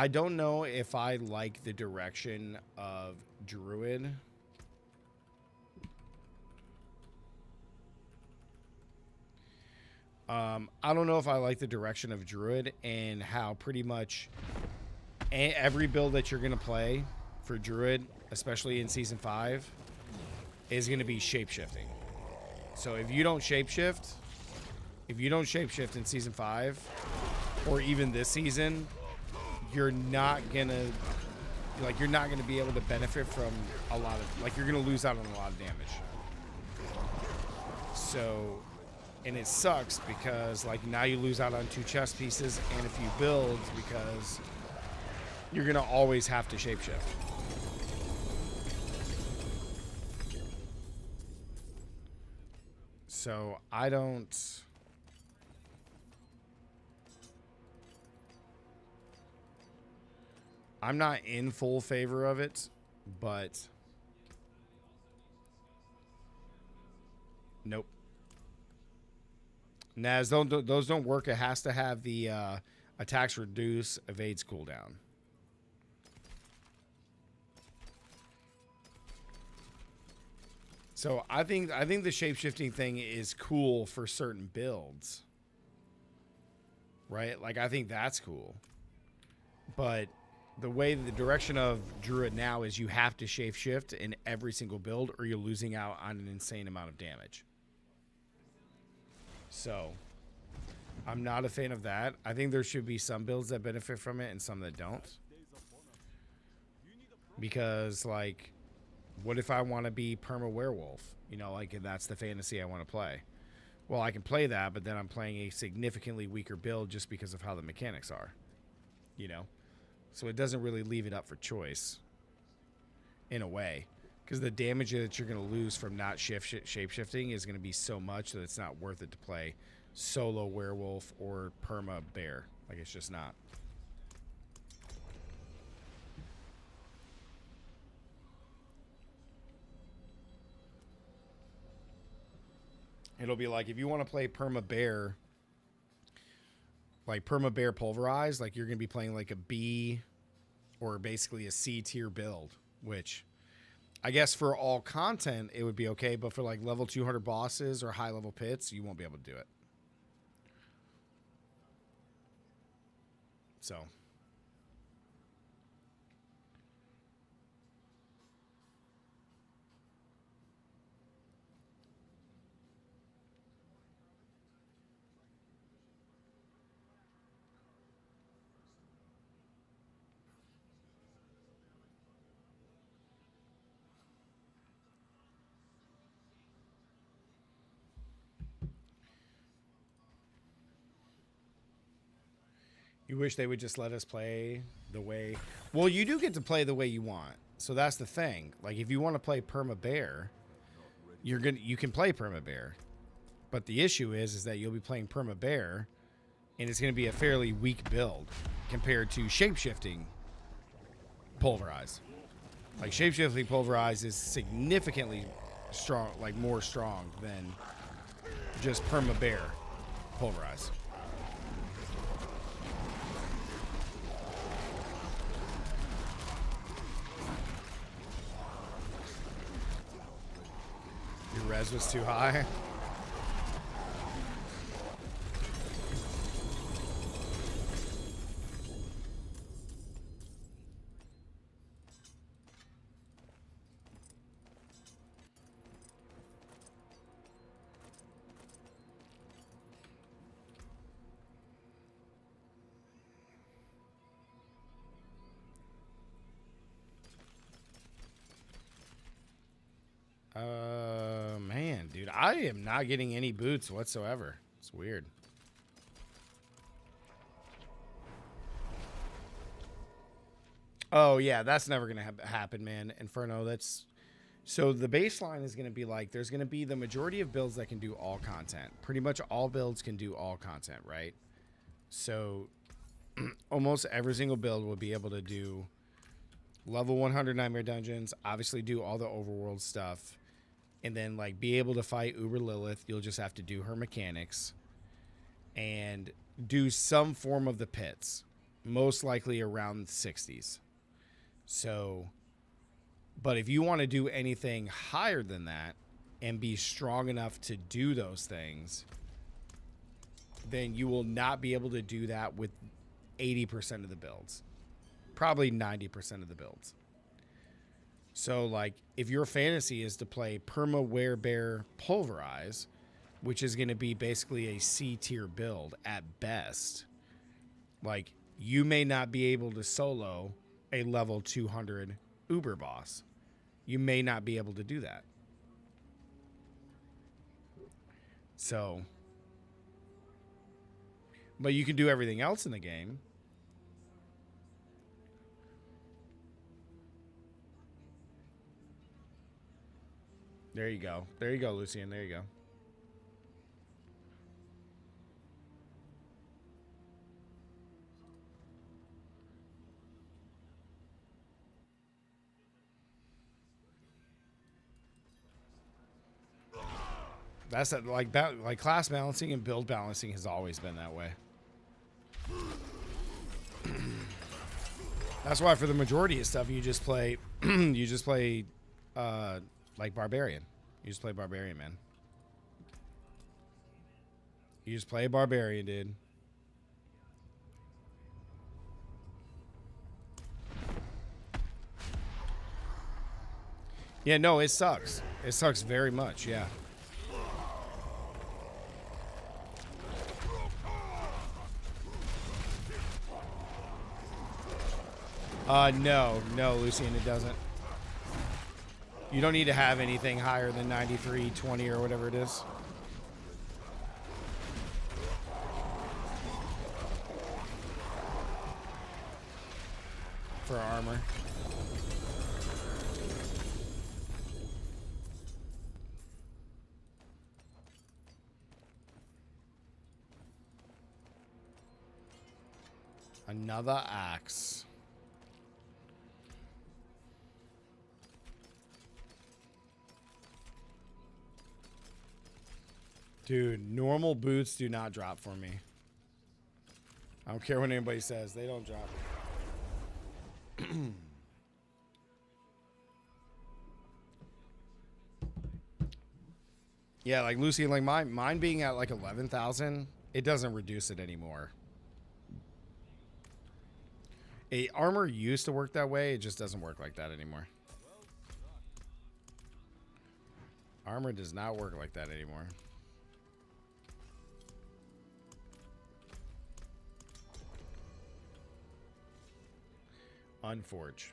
don't know if I like the direction of Druid. I don't know if I like the direction of Druid and how pretty much every build that you're going to play for Druid, especially in Season 5, is going to be shapeshifting. So if you don't shapeshift in Season 5, or even this season, you're not going to be able to benefit from a lot of, like, you're going to lose out on a lot of damage. So, and it sucks because, like, now you lose out on 2 chest pieces and a few builds because you're going to always have to shapeshift. So, I'm not in full favor of it, but nope. Naz, those don't work. It has to have the attacks reduce, evades cooldown. So I think the shapeshifting thing is cool for certain builds. Right? Like, I think that's cool. But the way the direction of Druid now is you have to shapeshift in every single build or you're losing out on an insane amount of damage. So I'm not a fan of that. I think there should be some builds that benefit from it and some that don't. Because, like, what if I want to be perma werewolf? You know, like, and that's the fantasy I want to play. Well, I can play that, but then I'm playing a significantly weaker build just because of how the mechanics are. You know? So it doesn't really leave it up for choice in a way. Because the damage that you're going to lose from not shape-shifting is going to be so much that it's not worth it to play solo werewolf or perma bear. Like, it's just not. It'll be like, if you want to play perma bear, like perma bear pulverize, like, you're going to be playing like a B or basically a C tier build, which I guess for all content it would be okay, but for like level 200 bosses or high level pits, you won't be able to do it. So you wish they would just let us play the way... Well, you do get to play the way you want. So that's the thing. Like, if you want to play perma bear, you can play perma bear. But the issue is that you'll be playing perma bear, and it's going to be a fairly weak build compared to shapeshifting pulverize. Like, shapeshifting pulverize is significantly strong, like more strong than just perma bear pulverize. Your res was too high. Man, dude, I am not getting any boots whatsoever. It's weird. Oh, yeah, that's never going to happen, man. Inferno, that's... So the baseline is going to be like, there's going to be the majority of builds that can do all content. Pretty much all builds can do all content, right? So almost every single build will be able to do level 100 Nightmare Dungeons, obviously do all the overworld stuff, and then like be able to fight Uber Lilith. You'll just have to do her mechanics and do some form of the pits, most likely around 60s. So, but if you want to do anything higher than that and be strong enough to do those things, then you will not be able to do that with 80% of the builds. Probably 90% of the builds. So, like, if your fantasy is to play Perma Werebear Pulverize, which is going to be basically a C tier build at best, like, you may not be able to solo a level 200 Uber boss. You may not be able to do that. So, but you can do everything else in the game. There you go. There you go, Lucian. There you go. That's that, like class balancing and build balancing has always been that way. That's why for the majority of stuff you just play like Barbarian. You just play Barbarian, man. You just play Barbarian, dude. Yeah, no, it sucks. It sucks very much, yeah. No, Lucian, it doesn't. You don't need to have anything higher than 93, 20, or whatever it is. For armor. Another axe. Dude, normal boots do not drop for me. I don't care what anybody says. They don't drop. Yeah, like Lucy, like mine being at like 11,000, it doesn't reduce it anymore. Armor used to work that way. It just doesn't work like that anymore. Armor does not work like that anymore. Unforge.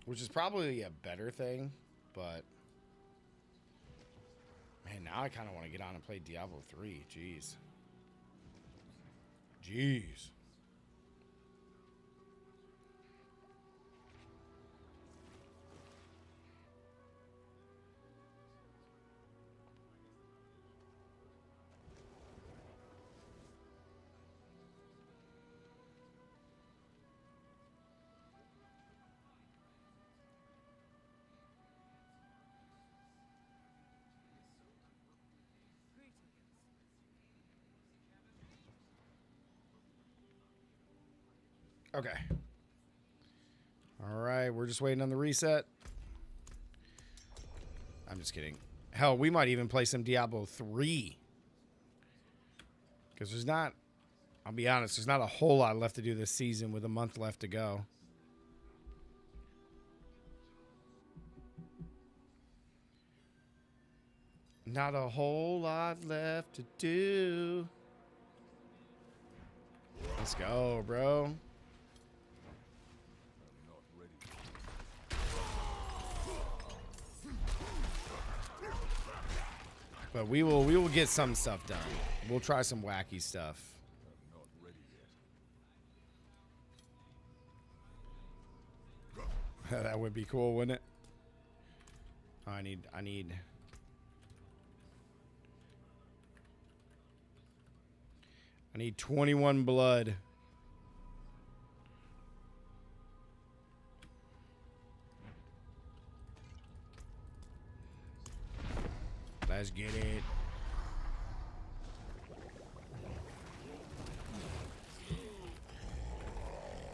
Which is probably a better thing, but man, now I kind of want to get on and play Diablo 3. Jeez. Jeez. Okay. All right, we're just waiting on the reset. I'm just kidding. Hell, we might even play some Diablo 3. Because there's not, I'll be honest, there's not a whole lot left to do this season with a month left to go. Not a whole lot left to do. Let's go, bro. But we will get some stuff done. We'll try some wacky stuff. That would be cool, wouldn't it? I need I need 21 blood. Let's get it.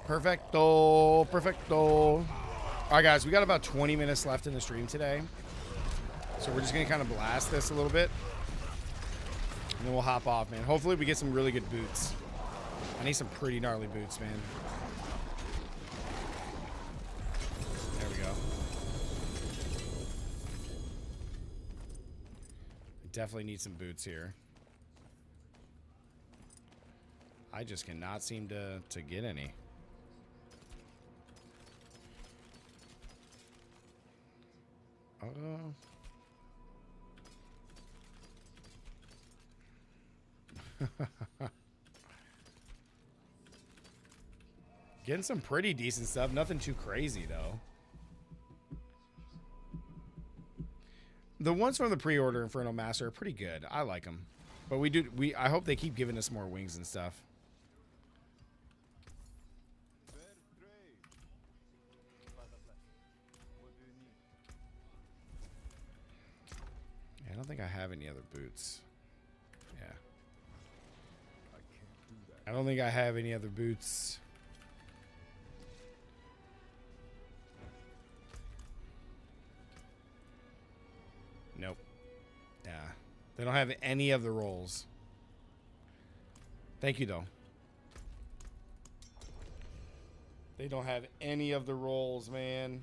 Perfecto. Perfecto. All right, guys. We got about 20 minutes left in the stream today. So we're just going to kind of blast this a little bit. And then we'll hop off, man. Hopefully we get some really good boots. I need some pretty gnarly boots, man. There we go. I definitely need some boots here. I just cannot seem to get any. Getting some pretty decent stuff. Nothing too crazy, though. The ones from the pre-order Infernal Master are pretty good. I like them. But I hope they keep giving us more wings and stuff. Yeah, I don't think I have any other boots. Yeah. I don't think I have any other boots. Nope. Yeah. They don't have any of the rolls. Thank you, though. They don't have any of the rolls, man.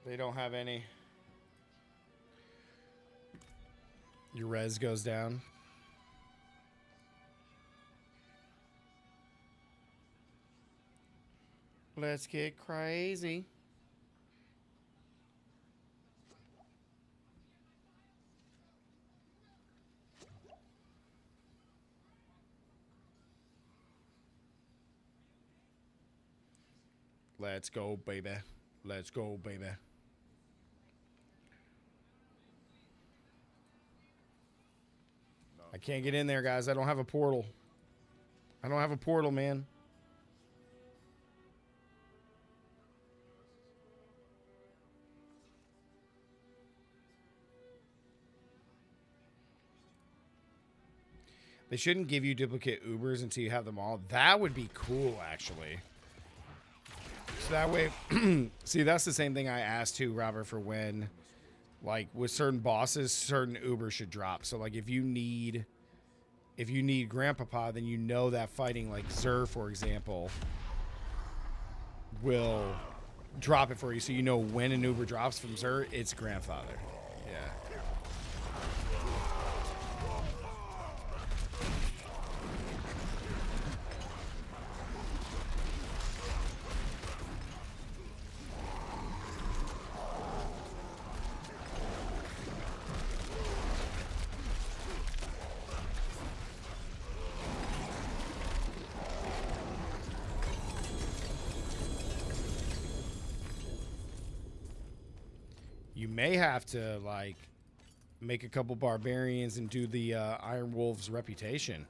They don't have any. Your res goes down. Let's get crazy. Let's go, baby. Let's go, baby. I can't get in there, guys. I don't have a portal. I don't have a portal, man. They shouldn't give you duplicate Ubers until you have them all. That would be cool, actually. So that way, see, that's the same thing I asked too, Robert, for when, like, with certain bosses, certain Ubers should drop. So, like, if you need Grandpapa, then you know that fighting, like, Xur, for example, will drop it for you. So you know when an Uber drops from Xur, it's Grandfather. Yeah. You may have to, like, make a couple barbarians and do the Iron Wolf's reputation.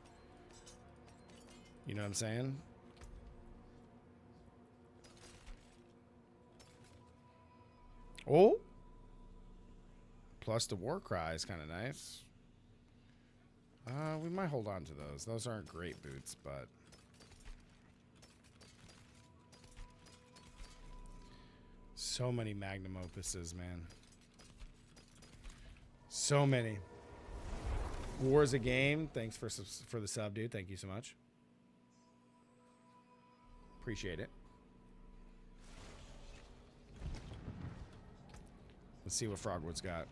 You know what I'm saying? Oh! Plus the war cry is kind of nice. We might hold on to those. Those aren't great boots, but... So many magnum opuses, man. So many. War's a game. Thanks for the sub, dude. Thank you so much. Appreciate it. Let's see what Frogwood's got.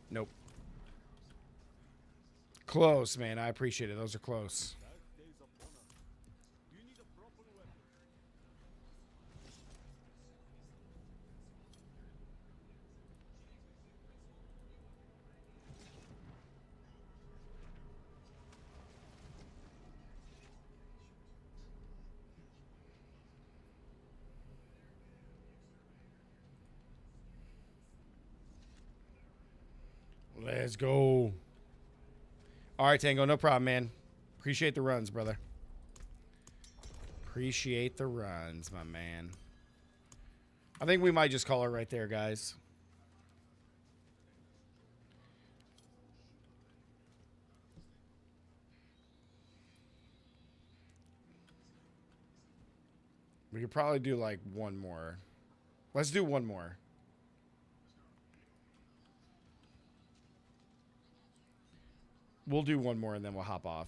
Nope. Close, man. I appreciate it. Those are close. Let's go. All right, Tango, no problem, man. Appreciate the runs, brother. Appreciate the runs, my man. I think we might just call it right there, guys. We could probably do like one more. Let's do one more. We'll do one more and then we'll hop off.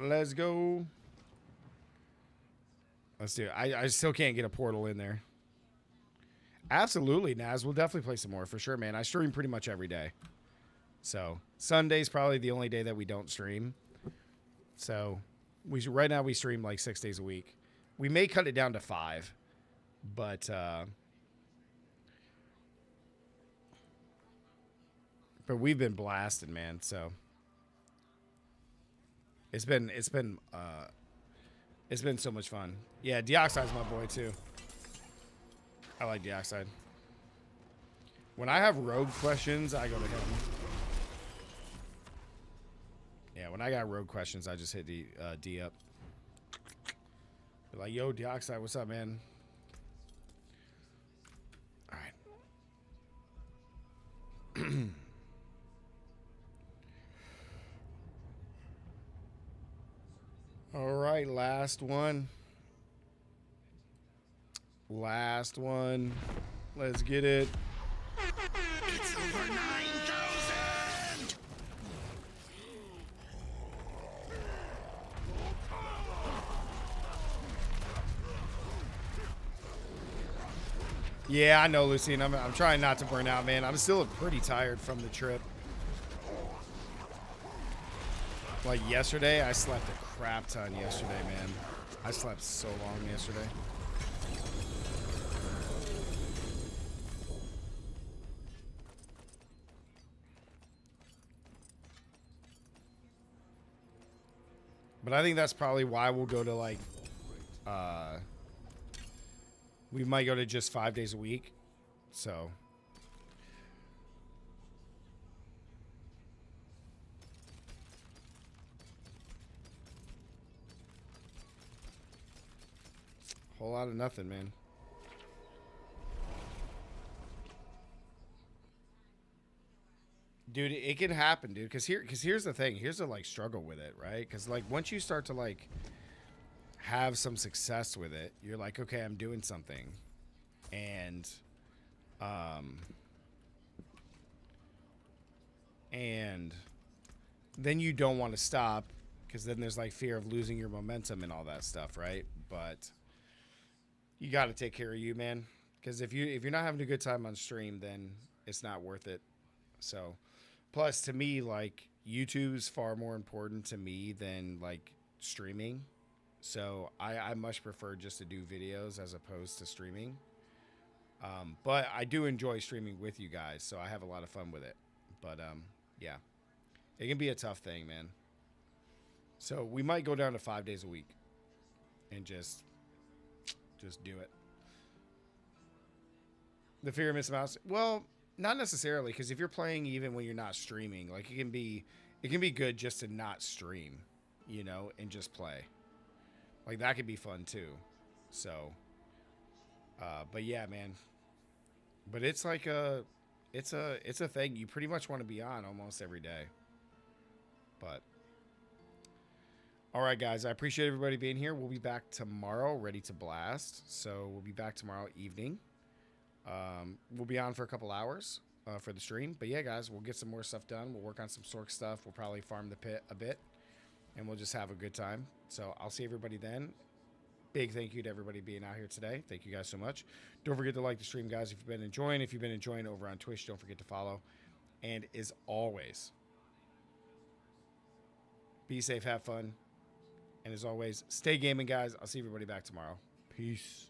Let's go. Let's do it. I still can't get a portal in there. Absolutely, Naz. We'll definitely play some more for sure, man. I stream pretty much every day. So Sunday's probably the only day that we don't stream. So right now we stream like 6 days a week. We may cut it down to 5, but we've been blasted, man. So it's been so much fun. Yeah, Deoxide's my boy too. I like Deoxide. When I have rogue questions, I go to him. Yeah, when I got rogue questions, I just hit the D up. Be like, yo, Deoxide, what's up, man? All right. All right, last one. Last one. Let's get it. It's over 9,000! Yeah, I know, Lucine. I'm trying not to burn out, man. I'm still pretty tired from the trip. Like yesterday, I slept a crap ton yesterday, man. I slept so long yesterday. But I think that's probably why we'll go to like, we might go to just 5 days a week. So. Whole lot of nothing, man. Dude, it can happen, dude. Cause here's the thing. Here's the like struggle with it, right? Cause like once you start to like have some success with it, you're like, okay, I'm doing something, and then you don't want to stop, because then there's like fear of losing your momentum and all that stuff, right? But you got to take care of you, man. Because if you're not having a good time on stream, then it's not worth it. So. Plus, to me, like, YouTube's far more important to me than, like, streaming. So, I much prefer just to do videos as opposed to streaming. But I do enjoy streaming with you guys, so I have a lot of fun with it. But, yeah. It can be a tough thing, man. So, we might go down to 5 days a week and just do it. The fear of missing out. Well... Not necessarily, because if you're playing even when you're not streaming, like it can be good just to not stream, you know, and just play. Like that could be fun too. So, but yeah, man. But it's like it's a thing you pretty much want to be on almost every day. But all right, guys, I appreciate everybody being here. We'll be back tomorrow, ready to blast. So we'll be back tomorrow evening. We'll be on for a couple hours for the stream. But yeah, guys, we'll get some more stuff done. We'll work on some Sork stuff. We'll probably farm the pit a bit. And we'll just have a good time. So I'll see everybody then. Big thank you to everybody being out here today. Thank you guys so much. Don't forget to like the stream, guys, if you've been enjoying. If you've been enjoying over on Twitch, don't forget to follow. And as always, be safe, have fun. And as always, stay gaming, guys. I'll see everybody back tomorrow. Peace. Peace.